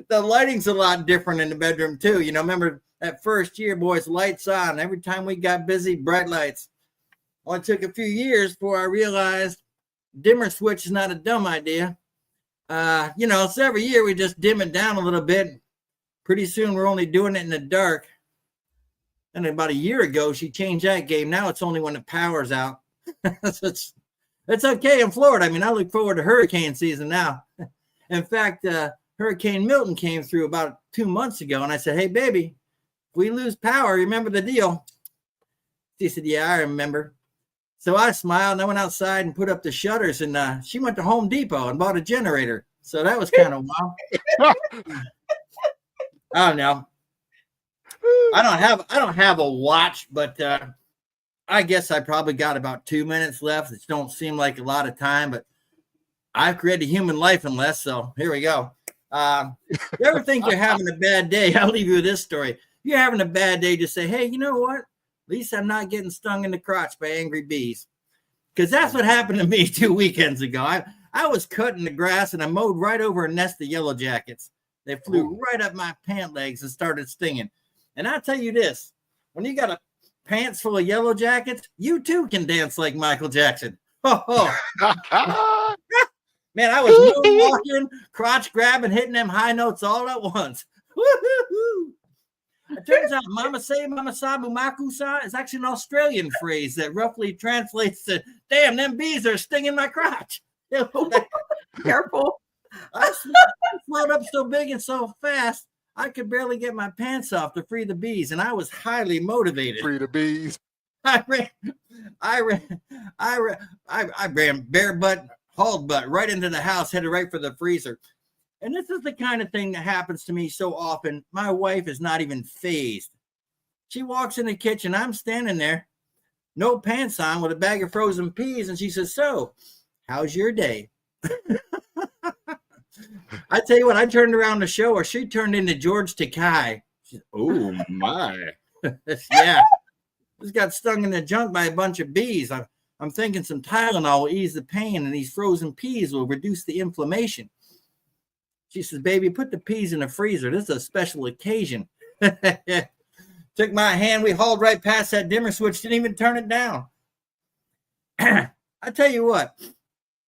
Speaker 8: the lighting's a lot different in the bedroom too. You know, remember that first year, boys, lights on. Every time we got busy, bright lights. Only took a few years before I realized dimmer switch is not a dumb idea. You know, so every year we just dim it down a little bit. Pretty soon we're only doing it in the dark. And about a year ago, she changed that game. Now it's only when the power's out. It's okay in Florida. I mean, I look forward to hurricane season now. In fact, Hurricane Milton came through about 2 months ago, and I said, hey, baby, if we lose power, remember the deal? She said, yeah, I remember. So I smiled, and I went outside and put up the shutters, and she went to Home Depot and bought a generator. So that was kind of wild. I don't know. I don't have a watch, but I guess I probably got about 2 minutes left. It don't seem like a lot of time, but I've created human life in less, so here we go. You ever think you're having a bad day? I'll leave you with this story. If you're having a bad day, just say, hey, you know what? At least I'm not getting stung in the crotch by angry bees. Because that's what happened to me 2 weekends ago. I was cutting the grass, and I mowed right over a nest of yellow jackets. They flew right up my pant legs and started stinging. And I'll tell you this, when you got a pants full of yellow jackets, you too can dance like Michael Jackson. Man, I was moonwalking, crotch grabbing, hitting them high notes all at once. Woo-hoo-hoo. It turns out mama say, mama sa, mumaku sa is actually an Australian phrase that roughly translates to, damn, them bees are stinging my crotch.
Speaker 18: Careful.
Speaker 8: I swelled up so big and so fast, I could barely get my pants off to free the bees, and I was highly motivated.
Speaker 13: Free the bees.
Speaker 8: I ran bare butt, hauled butt right into the house, headed right for the freezer. And this is the kind of thing that happens to me so often. My wife is not even phased. She walks in the kitchen. I'm standing there, no pants on, with a bag of frozen peas, and she says, so, how's your day? I tell you what, I turned around to show her. She turned into George Takei. She said, oh, my. Yeah. Just got stung in the junk by a bunch of bees. I'm thinking some Tylenol will ease the pain, and these frozen peas will reduce the inflammation. She says, baby, put the peas in the freezer. This is a special occasion. Took my hand. We hauled right past that dimmer switch. Didn't even turn it down. I tell you what,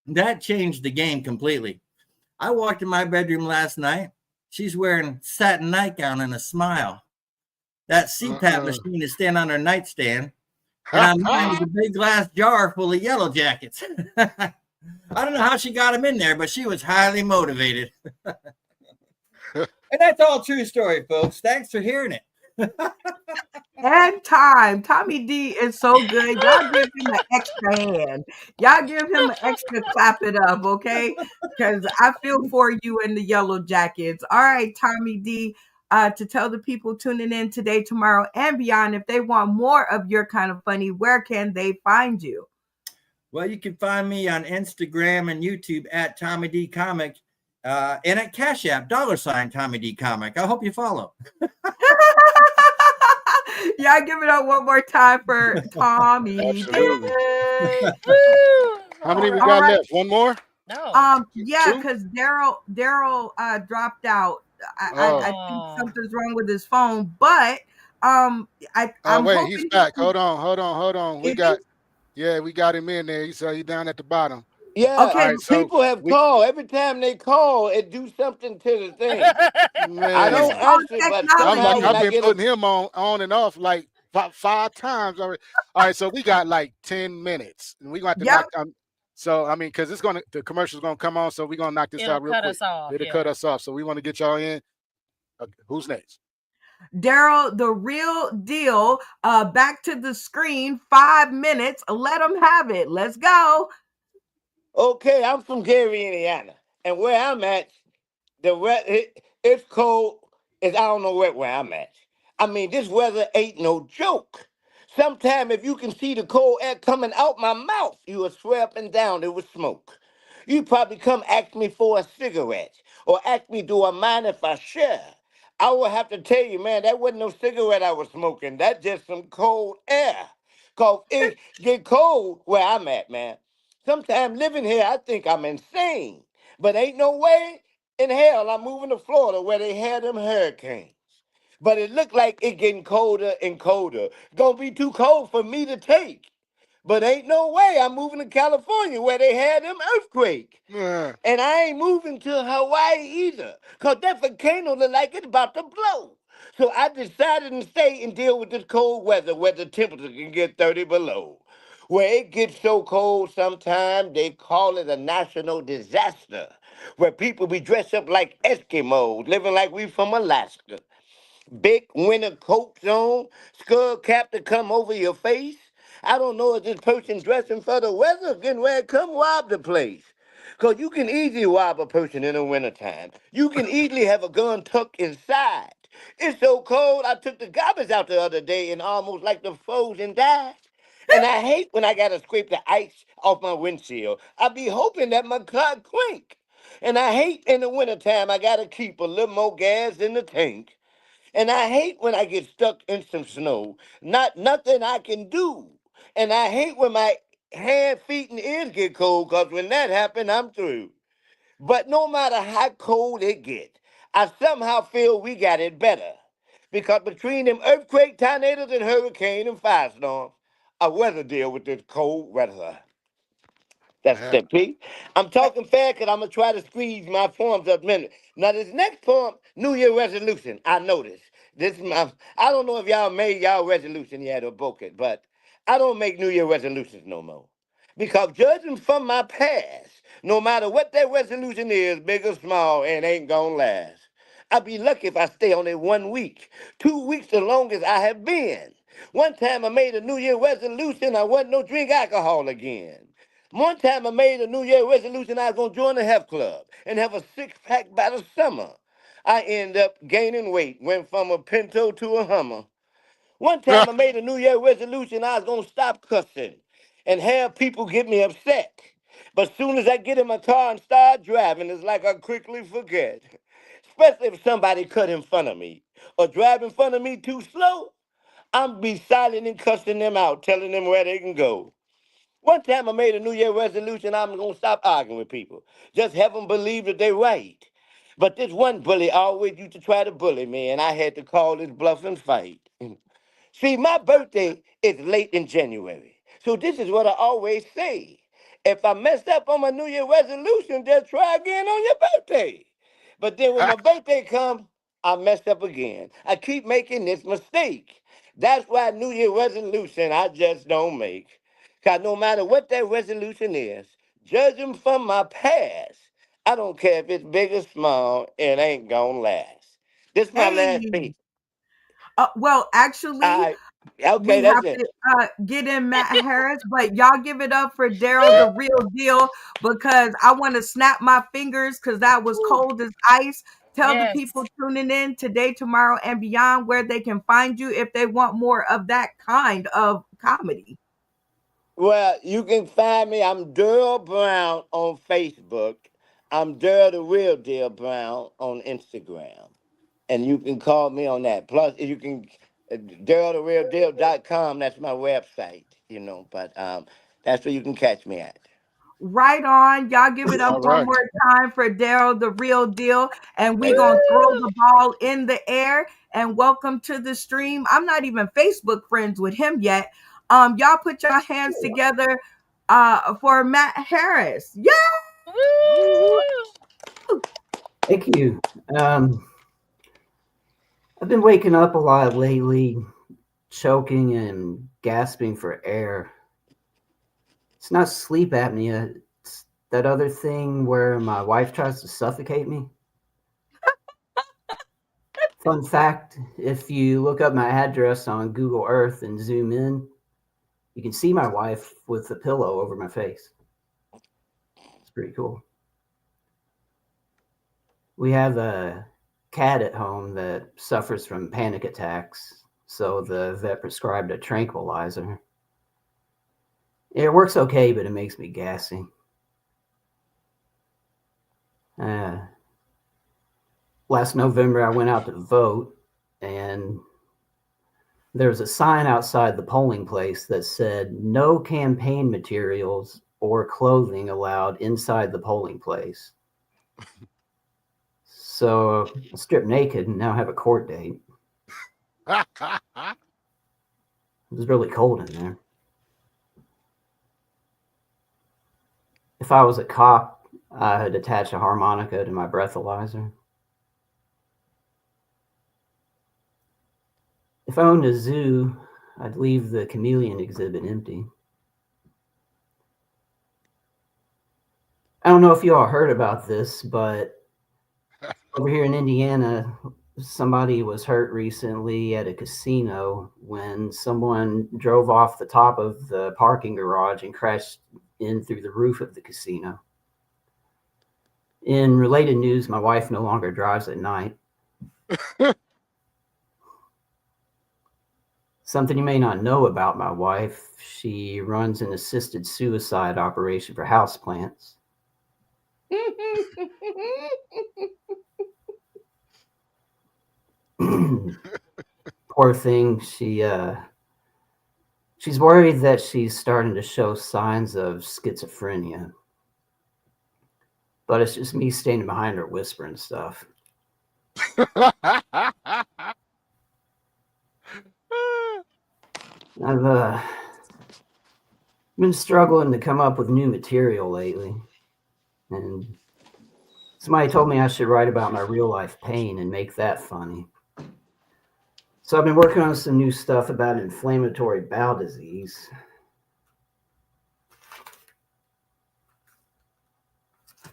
Speaker 8: that changed the game completely. I walked in my bedroom last night. She's wearing satin nightgown and a smile. That CPAP machine is standing on her nightstand. And I'm mine with a big glass jar full of yellow jackets. I don't know how she got them in there, but she was highly motivated. And that's all true story, folks. Thanks for hearing it.
Speaker 18: And time. Tommy D is so good. Y'all give him an extra hand. Y'all give him an extra clap it up, okay? Because I feel for you in the yellow jackets. All right, Tommy D, to tell the people tuning in today, tomorrow, and beyond, if they want more of your kind of funny, where can they find you?
Speaker 8: Well, you can find me on Instagram and YouTube at Tommy D Comic, and at Cash App, $ Tommy D Comic. I hope you follow.
Speaker 18: Yeah, give it up one more time for Tommy.
Speaker 13: Absolutely. How many we got left? One more?
Speaker 19: No.
Speaker 18: Yeah, because Daryl dropped out. I think something's wrong with his phone, but I'm
Speaker 13: wait, he's back. Hold on. We got him in there. He's down at the bottom.
Speaker 9: Yeah,
Speaker 18: okay.
Speaker 13: Right, so
Speaker 9: people have called. Every time they call, it do something to the thing.
Speaker 13: Man,
Speaker 9: I don't answer, but somehow when
Speaker 13: I've
Speaker 9: I
Speaker 13: been
Speaker 9: get
Speaker 13: putting him on and off like five times already. All right, so we got like 10 minutes, and we're going to have to knock. So I mean, because the commercial's gonna come on, so we're gonna knock this out real quick. It'll cut us off. So we want to get y'all in. Okay, who's next?
Speaker 18: Daryl, the real deal. Back to the screen. 5 minutes. Let them have it. Let's go.
Speaker 9: Okay, I'm from Gary, Indiana, and where I'm at, it's cold. I don't know where I'm at. I mean, this weather ain't no joke. Sometime if you can see the cold air coming out my mouth, you will swear up and down it was smoke. You probably come ask me for a cigarette or ask me, do I mind if I share? I will have to tell you, man, that wasn't no cigarette I was smoking. That's just some cold air. Because it get cold where I'm at, man. Sometimes living here, I think I'm insane. But ain't no way in hell I'm moving to Florida where they had them hurricanes. But it looked like it getting colder and colder. Gonna be too cold for me to take. But ain't no way I'm moving to California where they had them earthquake.
Speaker 13: Yeah.
Speaker 9: And I ain't moving to Hawaii either. Cause that volcano look like it's about to blow. So I decided to stay and deal with this cold weather where the temperature can get 30 below. Where it gets so cold sometimes they call it a national disaster. Where people be dressed up like Eskimos, living like we from Alaska. Big winter coats on, skull cap to come over your face. I don't know if this person dressing for the weather, getting ready to come rob the place. Because you can easily rob a person in the wintertime. You can easily have a gun tucked inside. It's so cold, I took the garbage out the other day and almost like the frozen died. And I hate when I gotta scrape the ice off my windshield. I be hoping that my car clink. And I hate in the wintertime I gotta keep a little more gas in the tank. And I hate when I get stuck in some snow. Nothing I can do. And I hate when my hand, feet, and ears get cold, because when that happens, I'm through. But no matter how cold it get, I somehow feel we got it better. Because between them earthquake, tornadoes, and hurricane and firestorms, I weather deal with this cold weather. That's the Pete. I'm talking fast because I'm going to try to squeeze my poems up a minute. Now, this next poem, New Year resolution, I noticed. I don't know if y'all made y'all resolution yet or broke it, but I don't make New Year resolutions no more. Because judging from my past, no matter what that resolution is, big or small, it ain't going to last. I'd be lucky if I stay on it 1 week. 2 weeks the longest I have been. One time I made a New Year resolution, I wasn't no drink alcohol again. One time I made a New Year resolution I was going to join the health club and have a six-pack by the summer. I end up gaining weight, went from a Pinto to a Hummer. One time I made a New Year resolution I was going to stop cussing and have people get me upset. But soon as I get in my car and start driving, it's like I quickly forget. Especially if somebody cut in front of me or drive in front of me too slow. I'm be silent and cussing them out, telling them where they can go. One time I made a New Year resolution I'm going to stop arguing with people. Just have them believe that they're right. But this one bully always used to try to bully me, and I had to call his bluff and fight. See, my birthday is late in January. So this is what I always say. If I messed up on my New Year resolution, just try again on your birthday. But then when my birthday comes, I messed up again. I keep making this mistake. That's why New Year resolution I just don't make. Because no matter what that resolution is, judging from my past, I don't care if it's big or small, it ain't gonna last. This is my last
Speaker 18: Hey,
Speaker 9: piece.
Speaker 18: well, actually,
Speaker 9: Okay,
Speaker 18: we
Speaker 9: that's
Speaker 18: have
Speaker 9: it.
Speaker 18: to get in Matt Harris, but y'all give it up for Daryl, the real deal, because I want to snap my fingers because that was cold as ice. Tell the
Speaker 19: Yes.
Speaker 18: people tuning in today, tomorrow, and beyond where they can find you if they want more of that kind of comedy.
Speaker 9: Well, you can find me. I'm Daryl Brown on Facebook. I'm Daryl the Real Deal Brown on Instagram. And you can call me on that. Plus, you can DarylTheRealDeal.com. That's my website, but that's where you can catch me at.
Speaker 18: Right on. Y'all give it up
Speaker 9: All
Speaker 18: one
Speaker 9: right.
Speaker 18: more time for Daryl, the real deal. And we're going to throw the ball in the air and welcome to the stream. I'm not even Facebook friends with him yet. Y'all put your hands together for Matt Harris. Yeah.
Speaker 1: Thank you. I've been waking up a lot lately, choking and gasping for air. It's not sleep apnea. It's that other thing where my wife tries to suffocate me. Fun fact, if you look up my address on Google Earth and zoom in, you can see my wife with a pillow over my face. It's pretty cool. We have a cat at home that suffers from panic attacks, so the vet prescribed a tranquilizer. It works okay, but it makes me gassy. Last November, I went out to vote, and there was a sign outside the polling place that said, "No campaign materials or clothing allowed inside the polling place." So I stripped naked and now have a court date. It was really cold in there. If I was a cop, I'd attach a harmonica to my breathalyzer. If I owned a zoo, I'd leave the chameleon exhibit empty. I don't know if you all heard about this, but over here in Indiana, somebody was hurt recently at a casino when someone drove off the top of the parking garage and crashed in through the roof of the casino. In related news, my wife no longer drives at night. Something you may not know about my wife, she runs an assisted suicide operation for houseplants. Poor thing, she's worried that she's starting to show signs of schizophrenia. But it's just me standing behind her whispering stuff. I've been struggling to come up with new material lately, and somebody told me I should write about my real life pain and make that funny. So I've been working on some new stuff about inflammatory bowel disease.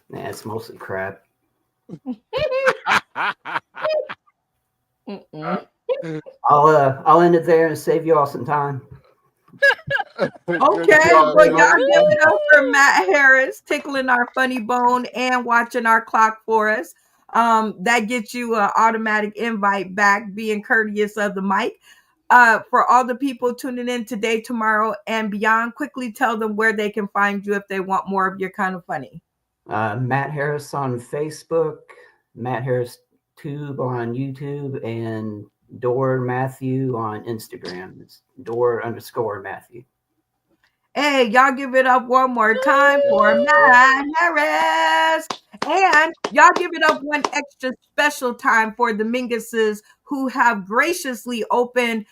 Speaker 1: Nah, it's mostly crap. I'll end it there and save you all some time.
Speaker 18: Okay, well, y'all give it up for Matt Harris tickling our funny bone and watching our clock for us. That gets you an automatic invite back, being courteous of the mic. For all the people tuning in today, tomorrow, and beyond, quickly tell them where they can find you if they want more of your kind of funny.
Speaker 1: Matt Harris on Facebook, Matt Harris Tube on YouTube, and Door Matthew on Instagram. It's Door_Matthew.
Speaker 18: Hey, y'all give it up one more time for Matt Harris. And y'all give it up one extra special time for the Minguses who have graciously opened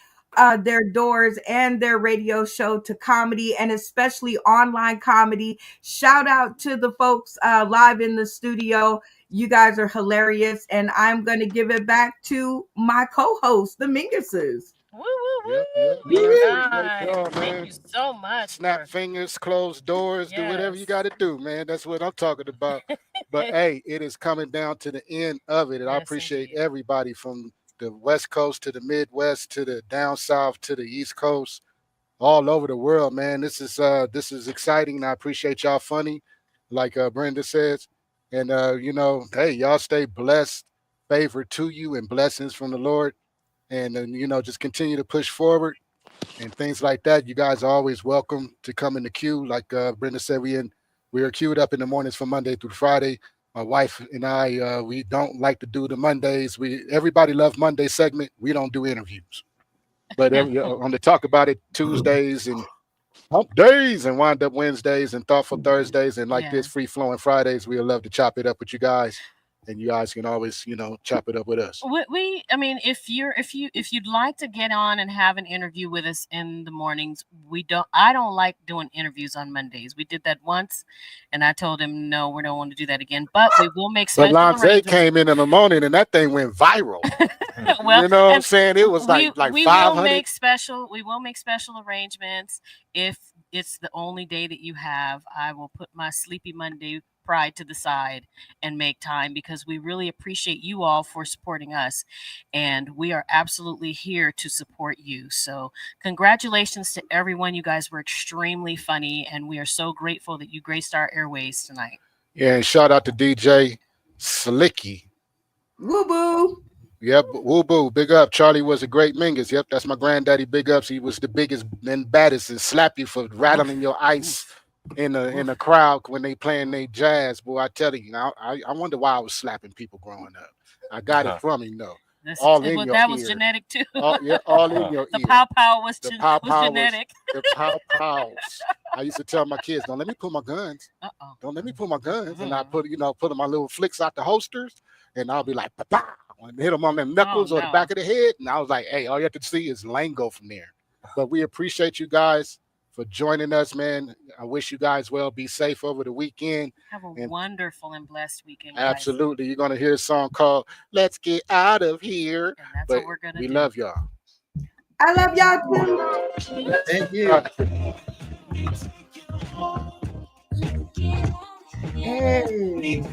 Speaker 18: their doors and their radio show to comedy and especially online comedy. Shout out to the folks live in the studio. You guys are hilarious. And I'm going to give it back to my co-host, the Minguses.
Speaker 19: Woo, woo,
Speaker 13: Yep,
Speaker 19: woo.
Speaker 13: yep.
Speaker 19: Big
Speaker 13: Appreciate
Speaker 19: time.
Speaker 13: y'all,
Speaker 19: Thank
Speaker 13: man.
Speaker 19: you so much.
Speaker 13: Snap fingers, close doors, do whatever you got to do, man. That's what I'm talking about. But hey, it is coming down to the end of it. And I appreciate everybody from the West Coast to the Midwest to the down south to the East Coast, all over the world, man. This is exciting. I appreciate y'all funny, like Brenda says. And hey, y'all stay blessed, favor to you, and blessings from the Lord. And just continue to push forward and things like that. You guys are always welcome to come in the queue. Like Brenda said, we are queued up in the mornings from Monday through Friday. My wife and I, we don't like to do the Mondays. Everybody loves Monday segment. We don't do interviews, but on the Talk About It Tuesdays and Hump Days and Wind Up Wednesdays and Thoughtful Thursdays and this Free Flowing Fridays, we love to chop it up with you guys. And you guys can always, chop it up with us.
Speaker 19: I mean, if you'd like to get on and have an interview with us in the mornings, I don't like doing interviews on Mondays. We did that once, and I told him no, we don't want to do that again. But we will make special
Speaker 13: arrangements. But Lonze came in the morning, and that thing went viral. Well, you know what I'm saying? It was like 500.
Speaker 19: We will make special arrangements. If it's the only day that you have, I will put my Sleepy Monday pride to the side and make time, because we really appreciate you all for supporting us, and we are absolutely here to support you. So congratulations to everyone. You guys were extremely funny, and we are so grateful that you graced our airways tonight.
Speaker 13: Yeah, and shout out to DJ Slicky.
Speaker 18: Woo boo.
Speaker 13: Yep, woo boo. Big up. Charlie was a great Mingus. Yep, that's my granddaddy. Big ups. He was the biggest and baddest, and slap you for rattling your ice in the crowd when they playing their jazz. Boy, I tell you, now I wonder why I was slapping people growing up. I got it from him though.
Speaker 19: That was genetic too.
Speaker 13: All in your ear.
Speaker 19: The pow was genetic.
Speaker 13: The pows. I used to tell my kids, don't let me pull my guns. Don't let me pull my guns. And I put my little flicks out the holsters, and I'll be like, pa-pow, and hit them on the knuckles or the back of the head. And I was like, hey, all you have to see is lingo from there. But we appreciate you guys for joining us, man. I wish you guys well. Be safe over the weekend.
Speaker 19: Have a wonderful and blessed weekend.
Speaker 13: Absolutely. You're going to hear a song called Let's Get Out of Here. And that's what we're going to do. We love y'all.
Speaker 18: I love y'all too.
Speaker 8: Thank you.
Speaker 18: Hey.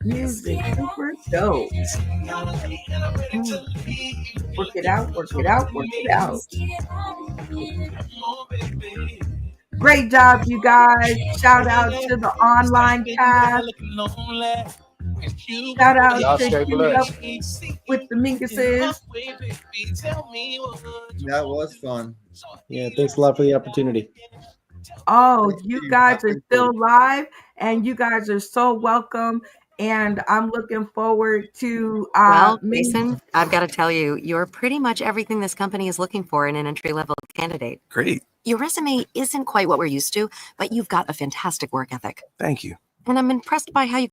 Speaker 18: Music super dope. Work it out, work it out, work it out. Great job, you guys. Shout out to the online cast. Shout out to Queued Up with the Minguses.
Speaker 8: That was fun. Yeah, thanks a lot for the opportunity.
Speaker 18: Oh, you guys are still live, and you guys are so welcome. And I'm looking forward to
Speaker 12: Mason, I've got to tell you, you're pretty much everything this company is looking for in an entry-level candidate.
Speaker 14: Great.
Speaker 12: Your resume isn't quite what we're used to, but you've got a fantastic work ethic.
Speaker 14: Thank you.
Speaker 12: And I'm impressed by how you